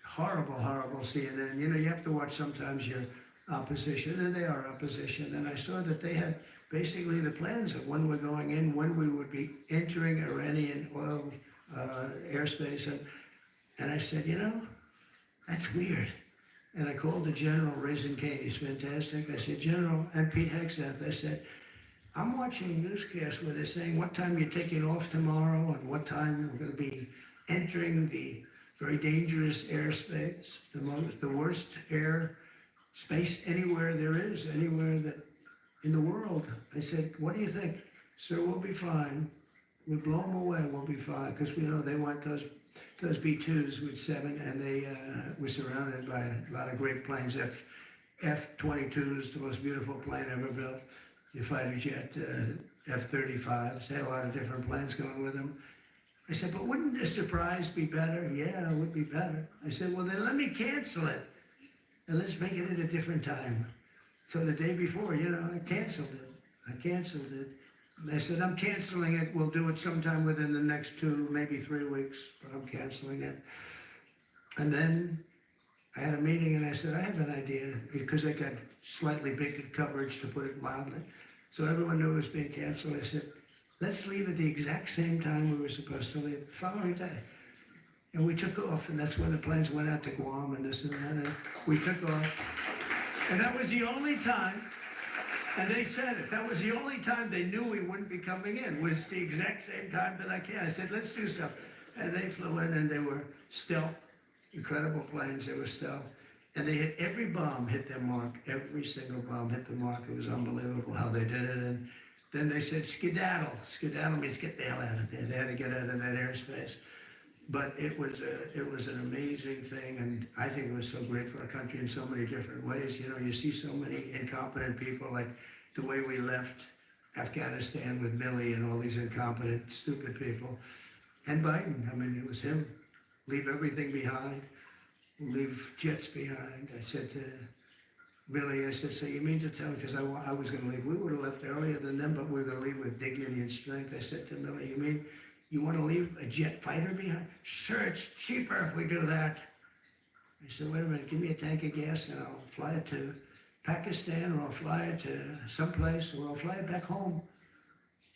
horrible CNN. You know, you have to watch sometimes your opposition, and they are opposition. And I saw that they had basically the plans of when we're going in, when we would be entering Iranian oil airspace. And I said, you know, that's weird. And I called the general, Raisin Kane, he's fantastic. I said, General, and Pete Hegseth, I said, I'm watching newscasts where they're saying what time you're taking off tomorrow and what time we're going to be entering the very dangerous airspace, the worst air space anywhere there is, anywhere that in the world. I said, what do you think? Sir, we'll be fine. We'll blow them away, we'll be fine. Because we know they want those B-2s with 7, and they were surrounded by a lot of great planes. F-22s, the most beautiful plane ever built. The fighter jet, F-35s, they had a lot of different planes going with them. I said, but wouldn't the surprise be better? Yeah, it would be better. I said, well, then let me cancel it, and let's make it at a different time. So the day before, you know, I canceled it. And I said, I'm canceling it. We'll do it sometime within the next 2, maybe 3 weeks, but I'm canceling it. And then I had a meeting and I said, I have an idea, because I got slightly bigger coverage, to put it mildly. So everyone knew it was being canceled. I said, let's leave at the exact same time we were supposed to leave, the following day. And we took off, and that's when the planes went out to Guam and this and that, and we took off. And that was the only time, and they said it, that was the only time they knew we wouldn't be coming in, was the exact same time that I came. I said, let's do something. And they flew in, and they were stealth, incredible planes, they were stealth. And they hit every bomb, hit their mark, every single bomb hit the mark. It was unbelievable how they did it. And then they said, skedaddle. Skedaddle means get the hell out of there. They had to get out of that airspace. But it was an amazing thing, and I think it was so great for our country in so many different ways. You know, you see so many incompetent people, like the way we left Afghanistan with Milley and all these incompetent, stupid people. And Biden, I mean, it was him. Leave everything behind, leave jets behind. I said to Milley, I said, so you mean to tell me, because I was going to leave. We would have left earlier than them, but we were going to leave with dignity and strength. I said to Milley, you mean you want to leave a jet fighter behind? Sure, it's cheaper if we do that. I said, wait a minute, give me a tank of gas and I'll fly it to Pakistan, or I'll fly it to someplace, or I'll fly it back home.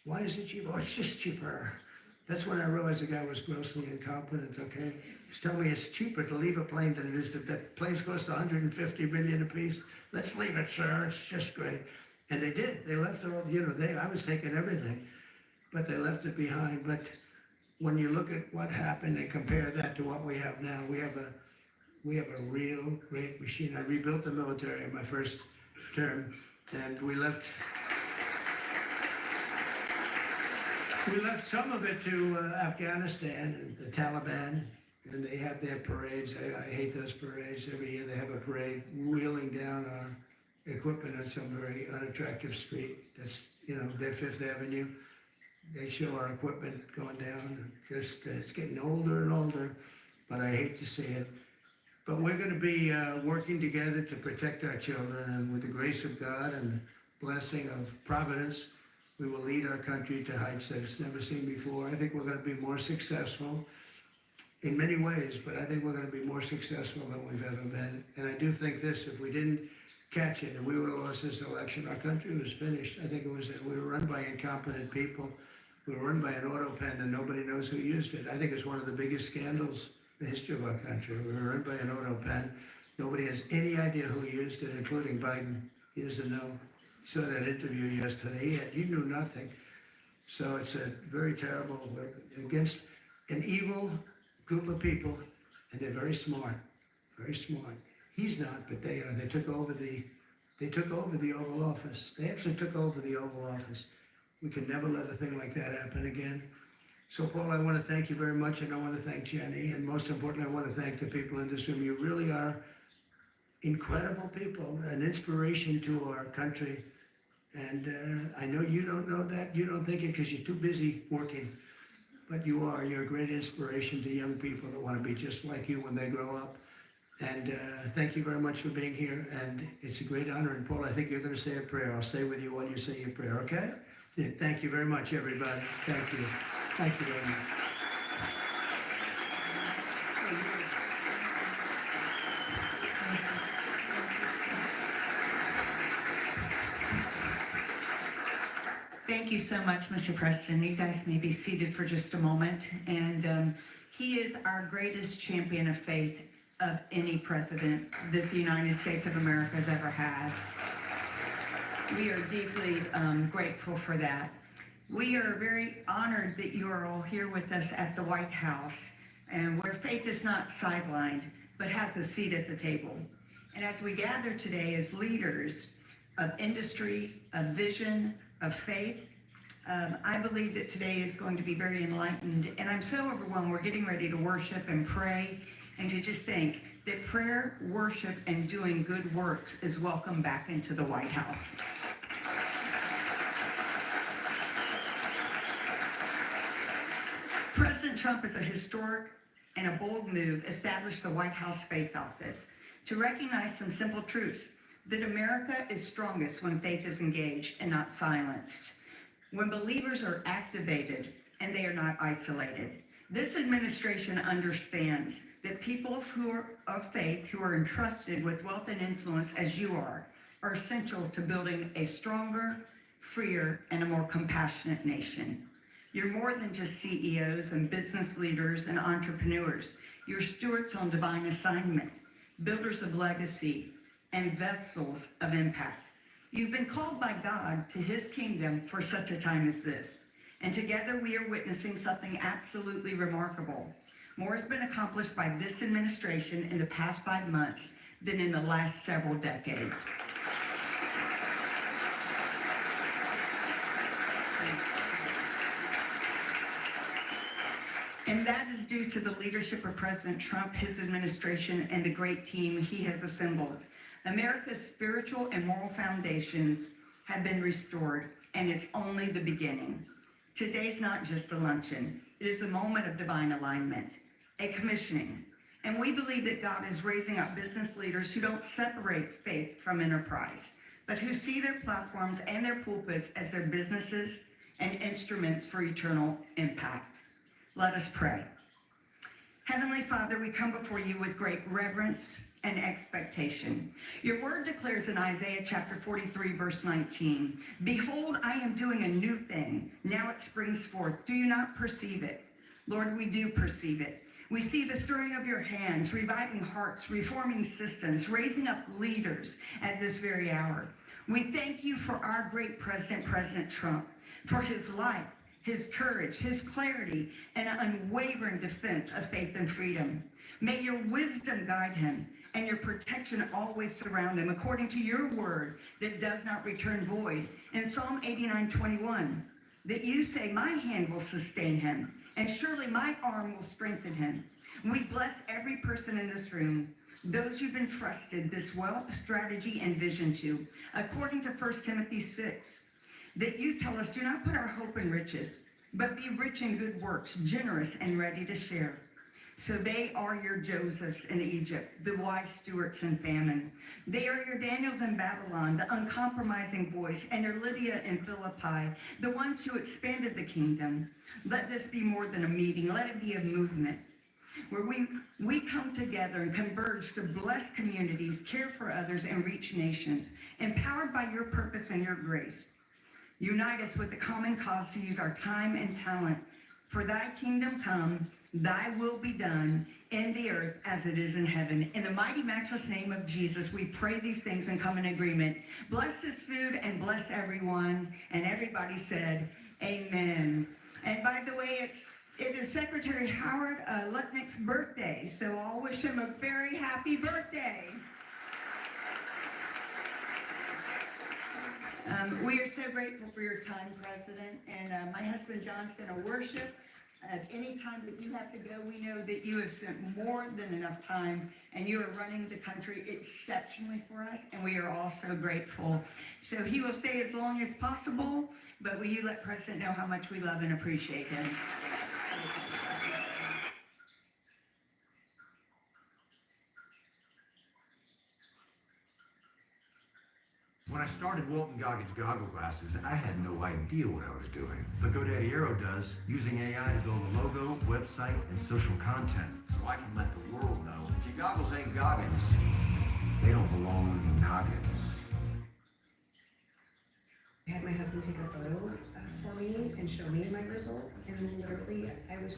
Why is it cheaper? Oh, it's just cheaper. That's when I realized the guy was grossly incompetent, okay? He's telling me it's cheaper to leave a plane than it is that planes cost $150 million apiece. Let's leave it, sir, it's just great. And they did, they left all, you know, I was taking everything, but they left it behind. But when you look at what happened and compare that to what we have now, we have a real great machine. I rebuilt the military in my first term, and we left some of it to Afghanistan and the Taliban, and they have their parades. I hate those parades. Every year they have a parade wheeling down our equipment on some very unattractive street. That's, you know, their Fifth Avenue. They show our equipment going down. Just it's getting older and older, but I hate to see it. But we're going to be working together to protect our children, and with the grace of God and blessing of Providence, we will lead our country to heights that it's never seen before. I think we're going to be more successful in many ways, but I think we're going to be more successful than we've ever been. And I do think this, if we didn't catch it and we would have lost this election, our country was finished. I think it was that we were run by incompetent people. We were run by an auto pen and nobody knows who used it. I think it's one of the biggest scandals in the history of our country. We were run by an auto pen. Nobody has any idea who used it, including Biden. He doesn't know. Saw that interview yesterday. He knew nothing. So it's a very terrible, against an evil group of people, and they're very smart, very smart. He's not, but they are. They took over the Oval Office. They actually took over the Oval Office. We can never let a thing like that happen again. So Paul, I want to thank you very much, and I want to thank Jenny, and most importantly, I want to thank the people in this room. You really are incredible people, an inspiration to our country. And I know you don't know that, you don't think it because you're too busy working, but you are. You're a great inspiration to young people that want to be just like you when they grow up. And thank you very much for being here, and it's a great honor. And Paul, I think you're going to say a prayer. I'll stay with you while you say your prayer, okay? Yeah, thank you very much, everybody. Thank you. Thank you very much. Thank you so much, Mr. Preston. You guys may be seated for just a moment. And he is our greatest champion of faith of any president that the United States of America has ever had. We are deeply grateful for that. We are very honored that you are all here with us at the White House, and where faith is not sidelined, but has a seat at the table. And as we gather today as leaders of industry, of vision, of faith, I believe that today is going to be very enlightened, and I'm so overwhelmed. We're getting ready to worship and pray, and to just think that prayer, worship, and doing good works is welcome back into the White House. President Trump, is a historic and a bold move, established the White House Faith Office to recognize some simple truths: that America is strongest when faith is engaged and not silenced, when believers are activated and they are not isolated. This administration understands that people who are of faith, who are entrusted with wealth and influence as you are essential to building a stronger, freer, and a more compassionate nation. You're more than just CEOs and business leaders and entrepreneurs. You're stewards on divine assignment, builders of legacy, and vessels of impact. You've been called by God to his kingdom for such a time as this. And together we are witnessing something absolutely remarkable. More has been accomplished by this administration in the past 5 months than in the last several decades. And that is due to the leadership of President Trump, his administration, and the great team he has assembled. America's spiritual and moral foundations have been restored, and it's only the beginning. Today's not just a luncheon. It is a moment of divine alignment, a commissioning. And we believe that God is raising up business leaders who don't separate faith from enterprise, but who see their platforms and their pulpits as their businesses and instruments for eternal impact. Let us pray. Heavenly Father, we come before you with great reverence and expectation. Your word declares in Isaiah chapter 43, verse 19, "Behold, I am doing a new thing. Now it springs forth. Do you not perceive it?" Lord, we do perceive it. We see the stirring of your hands, reviving hearts, reforming systems, raising up leaders at this very hour. We thank you for our great president, President Trump, for his life, his courage, his clarity, and unwavering defense of faith and freedom. May your wisdom guide him and your protection always surround him, according to your word that does not return void. In Psalm 89:21, that you say, "My hand will sustain him, and surely my arm will strengthen him." We bless every person in this room, those you've entrusted this wealth, strategy, and vision to, according to 1 Timothy 6, that you tell us, "Do not put our hope in riches, but be rich in good works, generous and ready to share." So they are your Josephs in Egypt, the wise stewards in famine. They are your Daniels in Babylon, the uncompromising voice, and your Lydia in Philippi, the ones who expanded the kingdom. Let this be more than a meeting. Let it be a movement where we come together and converge to bless communities, care for others, and reach nations, empowered by your purpose and your grace. Unite us with the common cause to use our time and talent for thy kingdom come, thy will be done in the earth as it is in heaven. In the mighty, matchless name of Jesus, we pray these things and come in agreement. Bless this food and bless everyone. And everybody said, amen. And by the way, it is Secretary Howard Lutnick's birthday, so I'll wish him a very happy birthday. We are so grateful for your time, President, and my husband John's going to worship At any time that you have to go, we know that you have spent more than enough time and you are running the country exceptionally for us, and we are all so grateful. So he will stay as long as possible, but will you let President know how much we love and appreciate him? When I started Walton Goggins Goggle Glasses, I had no idea what I was doing. But GoDaddy Aero does, using AI to build a logo, website, and social content. So I can let the world know if your goggles ain't Goggins, they don't belong on your noggins. I had my husband take a photo for me and show me my results, and literally I was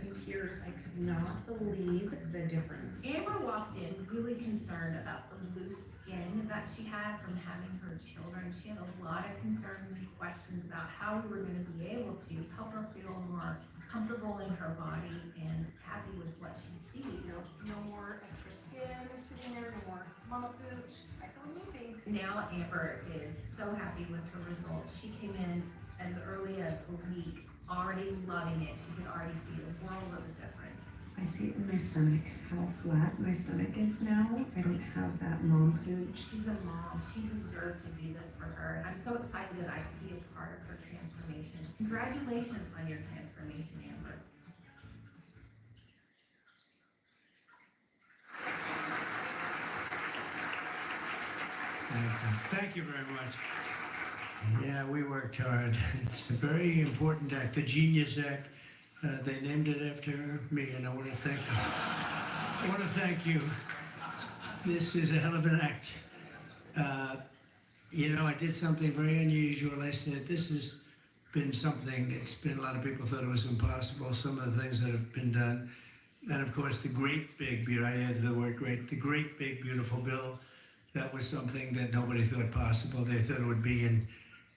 in tears. I could not believe the difference. Amber walked in really concerned about the loose skin that she had from having her children. She had a lot of concerns and questions about how we were going to be able to help her feel more comfortable in her body and happy with what she sees. No more extra skin sitting there, no more mama pooch. I feel amazing. Now Amber is so happy with her results. She came in as early as a week, already loving it. She could already see a world of a difference. I see it in my stomach, how flat my stomach is now. I don't have that mom pooch. She's a mom. She deserved to do this for her. I'm so excited that I could be a part of her transformation. Congratulations on your transformation, Amber. Thank you very much. Yeah, we worked hard. It's a very important act, the Genius Act. They named it after me, and I want to thank you. This is a hell of an act. I did something very unusual. I said, this has been something, a lot of people thought it was impossible, some of the things that have been done. And of course, the great big, I added the word great, the great big beautiful bill, that was something that nobody thought possible. They thought it would be in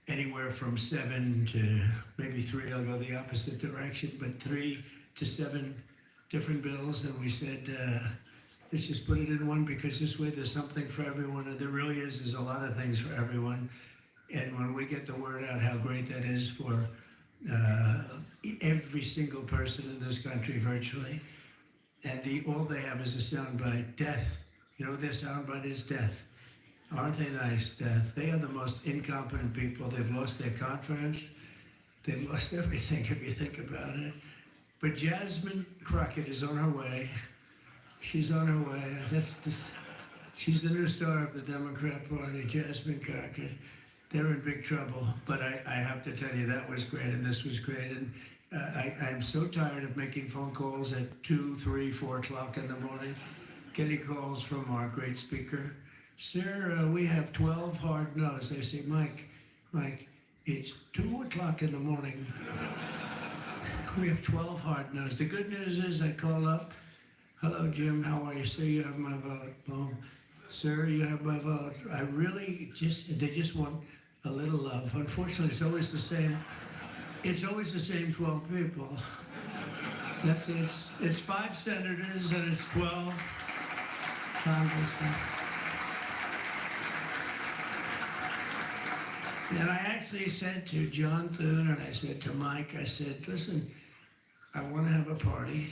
anywhere from 7 to maybe 3, I'll go the opposite direction, but 3 to 7 different bills. And we said, let's just put it in one, because this way there's something for everyone. And there really is, there's a lot of things for everyone. And when we get the word out how great that is for every single person in this country virtually, and all they have is a soundbite, death. You know what their soundbite is? Death. Aren't they nice, Death? They are the most incompetent people. They've lost their confidence. They've lost everything, if you think about it. But Jasmine Crockett is on her way. She's on her way. She's the new star of the Democrat Party, Jasmine Crockett. They're in big trouble. But I have to tell you, that was great, and this was great. And I'm so tired of making phone calls at 2, 3, 4 o'clock in the morning, getting calls from our great speaker. Sir, we have 12 hard no's. I say, Mike, it's 2 o'clock in the morning. We have 12 hard no's. The good news is I call up, hello, Jim, how are you? Sir, you have my vote. Boom. Sir, you have my vote. They just want a little love. Unfortunately, it's always the same 12 people. That's it. It's 5 senators and it's 12 congressmen. And I actually said to John Thune and I said to Mike, I said, listen, I want to have a party,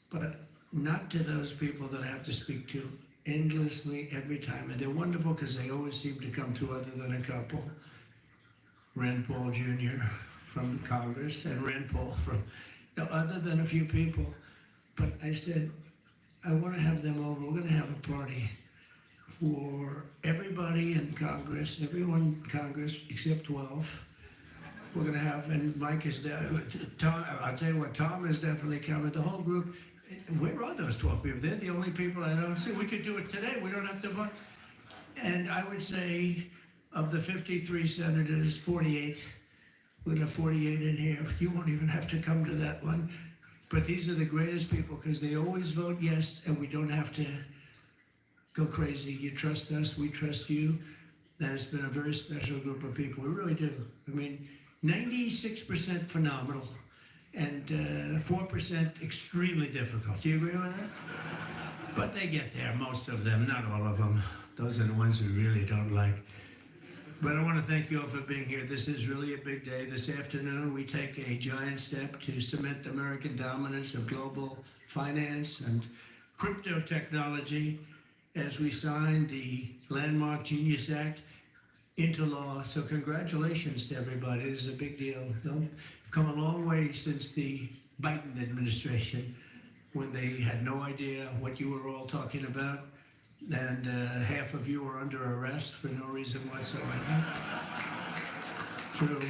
but not to those people that I have to speak to endlessly every time. And they're wonderful because they always seem to come through other than a couple. Rand Paul Jr. from Congress and Rand Paul from, other than a few people. But I said, I want to have them over. We're going to have a party for everybody in Congress, everyone in Congress except 12. We're going to have, and Mike is there. Tom, I'll tell you what, Tom is definitely coming. The whole group. Where are those 12 people? They're the only people I don't see. We could do it today. We don't have to vote. And I would say of the 53 senators, 48, we're going to have 48 in here. You won't even have to come to that one. But these are the greatest people because they always vote yes, and we don't have to go crazy. You trust us, we trust you. That has been a very special group of people. We really do. I mean, 96% phenomenal and 4% extremely difficult. Do you agree with that? But they get there, most of them, not all of them. Those are the ones we really don't like. But I want to thank you all for being here. This is really a big day. This afternoon, we take a giant step to cement American dominance of global finance and crypto technology as we sign the landmark Genius Act into law. So congratulations to everybody. This is a big deal. We've come a long way since the Biden administration, when they had no idea what you were all talking about, and half of you were under arrest for no reason whatsoever. True,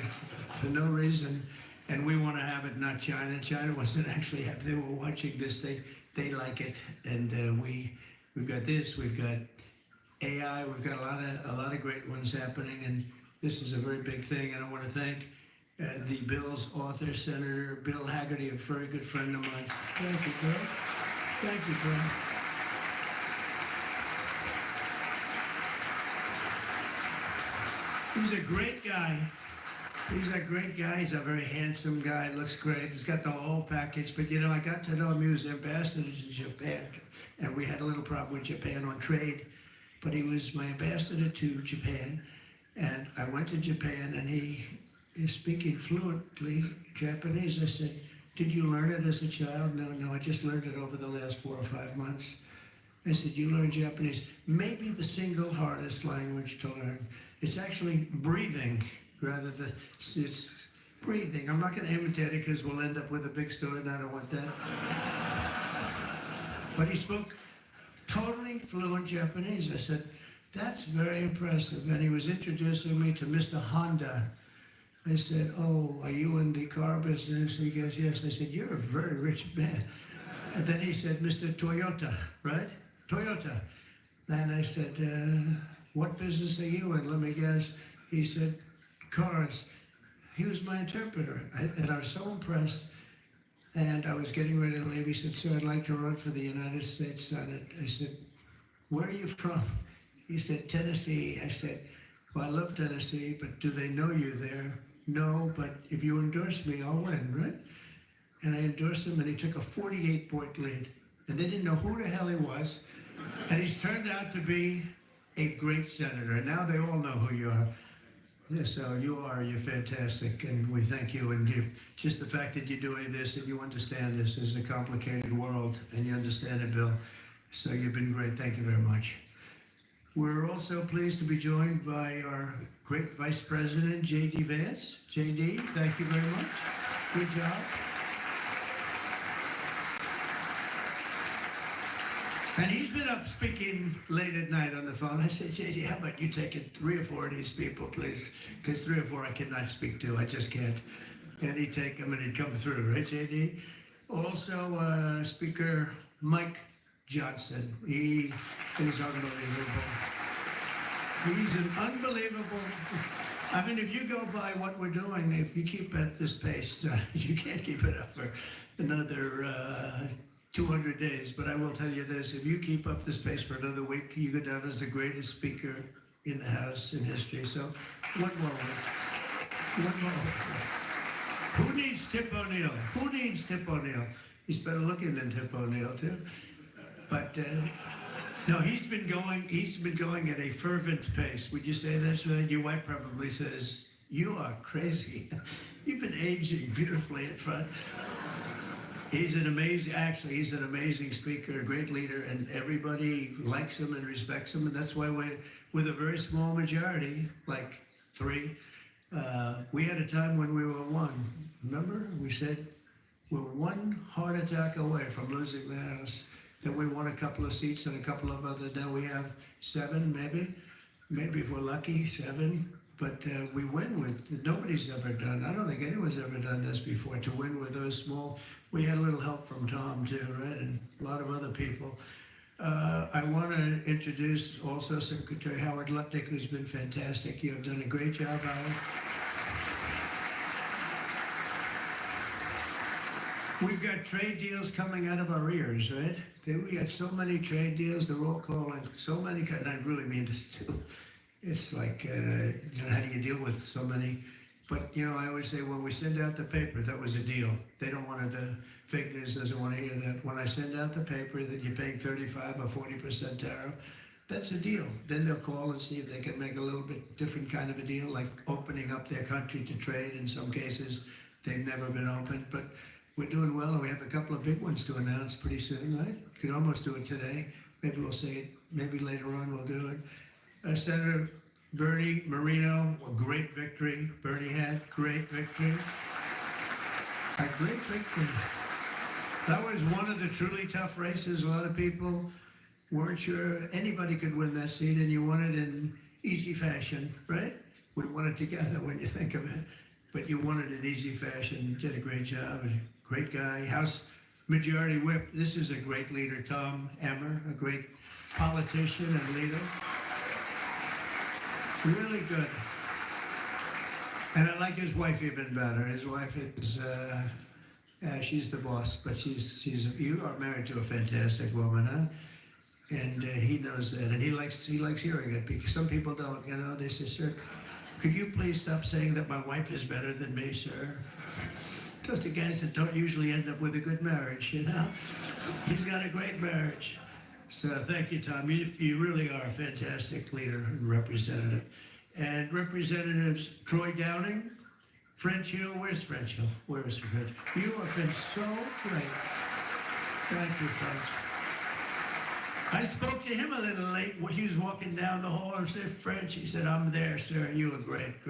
for no reason. And we want to have it, not China. China wasn't actually happy. They were watching this. They like it. And we've got this. We've got AI. We've got a lot of great ones happening. And this is a very big thing. And I want to thank the bill's author, Senator Bill Haggerty, a very good friend of mine. Thank you, Bill. Thank you, Bill. He's a great guy. He's a great guy. He's a very handsome guy. Looks great. He's got the whole package. But, you know, I got to know him. He was ambassador to Japan. And we had a little problem with Japan on trade. But he was my ambassador to Japan. And I went to Japan, and he is speaking fluently Japanese. I said, did you learn it as a child? No, I just learned it over the last 4 or 5 months. I said, you learned Japanese? Maybe the single hardest language to learn. It's actually breathing rather than, it's breathing. I'm not going to imitate it because we'll end up with a big story, and I don't want that. But he spoke totally fluent Japanese. I said, that's very impressive. And he was introducing me to Mr. Honda. I said, oh, are you in the car business? He goes, yes. I said, you're a very rich man. And then he said, Mr. Toyota, right? Toyota. And I said, what business are you in? Let me guess. He said, cars. He was my interpreter. And I was so impressed. And I was getting ready to leave. He said, sir, I'd like to run for the United States Senate. I said, where are you from? He said, Tennessee. I said, well, I love Tennessee, but do they know you there? No, but if you endorse me, I'll win, right? And I endorsed him, and he took a 48-point lead. And they didn't know who the hell he was. And he's turned out to be a great senator. And now they all know who you are. Yeah, so you're fantastic, and we thank you. And just the fact that you're doing this and you understand this is a complicated world, and you understand it, Bill. So you've been great. Thank you very much. We're also pleased to be joined by our great Vice President, J.D. Vance. J.D., thank you very much. Good job. And he's been up speaking late at night on the phone. I said, J.D., how about you take it 3 or 4 of these people, please? Because 3 or 4 I cannot speak to. I just can't. And he'd take them, and he'd come through, right, J.D.? Also, Speaker Mike Johnson. He is unbelievable. He's an unbelievable. I mean, if you go by what we're doing, if you keep at this pace, you can't keep it up for another 200 days. But I will tell you this, if you keep up this pace for another week, you go down as the greatest speaker in the House in history. So, one more week. One more week. Who needs Tip O'Neill? Who needs Tip O'Neill? He's better looking than Tip O'Neill, too. But no, he's been going at a fervent pace. Would you say that's right? Your wife probably says, you are crazy. You've been aging beautifully in front. He's an amazing speaker, a great leader, and everybody likes him and respects him. And that's why with a very small majority, like 3, we had a time when we were 1. Remember? We said we're 1 heart attack away from losing the House. Then we won a couple of seats and a couple of other. Now we have 7, maybe if we're lucky, 7. But we win with, nobody's ever done, I don't think anyone's ever done this before, to win with those small. We had a little help from Tom too, right? And a lot of other people. I want to introduce also Secretary Howard Lutnick, who's been fantastic. You have done a great job, Howard. We've got trade deals coming out of our ears, right? We got so many trade deals, the roll call, and so many, and I really mean this too. It's like, how do you deal with so many? But, I always say when we send out the paper, that was a deal. They don't want the fake news doesn't want to hear that. When I send out the paper that you're paying 35 or 40% tariff, that's a deal. Then they'll call and see if they can make a little bit different kind of a deal, like opening up their country to trade. In some cases, they've never been opened, but we're doing well, and we have a couple of big ones to announce pretty soon, right? Could almost do it today. Maybe we'll say it, maybe later on we'll do it. Senator Bernie Moreno, a great victory. Bernie had great victory. A great victory. That was one of the truly tough races. A lot of people weren't sure anybody could win that seat, and you won it in easy fashion, right? We won it together when you think of it, but you won it in easy fashion. You did a great job. A great guy. House Majority Whip. This is a great leader, Tom Emmer, a great politician and leader. Really good. And I like his wife even better. His wife is, she's the boss, but you are married to a fantastic woman, huh? And he knows that, and he likes hearing it, because some people don't, you know. They say, sir, could you please stop saying that my wife is better than me, sir? Those are guys that don't usually end up with a good marriage, you know. He's got a great marriage. So thank you, Tom. You really are a fantastic leader and representative. And Representatives Troy Downing, French Hill. Where's French Hill? Where is French? You have been so great. Thank you, French. I spoke to him a little late when he was walking down the hall and said, French. He said, I'm there, sir. You are great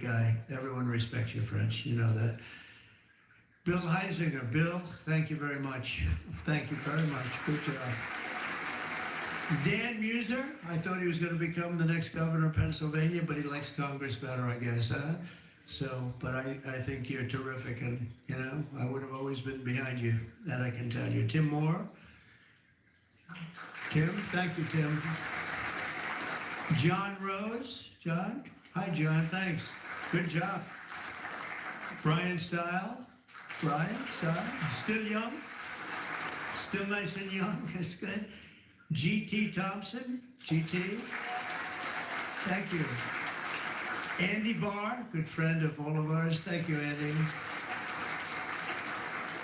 guy. Everyone respects you, French. You know that. Bill Heisinger. Bill, thank you very much. Thank you very much. Good job. Dan Muser, I thought he was going to become the next governor of Pennsylvania, but he likes Congress better, I guess, huh? So, but I think you're terrific, and, you know, I would have always been behind you, that I can tell you. Tim Moore. Tim, thank you, Tim. John Rose. John? Hi, John, thanks. Good job. Brian Stile. Brian Stile, still young. Still nice and young, that's good. G.T. Thompson, G.T. Thank you. Andy Barr, good friend of all of ours. Thank you, Andy.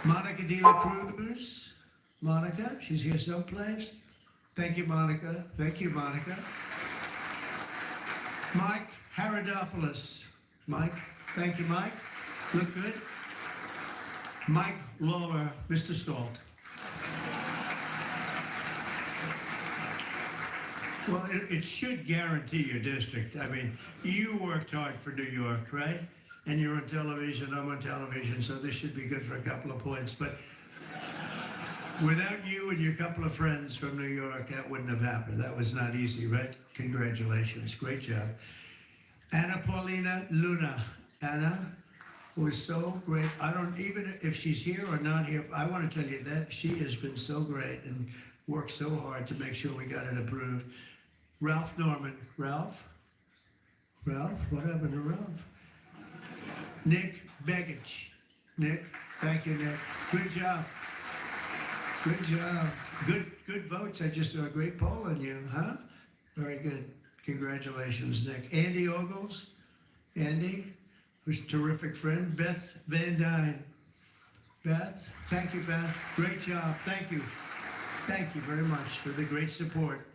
Monica De La Cruz. Monica, she's here someplace. Thank you, Monica. Thank you, Monica. Mike Haradopoulos. Mike, thank you, Mike. Look good. Mike Lawler, Mr. Salt. Well, it should guarantee your district. I mean, you worked hard for New York, right? And you're on television, I'm on television, so this should be good for a couple of points. But without you and your couple of friends from New York, that wouldn't have happened. That was not easy, right? Congratulations, great job. Anna Paulina Luna. Anna was so great. I don't, even if she's here or not here, I want to tell you that she has been so great and worked so hard to make sure we got it approved. Ralph Norman. Ralph? Ralph? What happened to Ralph? Nick Begich. Nick, thank you, Nick. Good job. Good job. Good votes. I just saw a great poll on you, huh? Very good. Congratulations, Nick. Andy Ogles. Andy, who's a terrific friend. Beth Van Dyne. Beth, thank you, Beth. Great job. Thank you. Thank you very much for the great support.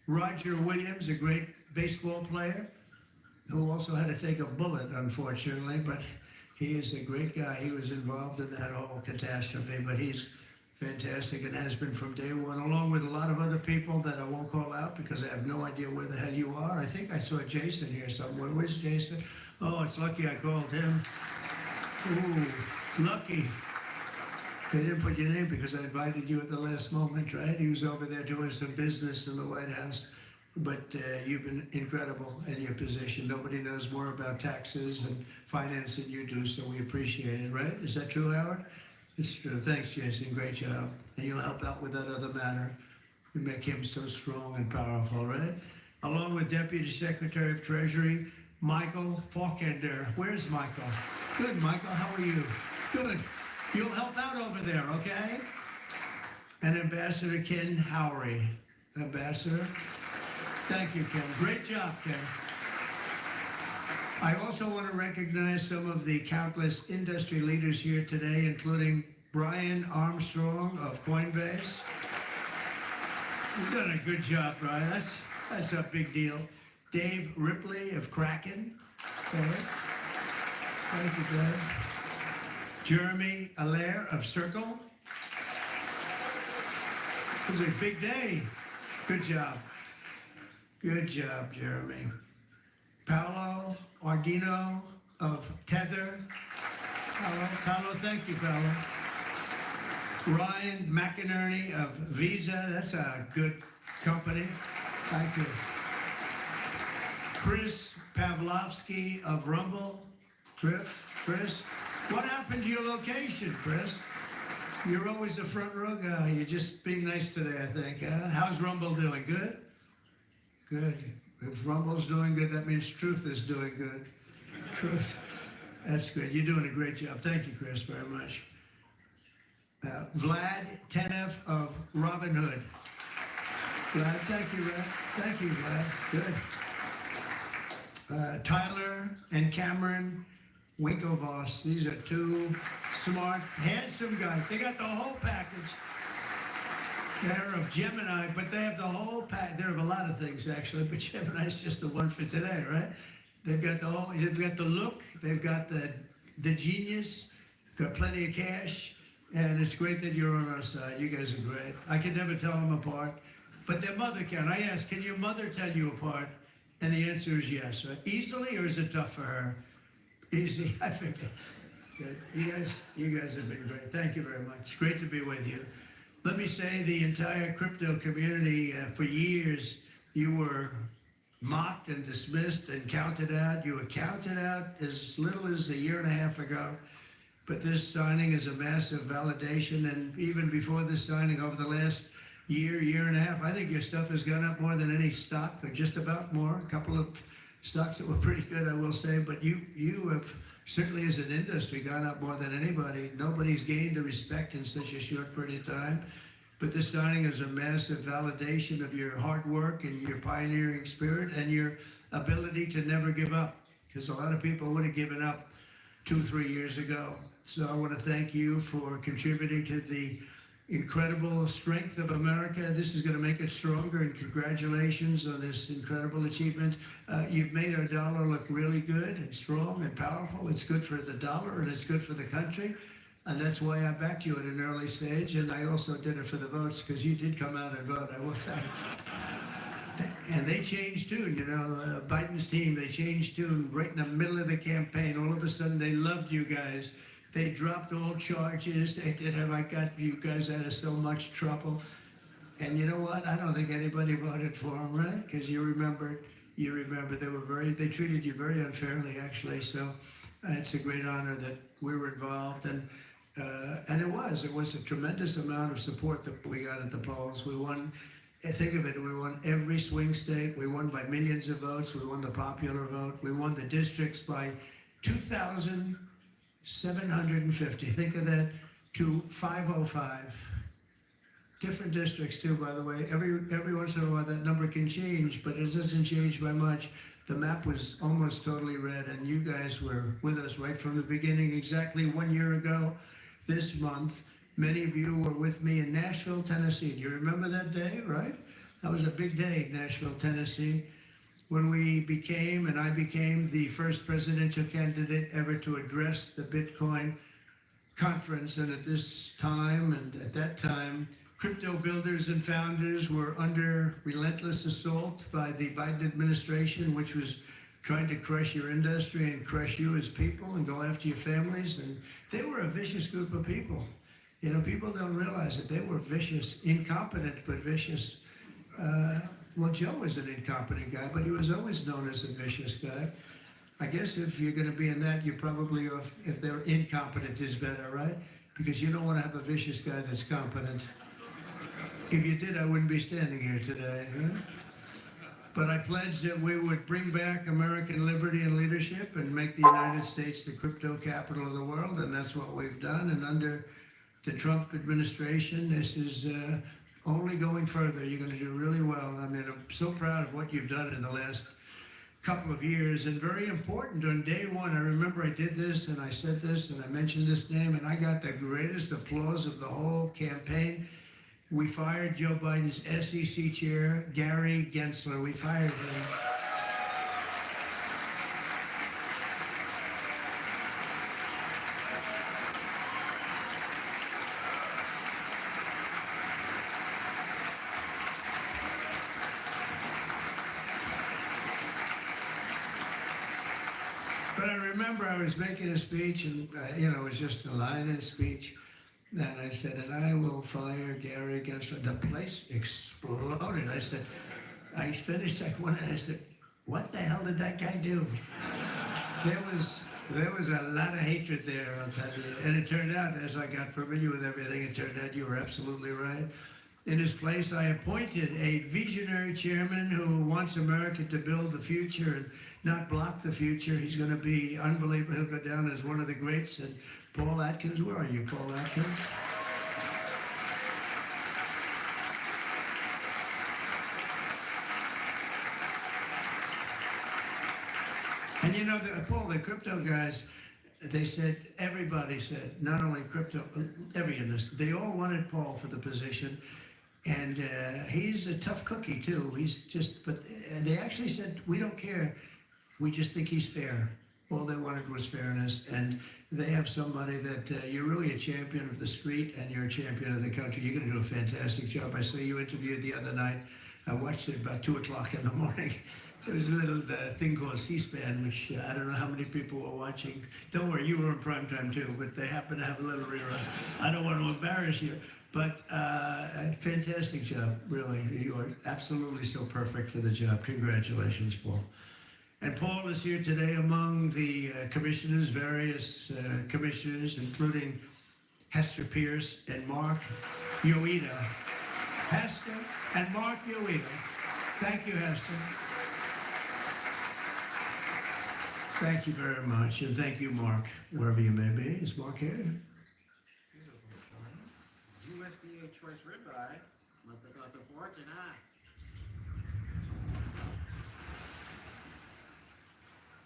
Roger Williams, a great baseball player, who also had to take a bullet, unfortunately, but he is a great guy. He was involved in that whole catastrophe, but he's fantastic and has been from day one, along with a lot of other people that I won't call out because I have no idea where the hell you are. I think I saw Jason here somewhere. Where's Jason? Oh, it's lucky I called him. Ooh, it's lucky. They didn't put your name because I invited you at the last moment, right? He was over there doing some business in the White House. But you've been incredible in your position. Nobody knows more about taxes and finance than you do, so we appreciate it, right? Is that true, Howard? It's true. Thanks, Jason. Great job. And you'll help out with that other matter. You make him so strong and powerful, right? Along with Deputy Secretary of Treasury, Michael Faulkender. Where's Michael? Good, Michael. How are you? Good. You'll help out over there, okay? And Ambassador Ken Howry. Ambassador. Thank you, Ken. Great job, Ken. I also want to recognize some of the countless industry leaders here today, including Brian Armstrong of Coinbase. You've done a good job, Brian. That's a big deal. Dave Ripley of Kraken. Okay. Thank you, Dave. Jeremy Allaire of Circle. It's a big day. Good job. Good job, Jeremy. Paolo Ardino of Tether. Paolo, thank you, Paolo. Ryan McInerney of Visa. That's a good company. Thank you. Chris Pavlovsky of Rumble. Chris, what happened to your location, Chris? You're always a front row guy. You're just being nice today, I think. How's Rumble doing? Good? Good. If Rumble's doing good, that means Truth is doing good. Truth. That's good. You're doing a great job. Thank you, Chris, very much. Vlad Tenev of Robin Hood. Vlad, thank you, Vlad. Thank you, Vlad. Good. Tyler and Cameron Winklevoss. These are two smart, handsome guys. They got the whole package. They're of Gemini, but they have the whole pack. They have a lot of things, actually, but Gemini's just the one for today, right? They've got the look, they've got the genius, got plenty of cash, and it's great that you're on our side. You guys are great. I can never tell them apart, but their mother can. I asked, can your mother tell you apart? And the answer is yes, right? Easily, or is it tough for her? Easy, I figured. Good. You guys have been great. Thank you very much. Great to be with you. Let me say the entire crypto community, for years, you were mocked and dismissed and counted out. You were counted out as little as a year and a half ago. But this signing is a massive validation. And even before this signing, over the last year and a half, I think your stuff has gone up more than any stock, or just about more. A couple of stocks that were pretty good, I will say. But you have certainly, as an industry, gone up more than anybody. Nobody's gained the respect in such a short period of time. But this signing is a massive validation of your hard work and your pioneering spirit and your ability to never give up. Because a lot of people would have given up 2-3 years ago. So I want to thank you for contributing to the incredible strength of America. This is going to make it stronger, and congratulations on this incredible achievement. You've made our dollar look really good and strong and powerful. It's good for the dollar and it's good for the country. And that's why I backed you at an early stage, and I also did it for the votes, because you did come out and vote, I will say. And they changed tune, you know, Biden's team, they changed tune right in the middle of the campaign. All of a sudden, they loved you guys. They dropped all charges. They did have, I got you guys out of so much trouble. And you know what? I don't think anybody voted for them, right? Because you remember, they treated you very unfairly, actually. So it's a great honor that we were involved. And it was a tremendous amount of support that we got at the polls. We won, think of it, we won every swing state. We won by millions of votes. We won the popular vote. We won the districts by 2,750. Think of that, to 505. Different districts too, by the way. Every once in a while that number can change, but it doesn't change by much. The map was almost totally red, and you guys were with us right from the beginning. Exactly 1 year ago this month, many of you were with me in Nashville, Tennessee. Do you remember that day, right? That was a big day in Nashville, Tennessee, when I became the first presidential candidate ever to address the Bitcoin conference. And at this time, and at that time, crypto builders and founders were under relentless assault by the Biden administration, which was trying to crush your industry and crush you as people and go after your families. And they were a vicious group of people. You know, people don't realize it. They were vicious, incompetent, but vicious. Well, Joe was an incompetent guy, but he was always known as a vicious guy. I guess if you're going to be in that, you probably, if they're incompetent, is better, right? Because you don't want to have a vicious guy that's competent. If you did, I wouldn't be standing here today. Right? But I pledged that we would bring back American liberty and leadership and make the United States the crypto capital of the world, and that's what we've done. And under the Trump administration, this is only going further. You're going to do really well. I mean, I'm so proud of what you've done in the last couple of years, and very important. On day one, I remember I did this, and I said this, and I mentioned this name, and I got the greatest applause of the whole campaign. We fired Joe Biden's SEC chair, Gary Gensler. We fired him. But I remember I was making a speech, and it was just a line in a speech. And I said, and I will fire Gary Gensler. The place exploded. I finished that one, and I said, what the hell did that guy do? There was a lot of hatred there, I'll tell you. And it turned out, as I got familiar with everything, it turned out you were absolutely right. In his place, I appointed a visionary chairman who wants America to build the future and not block the future. He's going to be unbelievable. He'll go down as one of the greats. And Paul Atkins, where are you, Paul Atkins? And Paul, the crypto guys, they said, everybody said, not only crypto, every industry, they all wanted Paul for the position. And he's a tough cookie too. But they actually said, we don't care. We just think he's fair. All they wanted was fairness. And they have somebody that you're really a champion of the street and you're a champion of the country. You're going to do a fantastic job. I saw you interviewed the other night. I watched it about 2 o'clock in the morning. There was a little thing called C-SPAN, which I don't know how many people were watching. Don't worry, you were in prime time too, but they happen to have a little rerun. I don't want to embarrass you. But a fantastic job, really. You are absolutely so perfect for the job. Congratulations, Paul. And Paul is here today among the commissioners, various commissioners, including Hester Pierce and Mark Yoida. Hester and Mark Yoida. Thank you, Hester. Thank you very much. And thank you, Mark, wherever you may be. Is Mark here? USDA choice ribeye. Must have cost a fortune, huh?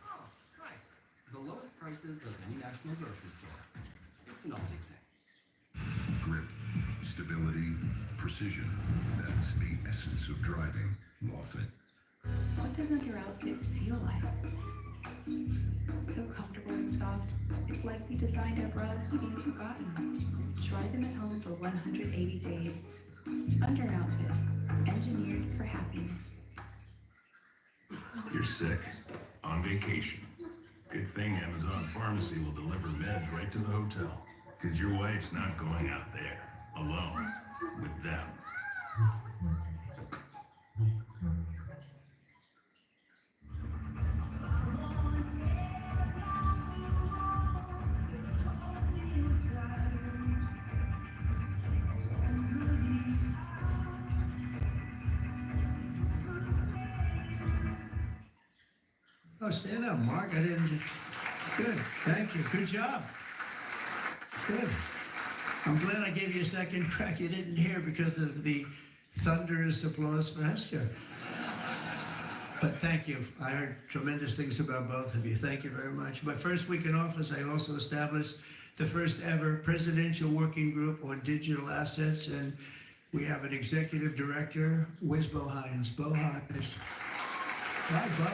Oh, right. The lowest prices of any national grocery store. It's an only thing. Grip, stability, precision. That's the essence of driving Moffett. What doesn't your outfit feel like? So comfortable and soft, it's likely designed our bras to be forgotten. Try them at home for 180 days. Under Outfit, engineered for happiness. You're sick, on vacation. Good thing Amazon Pharmacy will deliver meds right to the hotel. Because your wife's not going out there, alone, with them. Oh, stand up, Mark. I didn't. Good. Thank you. Good job. Good. I'm glad I gave you a second crack you didn't hear because of the thunderous applause for Hester. But thank you. I heard tremendous things about both of you. Thank you very much. My first week in office, I also established the first ever presidential working group on digital assets, and we have an executive director, Bo Hines. Bo Hines. Hi, Bo.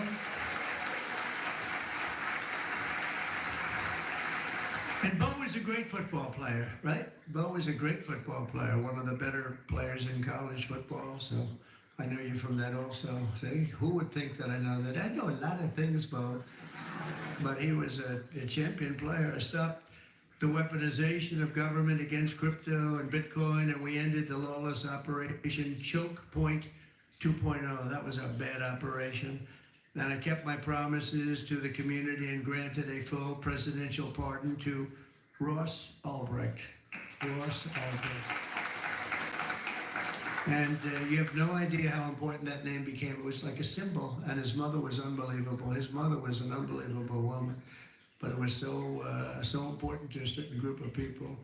And Bo was a great football player, right? Bo was a great football player, one of the better players in college football, so I know you from that also. See, who would think that I know that? I know a lot of things, Bo, but he was a champion player. I stopped the weaponization of government against crypto and Bitcoin, and we ended the lawless operation Choke Point 2.0. That was a bad operation. And I kept my promises to the community and granted a full presidential pardon to Ross Ulbricht. Ross Ulbricht. And you have no idea how important that name became. It was like a symbol, and his mother was unbelievable. His mother was an unbelievable woman, but it was so important to a certain group of people.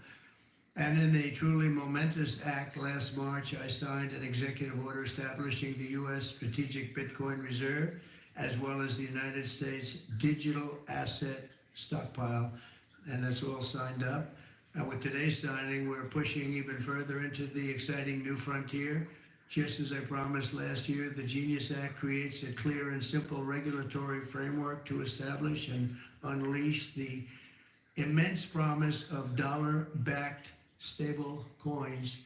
And in the truly momentous act last March, I signed an executive order establishing the U.S. Strategic Bitcoin Reserve, as well as the United States Digital Asset Stockpile. And that's all signed up. With today's signing, we're pushing even further into the exciting new frontier. Just as I promised last year, the Genius Act creates a clear and simple regulatory framework to establish and unleash the immense promise of dollar-backed stable coins.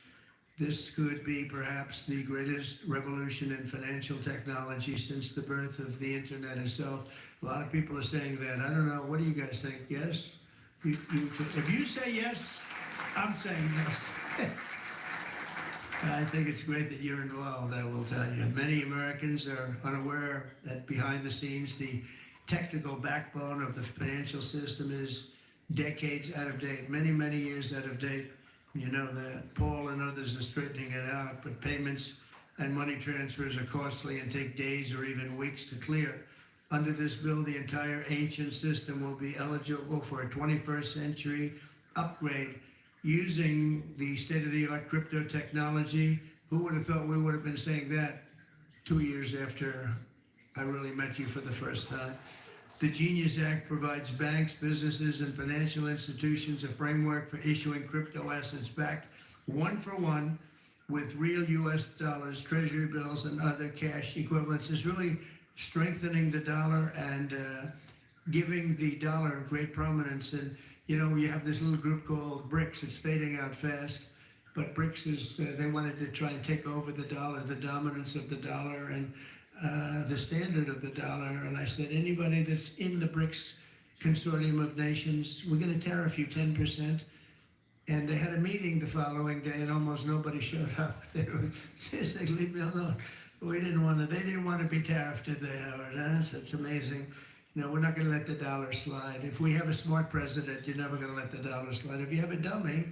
This could be perhaps the greatest revolution in financial technology since the birth of the internet itself. A lot of people are saying that. I don't know. What do you guys think? Yes? If you say yes, I'm saying yes. I think it's great that you're involved, I will tell you. Many Americans are unaware that behind the scenes, the technical backbone of the financial system is decades out of date, many, many years out of date. You know that. Paul and others are straightening it out, but payments and money transfers are costly and take days or even weeks to clear. Under this bill, the entire ancient system will be eligible for a 21st century upgrade using the state-of-the-art crypto technology. Who would have thought we would have been saying that 2 years after I really met you for the first time? The Genius Act provides banks, businesses, and financial institutions a framework for issuing crypto assets backed one-for-one with real U.S. dollars, treasury bills, and other cash equivalents. It's really strengthening the dollar and giving the dollar great prominence. And you know, you have this little group called BRICS. It's fading out fast, but BRICS is, they wanted to try and take over the dollar, the dominance of the dollar and the standard of the dollar. And I said, anybody that's in the BRICS consortium of nations, we're going to tariff you 10%. And they had a meeting the following day and almost nobody showed up. They were saying, leave me alone. We didn't want to, they didn't want to be tariffed, did they, Howard? Huh? It's amazing. No, we're not going to let the dollar slide. If we have a smart president, you're never going to let the dollar slide. If you have a dummy,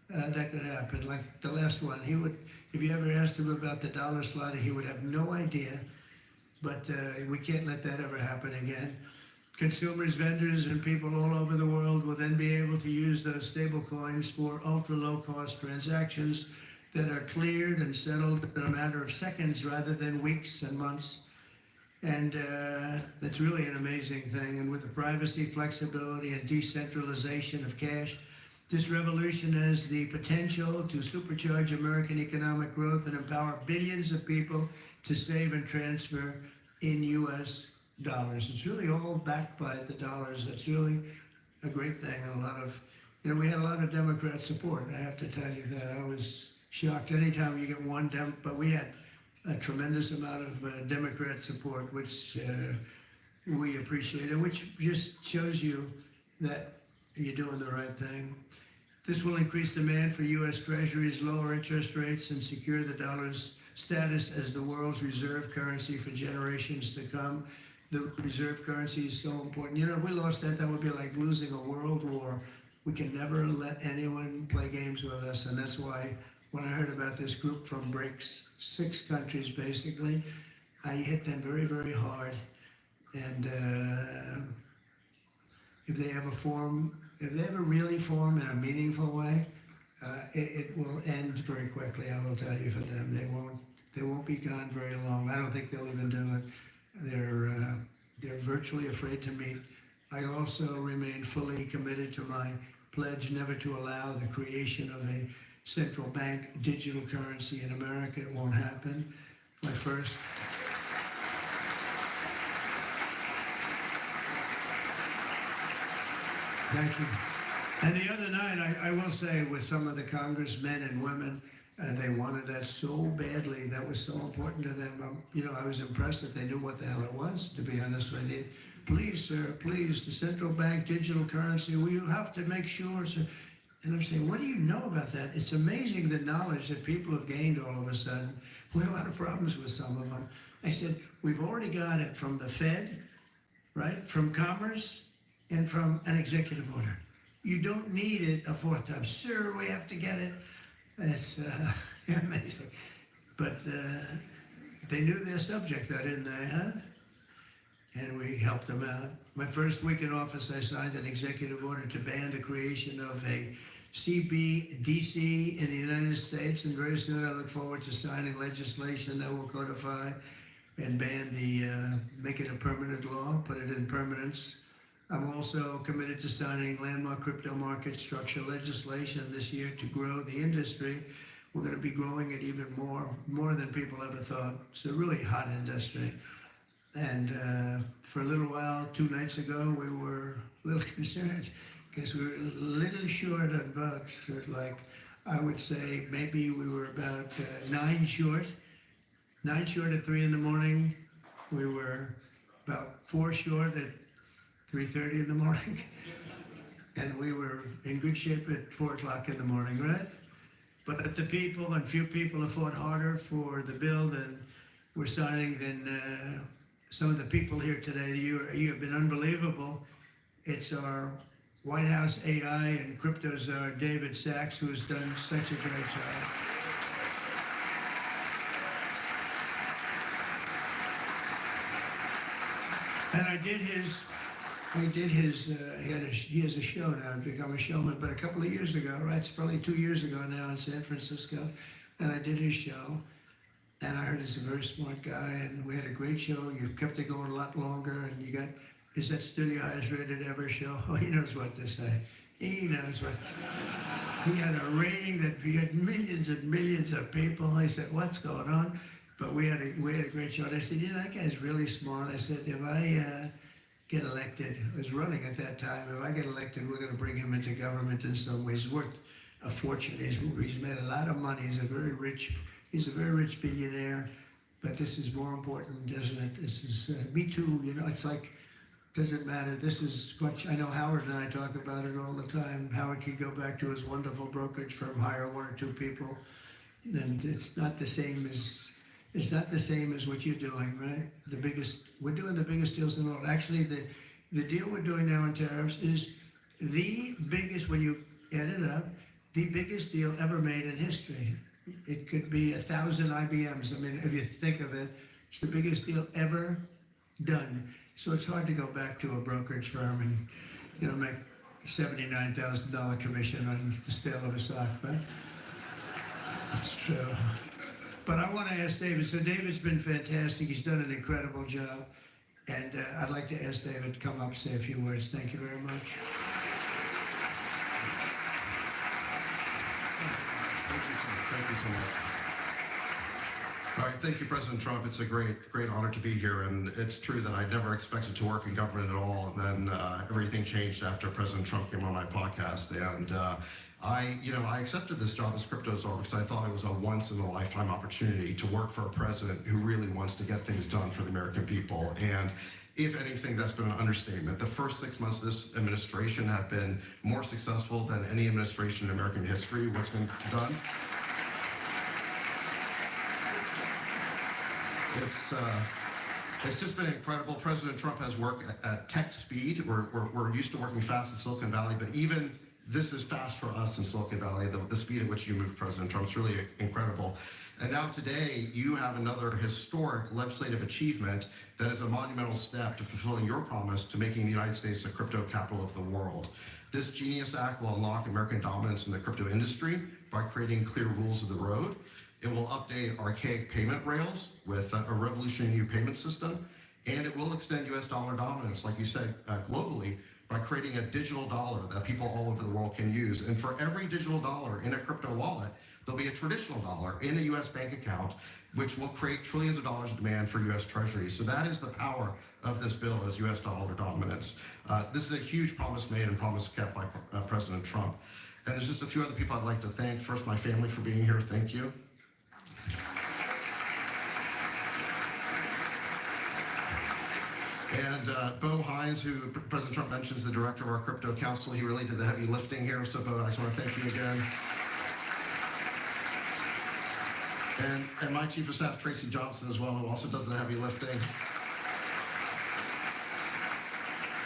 that could happen. Like the last one, he would, if you ever asked him about the dollar sliding, he would have no idea. But we can't let that ever happen again. Consumers, vendors, and people all over the world will then be able to use those stable coins for ultra low-cost transactions that are cleared and settled in a matter of seconds rather than weeks and months. And that's really an amazing thing. And with the privacy, flexibility, and decentralization of cash, this revolution has the potential to supercharge American economic growth and empower billions of people to save and transfer in U.S. dollars. It's really all backed by the dollars. That's really a great thing. And a lot of, you know, we had a lot of Democrat support. I have to tell you that. I was shocked anytime you get one but we had a tremendous amount of Democrat support, which we appreciate, and which just shows you that you're doing the right thing. This will increase demand for U.S. Treasuries, lower interest rates, and secure the dollar's status as the world's reserve currency for generations to come. The reserve currency is so important. You know, if we lost that, that would be like losing a world war. We can never let anyone play games with us, and that's why when I heard about this group from BRICS, 6 countries basically, I hit them very, very hard. And if they ever really form in a meaningful way, it will end very quickly. I will tell you, for them, they won't be gone very long. I don't think they'll even do it. They're virtually afraid to meet. I also remain fully committed to my pledge never to allow the creation of a central bank digital currency in America. It won't happen. My first. Thank you. And the other night, I will say, with some of the congressmen and women, they wanted that so badly. That was so important to them. You know, I was impressed that they knew what the hell it was, to be honest with you. Please, sir, please, the central bank digital currency, well, you have to make sure, sir. And I'm saying, what do you know about that? It's amazing the knowledge that people have gained all of a sudden. We have a lot of problems with some of them. I said, we've already got it from the Fed, right? From Commerce and from an executive order. You don't need it a fourth time. Sir, we have to get it. That's amazing. But they knew their subject, though, didn't they, huh? And we helped them out. My first week in office, I signed an executive order to ban the creation of a CBDC in the United States, and very soon I look forward to signing legislation that will codify and ban make it a permanent law, put it in permanence. I'm also committed to signing landmark crypto market structure legislation this year to grow the industry. We're going to be growing it even more than people ever thought. It's a really hot industry. And for a little while, 2 nights ago, we were a little concerned because we were a little short on votes. Like, I would say maybe we were about 9 short. 9 short at 3 in the morning. We were about 4 short at 3:30 in the morning. And we were in good shape at 4 o'clock in the morning, right? But the people, and few people have fought harder for the bill than we're signing than some of the people here today. You have been unbelievable. It's our White House AI and crypto czar, David Sachs, who has done such a great job. And he has a show now, become a showman, but a couple of years ago, right, it's probably 2 years ago now in San Francisco, and I did his show, and I heard he's a very smart guy, and we had a great show. You've kept it going a lot longer, and is that still your highest rated ever show? Oh, he knows what to say. He knows what, he had a rating that he had millions and millions of people. I said, what's going on? But we had a great show. And I said, that guy's really smart. I said, if I get elected, I was running at that time, if I get elected, we're going to bring him into government in some ways. He's worth a fortune. He's made a lot of money. He's a very rich billionaire. But this is more important, isn't it? This is, me too, it's like, doesn't matter. This is what, I know Howard and I talk about it all the time. Howard could go back to his wonderful brokerage firm, hire 1 or 2 people, and it's not the same as what you're doing, right? We're doing the biggest deals in the world. Actually, the deal we're doing now in tariffs is the biggest, when you add it up, the biggest deal ever made in history. It could be 1,000 IBMs. I mean, if you think of it, it's the biggest deal ever done. So it's hard to go back to a brokerage firm and, make $79,000 commission on the sale of a stock, right? It's true. But I want to ask David. So David's been fantastic. He's done an incredible job. And I'd like to ask David to come up and say a few words. Thank you very much. Thank you so much. All right, thank you, President Trump. It's a great honor to be here, and it's true that I never expected to work in government at all, and then everything changed after President Trump came on my podcast, and I accepted this job as crypto czar because I thought it was a once-in-a-lifetime opportunity to work for a president who really wants to get things done for the American people, and if anything, that's been an understatement. The first 6 months of this administration have been more successful than any administration in American history. What's been done? It's just been incredible. President Trump has worked at tech speed. We're used to working fast in Silicon Valley, but even this is fast for us in Silicon Valley. The speed at which you move, President Trump, is really incredible. And now today, you have another historic legislative achievement that is a monumental step to fulfilling your promise to making the United States the crypto capital of the world. This Genius Act will unlock American dominance in the crypto industry by creating clear rules of the road. It will update archaic payment rails with a revolutionary new payment system, and it will extend U.S. dollar dominance, like you said, globally, by creating a digital dollar that people all over the world can use. And for every digital dollar in a crypto wallet, there'll be a traditional dollar in a U.S. bank account, which will create trillions of dollars of demand for U.S. treasuries. So that is the power of this bill, is U.S. dollar dominance. This is a huge promise made and promise kept by President Trump. And there's just a few other people I'd like to thank. First, my family for being here. Thank you. And Bo Hines, who President Trump mentions, the director of our crypto council, he really did the heavy lifting here. So Bo, I just want to thank you again. And my chief of staff, Tracy Johnson, as well, who also does the heavy lifting.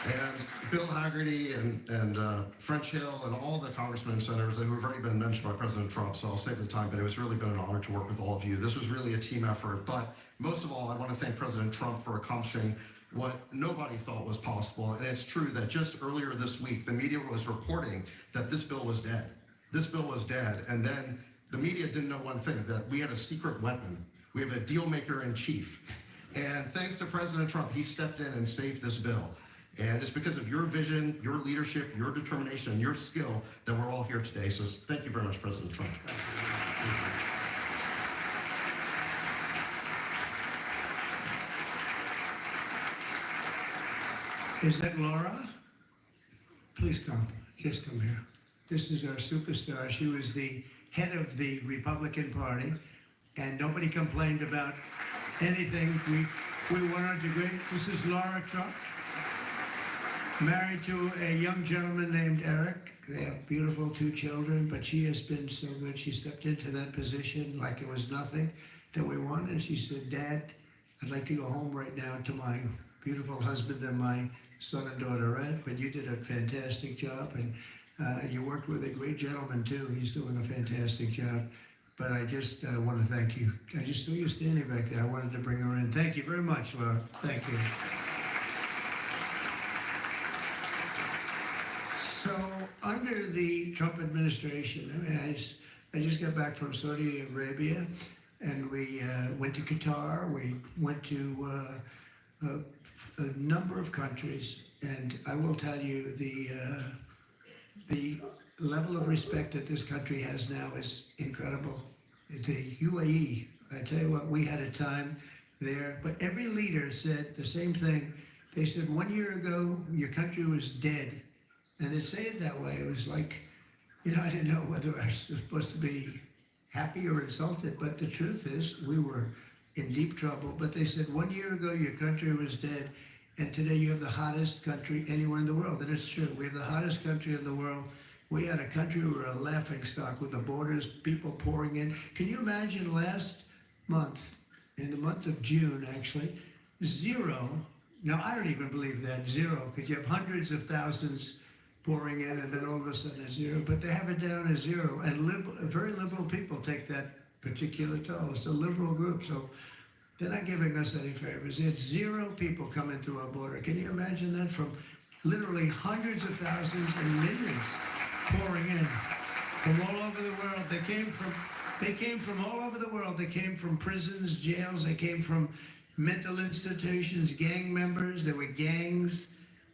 And Bill Hagerty and French Hill and all the congressmen and senators who have already been mentioned by President Trump, so I'll save the time, but it was really been an honor to work with all of you. This was really a team effort, but most of all, I want to thank President Trump for accomplishing what nobody thought was possible. And it's true that just earlier this week, the media was reporting that this bill was dead. This bill was dead, and then the media didn't know one thing, that we had a secret weapon. We have a deal maker in chief. And thanks to President Trump, he stepped in and saved this bill. And it's because of your vision, your leadership, your determination, and your skill that we're all here today. So thank you very much, President Trump. Is that Laura? Please come. Just come here. This is our superstar. She was the head of the Republican Party, and nobody complained about anything. We wanted to great. This is Laura Trump, married to a young gentleman named Eric. They have beautiful 2 children, but she has been so good. She stepped into that position like it was nothing that we wanted. She said, Dad, I'd like to go home right now to my beautiful husband and my son and daughter, Ed, but you did a fantastic job, and you worked with a great gentleman too. He's doing a fantastic job. But I just want to thank you. I just saw you standing back there. I wanted to bring her in. Thank you very much, Laura. Thank you. So under the Trump administration, I just got back from Saudi Arabia, and we went to Qatar. We went to a number of countries, and I will tell you the level of respect that this country has now is incredible. The UAE, I tell you what, we had a time there, but every leader said the same thing. They said 1 year ago, your country was dead. And they'd say it that way. It was like, you know, I didn't know whether I was supposed to be happy or insulted, but the truth is we were in deep trouble. But they said 1 year ago, your country was dead. And today you have the hottest country anywhere in the world. And it's true. We have the hottest country in the world. We had a country we were a laughing stock with the borders, people pouring in. Can you imagine last month, in the month of June, actually, 0. Now, I don't even believe that, 0, because you have hundreds of thousands pouring in, and then all of a sudden it's 0. But they have it down as 0. And very liberal people take that particular toll. It's a liberal group. So they're not giving us any favors. It's 0 people coming through our border. Can you imagine that? From literally hundreds of thousands and millions pouring in from all over the world. They came from all over the world. They came from prisons, jails. They came from mental institutions, gang members. There were gangs.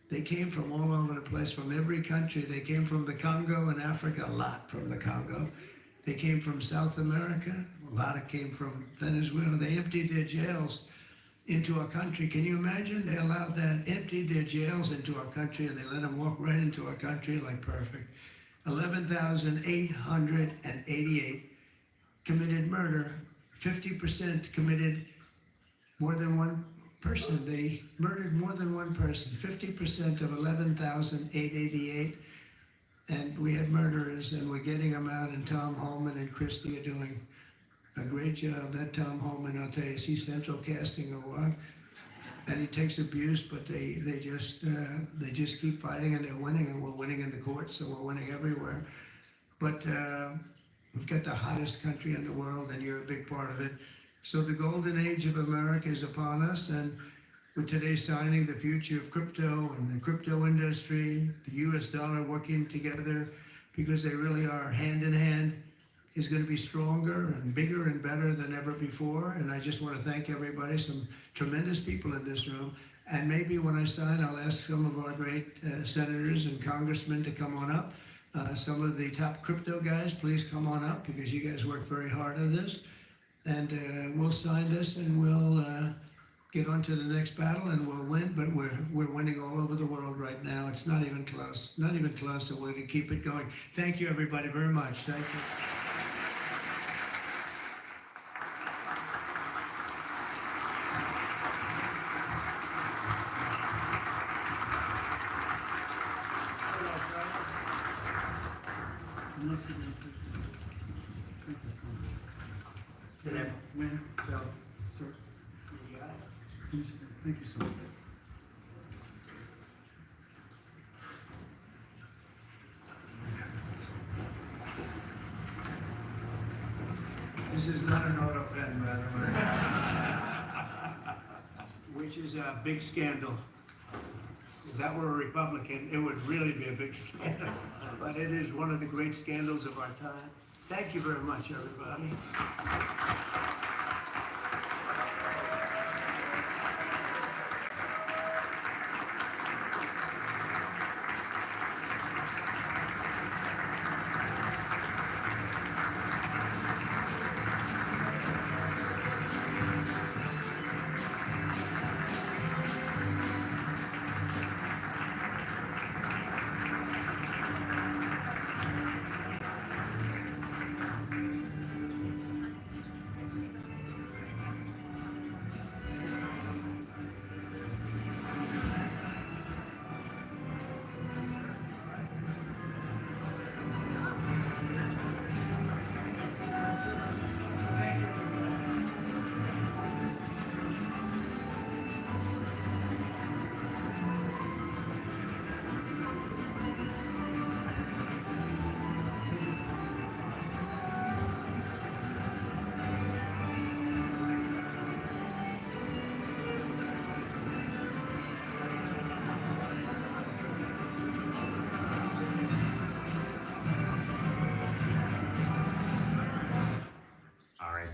They came from all over the place, from every country. They came from the Congo in Africa, a lot from the Congo. They came from South America. A lot came from Venezuela. They emptied their jails into our country. Can you imagine? They allowed that, emptied their jails into our country, and they let them walk right into our country like perfect. 11,888 committed murder. 50% committed more than one person. They murdered more than one person. 50% of 11,888. And we had murderers, and we're getting them out, and Tom Holman and Christie are doing a great job. That Tom Holman, I'll tell you, he's Central Casting Award, and he takes abuse, but they just keep fighting, and they're winning, and we're winning in the courts, so we're winning everywhere. But we've got the hottest country in the world, and you're a big part of it. So the golden age of America is upon us, and with today's signing, the future of crypto and the crypto industry, the U.S. dollar working together, because they really are hand in hand, is going to be stronger and bigger and better than ever before. And I just want to thank everybody, some tremendous people in this room. And maybe when I sign, I'll ask some of our great senators and congressmen to come on up. Some of the top crypto guys, please come on up, because you guys work very hard on this. And we'll sign this, and we'll get on to the next battle, and we'll win. But we're winning all over the world right now. It's not even close, not even close. So we're going to keep it going. Thank you, everybody, very much. Thank you. Thank you so much. This is not an auto pen, by the way, which is a big scandal. If that were a Republican, it would really be a big scandal. But it is one of the great scandals of our time. Thank you very much, everybody.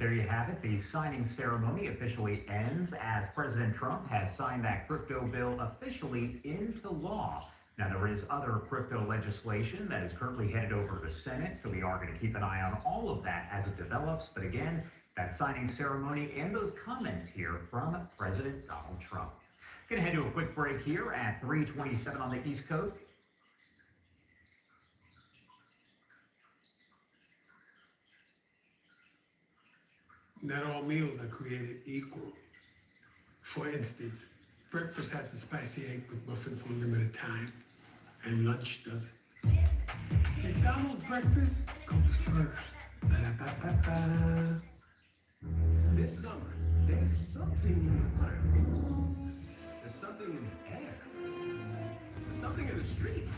there you have it. The signing ceremony officially ends as President Trump has signed that crypto bill officially into law. Now, there is other crypto legislation that is currently headed over to the Senate, so we are going to keep an eye on all of that as it develops. But again, that signing ceremony and those comments here from President Donald Trump. Going to head to a quick break here at 3:27 on the East Coast. Not all meals are created equal. For instance, breakfast has a spicy egg with muffin for a limited time, and lunch doesn't. McDonald's breakfast comes first. Ba-da-ba-ba-ba. This summer, there's something in the ground. There's something in the air. There's something in the streets.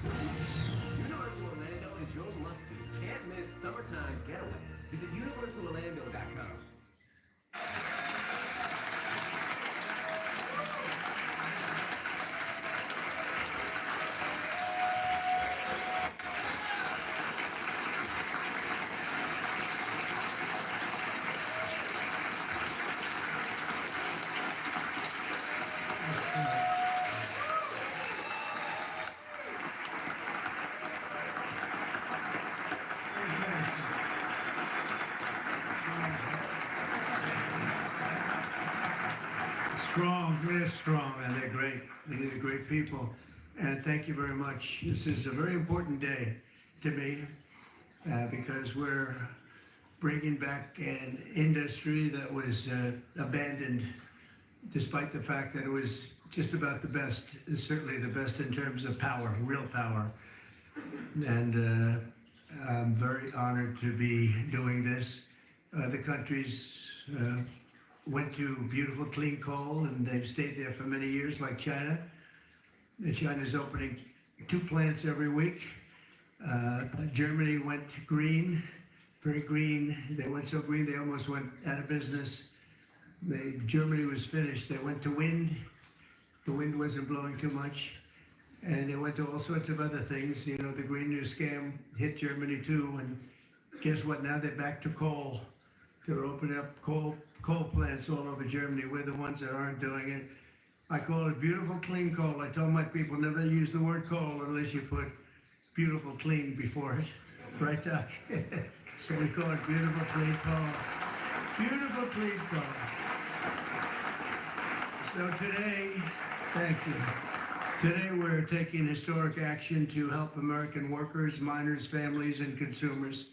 Universal Orlando is your must-do, can't-miss summertime getaway. Visit universalorlando.com. Strong, they're strong, and they're great. These are great people. And thank you very much. This is a very important day to me because we're bringing back an industry that was abandoned, despite the fact that it was just about the best, certainly the best in terms of power, real power. And I'm very honored to be doing this. The countries went to beautiful clean coal, and they've stayed there for many years, like China. China's opening 2 plants every week. Germany went green, very green. They went so green they almost went out of business. Germany was finished. They went to wind. The wind wasn't blowing too much. And they went to all sorts of other things. You know, the Green New Scam hit Germany too. And guess what? Now they're back to coal. They're opening up coal plants all over Germany. We're the ones that aren't doing it. I call it beautiful clean coal. I tell my people never use the word coal unless you put beautiful clean before it. Right, Doc? So we call it beautiful clean coal. Beautiful clean coal. So today, thank you. Today we're taking historic action to help American workers, miners, families, and consumers.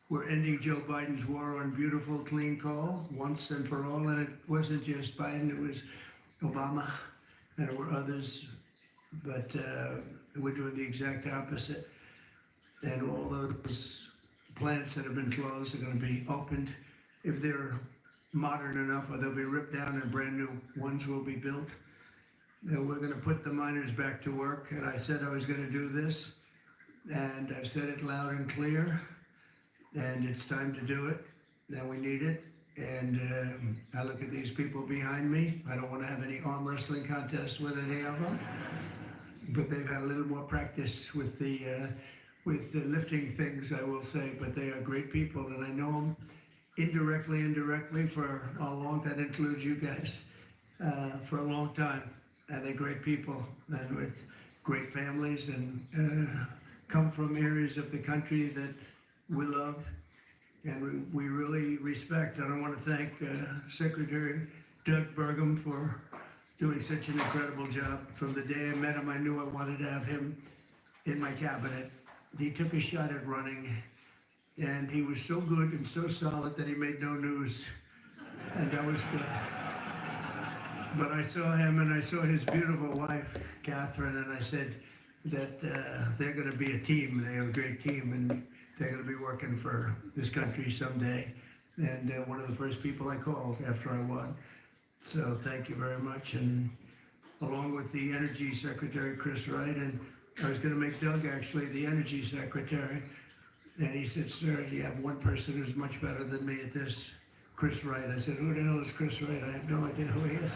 We're ending Joe Biden's war on beautiful clean coal once and for all, and it wasn't just Biden, it was Obama, and there were others, but we're doing the exact opposite. And all those plants that have been closed are going to be opened if they're modern enough, or they'll be ripped down and brand new ones will be built. And we're going to put the miners back to work, and I said I was going to do this, and I've said it loud and clear. And it's time to do it. Now we need it. And I look at these people behind me. I don't want to have any arm wrestling contests with any of them, but they've had a little more practice with the lifting things, I will say. But they are great people, and I know them indirectly for a long. That includes you guys for a long time. And they're great people, and with great families, and come from areas of the country that we love and we really respect. And I want to thank Secretary Doug Burgum for doing such an incredible job. From the day I met him, I knew I wanted to have him in my cabinet. He took a shot at running, and he was so good and so solid that he made no news, and that was good. But I saw him, and I saw his beautiful wife, Catherine, and I said that they're going to be a team. They are a great team, and they're going to be working for this country someday. And one of the first people I called after I won. So thank you very much. And along with the Energy Secretary, Chris Wright, and I was going to make Doug actually the Energy Secretary. And he said, sir, you have one person who's much better than me at this, Chris Wright. I said, who the hell is Chris Wright? I have no idea who he is.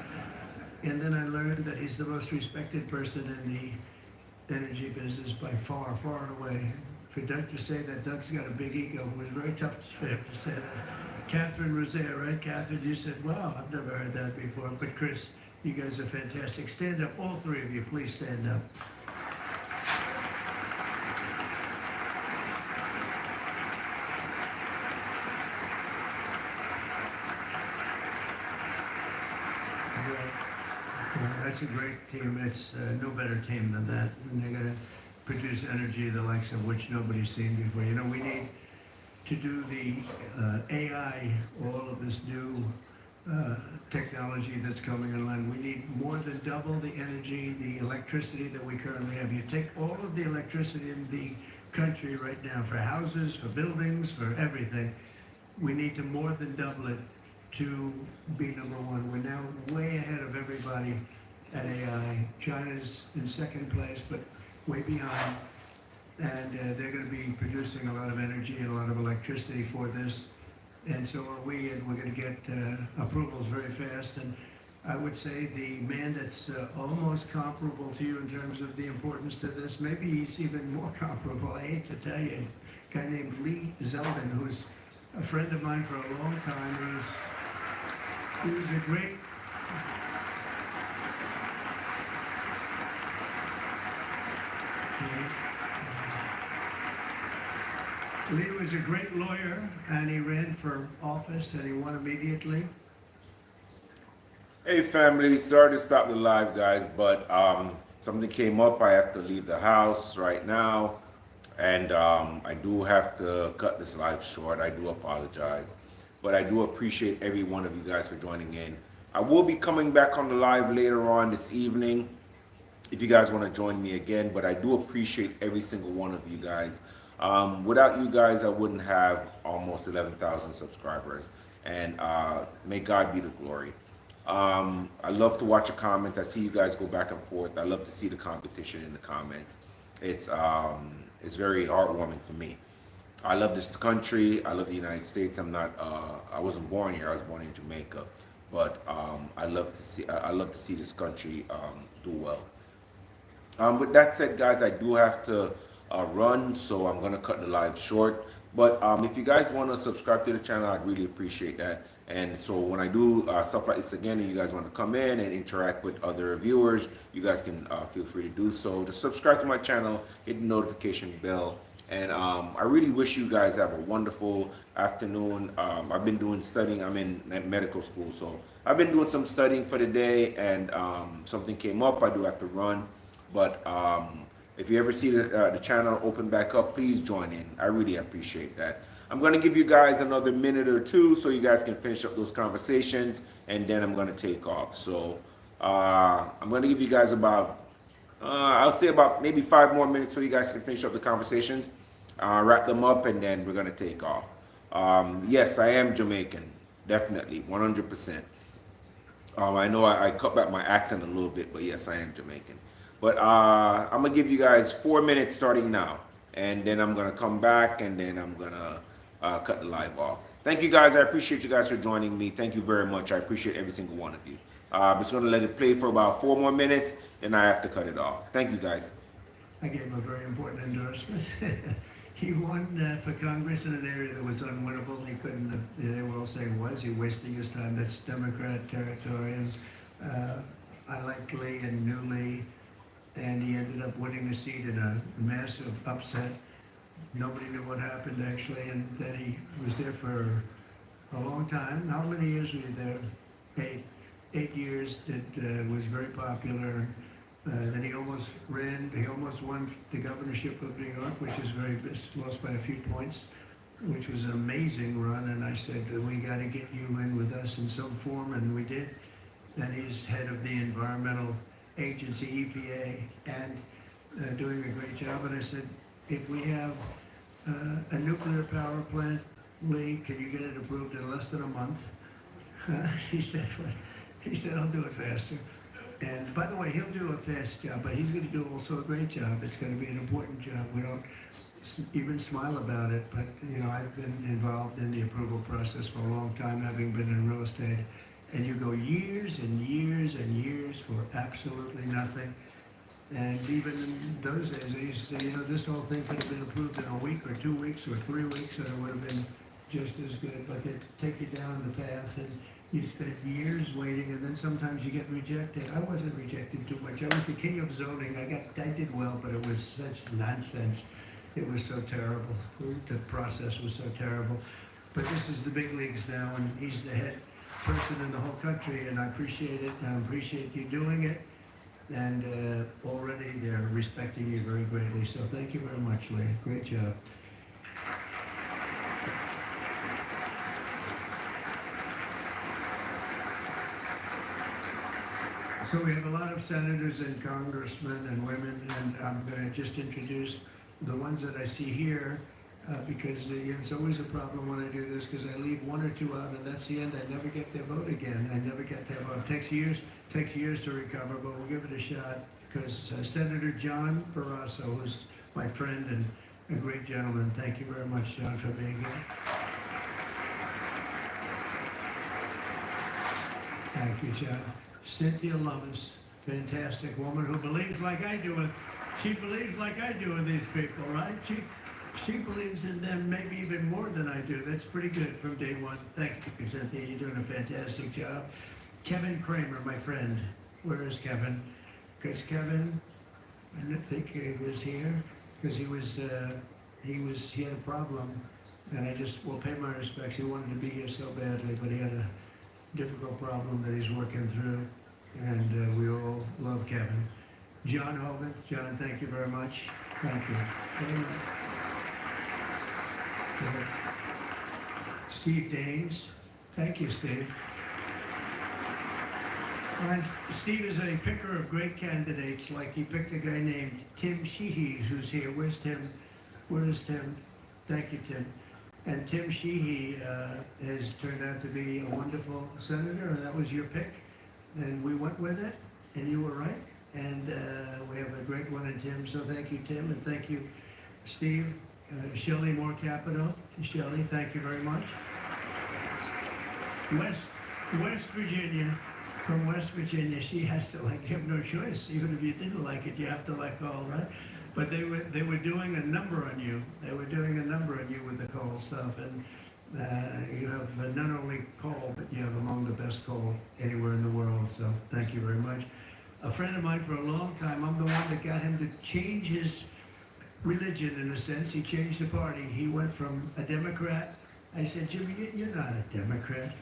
And then I learned that he's the most respected person in the energy business by far, far and away. For Doug to say that Doug's got a big ego was very tough for him to say that. Catherine was there, right? Catherine, you said, wow, I've never heard that before. But Chris, you guys are fantastic. Stand up, all three of you, please stand up. That's a great team. It's no better team than that. And they're going to produce energy the likes of which nobody's seen before. You know, we need to do the AI, all of this new technology that's coming online. We need more than double the energy, the electricity that we currently have. You take all of the electricity in the country right now for houses, for buildings, for everything. We need to more than double it to be number one. We're now way ahead of everybody at AI. China's in second place, but way behind. And they're going to be producing a lot of energy and a lot of electricity for this. And so are we, and we're going to get approvals very fast. And I would say the man that's almost comparable to you in terms of the importance to this, maybe he's even more comparable, I hate to tell you, a guy named Lee Zeldin, who's a friend of mine for a long time. He was a great... Lee was a great lawyer, and he ran for office, and he won immediately. Hey family, sorry to stop the live, guys, but something came up. I have to leave the house right now, and I do have to cut this live short. I do apologize, but I do appreciate every one of you guys for joining in. I will be coming back on the live later on this evening if you guys want to join me again, but I do appreciate every single one of you guys. Without you guys, I wouldn't have almost 11,000 subscribers, and may God be the glory. I love to watch the comments. I see you guys go back and forth. I love to see the competition in the comments. It's very heartwarming for me. I love this country. I love the United States. I wasn't born here. I was born in Jamaica, but I love to see this country do well. With that said, guys, I do have to run, so I'm gonna cut the live short. But if you guys want to subscribe to the channel, I'd really appreciate that. And so when I do stuff like this again, and you guys want to come in and interact with other viewers, you guys can feel free to do so. To subscribe to my channel, hit the notification bell. And I really wish you guys have a wonderful afternoon. I've been doing studying. I'm in medical school, so I've been doing some studying for the day, and something came up. I do have to run, but if you ever see the channel open back up, please join in. I really appreciate that. I'm going to give you guys another minute or two so you guys can finish up those conversations, and then I'm going to take off. So I'm going to give you guys about, I'll say about maybe 5 more minutes so you guys can finish up the conversations, wrap them up, and then we're going to take off. Yes, I am Jamaican, definitely, 100%. I know I cut back my accent a little bit, but yes, I am Jamaican. But I'm going to give you guys 4 minutes starting now. And then I'm going to come back, and then I'm going to cut the live off. Thank you, guys. I appreciate you guys for joining me. Thank you very much. I appreciate every single one of you. I'm just going to let it play for about 4 more minutes, then I have to cut it off. Thank you, guys. I gave him a very important endorsement. He won for Congress in an area that was unwinnable. He couldn't, they were all saying, why is he wasting his time? That's Democrat territory. And I liked Lee and knew Lee. And he ended up winning the seat in a massive upset. Nobody knew what happened, actually, and then he was there for a long time. How many years were you there? 8 years. It was very popular. Then he almost won the governorship of New York, which is lost by a few points, which was an amazing run. And I said, we got to get you in with us in some form, and we did. Then he's head of the environmental agency, EPA, and doing a great job. And I said, if we have a nuclear power plant, Lee, can you get it approved in less than a month? He said, I'll do it faster. And by the way, he'll do a fast job, but he's going to do also a great job. It's going to be an important job. We don't even smile about it, but you know, I've been involved in the approval process for a long time, having been in real estate. And you go years and years and years for absolutely nothing. And even in those days, I used to say, you know, this whole thing could have been approved in a week or 2 weeks or 3 weeks, and it would have been just as good, but they take you down the path and you spend years waiting, and then sometimes you get rejected. I wasn't rejected too much. I was the king of zoning. I did well, but it was such nonsense. It was so terrible. The process was so terrible. But this is the big leagues now, and he's the head person in the whole country, and I appreciate it. I appreciate you doing it, and already they're respecting you very greatly. So thank you very much, Lee. Great job. So we have a lot of senators and congressmen and women, and I'm going to just introduce the ones that I see here, because it's always a problem when I do this, because I leave one or two out, and that's the end. I never get their vote again. I never get their vote. Takes years to recover, but we'll give it a shot, because Senator John Barrasso, who's my friend and a great gentleman. Thank you very much, John, for being here. Thank you, John. Cynthia Lummis, fantastic woman who believes like I do. She believes like I do in these people, right? She believes in them maybe even more than I do. That's pretty good from day one. Thank you, Cynthia. You're doing a fantastic job. Kevin Kramer, my friend. Where is Kevin? Because Kevin, I didn't think he was here, because he had a problem, and I just will pay my respects. He wanted to be here so badly, but he had a difficult problem that he's working through, and we all love Kevin. John Hogan. John, thank you very much. Thank you. Very much. Steve Daines. Thank you, Steve. And Steve is a picker of great candidates, like he picked a guy named Tim Sheehy, who's here. Where's Tim? Where is Tim? Thank you, Tim. And Tim Sheehy has turned out to be a wonderful senator, and that was your pick. And we went with it, and you were right. And we have a great one in Tim, so thank you, Tim, and thank you, Steve. Shelley Moore Capito. Shelley, thank you very much. West Virginia. From West Virginia, she has to you have no choice. Even if you didn't like it, you have to like all, right? But they were doing a number on you. They were doing a number on you with the coal stuff, and you have not only coal, but you have among the best coal anywhere in the world. So thank you very much. A friend of mine for a long time, I'm the one that got him to change his religion in a sense. He changed the party. He went from a Democrat. I said, Jimmy, you're not a Democrat.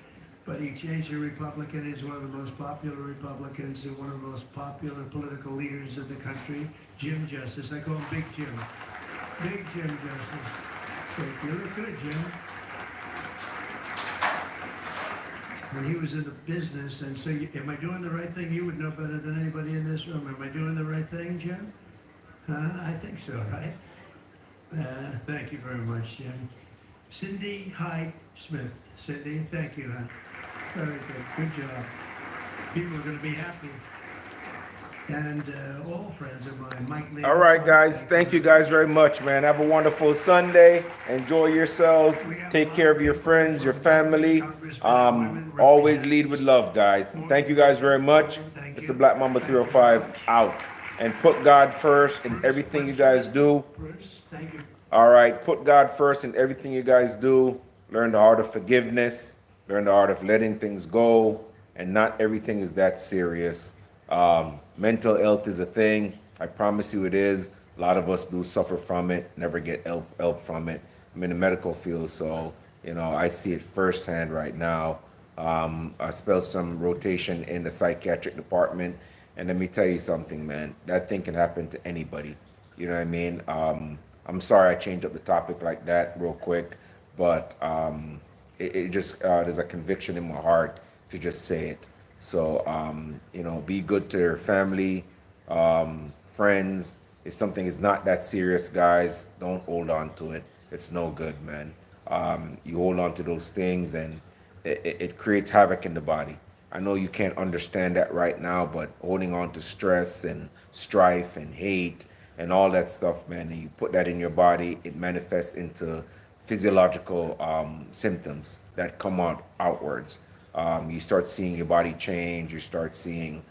But he changed to Republican. He's one of the most popular Republicans and one of the most popular political leaders in the country. Jim Justice. I call him Big Jim. Big Jim Justice. Thank you. Look good, Jim. When he was in the business, and so am I doing the right thing? You would know better than anybody in this room. Am I doing the right thing, Jim? I think so, right? Thank you very much, Jim. Cindy Hyde Smith. Cindy, thank you, hon. Very good. Good job. People are going to be happy. And all friends of mine, Mike Lee. All right, guys. Thank you guys very much, man. Have a wonderful Sunday. Enjoy yourselves. Take care of your friends, your family. Always lead with love, guys. Thank you guys very much. Mr. Black Mamba 305 out. And put God first in everything you guys do. All right. Put God first in everything you guys do. Learn the art of forgiveness. Learn the art of letting things go. And not everything is that serious. Mental health is a thing. I promise you it is. A lot of us do suffer from it, never get help from it. I'm in the medical field, so, I see it firsthand right now. I spelled some rotation in the psychiatric department, and let me tell you something, man. That thing can happen to anybody. You know what I mean? I'm sorry I changed up the topic like that real quick, but it just, there's a conviction in my heart to just say it. So, be good to your family, friends. If something is not that serious, guys, don't hold on to it. It's no good, man. You hold on to those things and it creates havoc in the body. I know you can't understand that right now, but holding on to stress and strife and hate and all that stuff, man, and you put that in your body, it manifests into physiological symptoms that come outwards. You start seeing your body change, you start seeing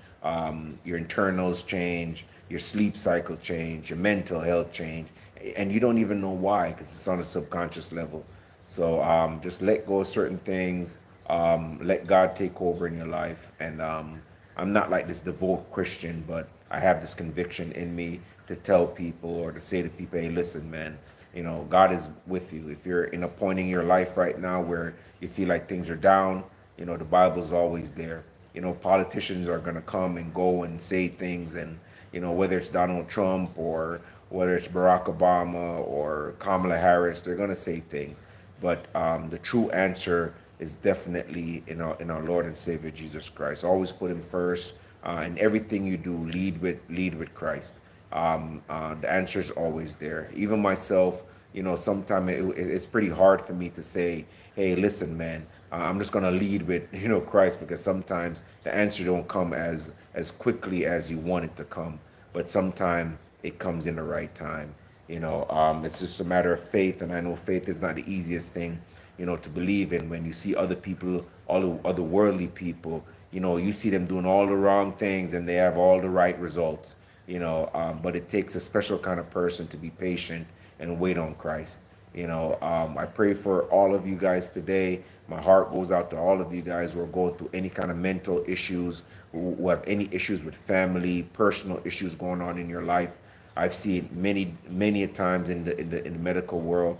your internals change, your sleep cycle change, your mental health change, and you don't even know why, because it's on a subconscious level. So just let go of certain things. Let God take over in your life. And I'm not like this devout Christian, but I have this conviction in me to tell people or to say to people, hey, listen, man, you know, God is with you. If you're in a point in your life right now where you feel like things are down, you know, the Bible's always there. You know, politicians are going to come and go and say things, and, you know, whether it's Donald Trump or whether it's Barack Obama or Kamala Harris, they're going to say things. But the true answer is definitely in our Lord and Savior Jesus Christ. Always put Him first. In everything you do, lead with Christ. The answer is always there. Even myself, you know, sometimes it's pretty hard for me to say, hey, listen, man, I'm just gonna lead with, you know, Christ, because sometimes the answer don't come as quickly as you want it to come, but sometimes it comes in the right time. You know, it's just a matter of faith, and I know faith is not the easiest thing, you know, to believe in. When you see other people, all the other worldly people, you know, you see them doing all the wrong things and they have all the right results, you know, but it takes a special kind of person to be patient and wait on Christ. You know, I pray for all of you guys today. My heart goes out to all of you guys who are going through any kind of mental issues, who have any issues with family, personal issues going on in your life. I've seen many a times in the medical world,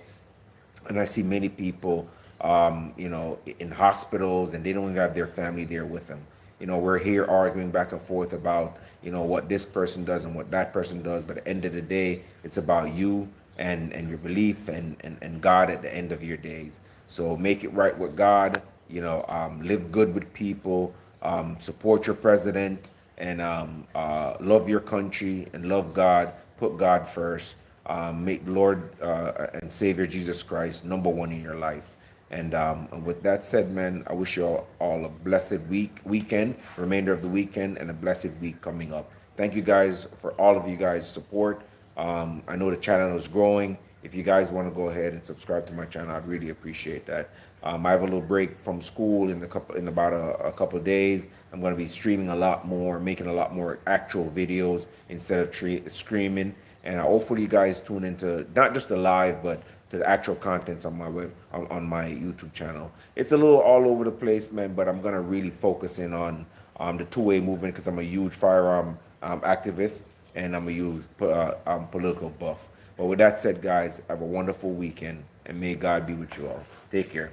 and I see many people, you know, in hospitals, and they don't even have their family there with them. You know, we're here arguing back and forth about, you know, what this person does and what that person does, but at the end of the day, it's about you and your belief and God at the end of your days. So make it right with God. You know, live good with people, support your president, and love your country and love God. Put God first. Make Lord and Savior Jesus Christ number one in your life. And with that said, man, I wish you all a blessed weekend, remainder of the weekend, and a blessed week coming up. Thank you guys for all of you guys' support. I know the channel is growing. If you guys want to go ahead and subscribe to my channel, I'd really appreciate that. I have a little break from school in about a couple of days. I'm going to be streaming a lot more, making a lot more actual videos instead of streaming. And hopefully you guys tune into not just the live, but to the actual contents on my on my YouTube channel. It's a little all over the place, man, but I'm gonna really focus in on the two-way movement, because I'm a huge firearm activist, and I'm a huge political buff. But with that said, guys, have a wonderful weekend, and may God be with you all. Take care.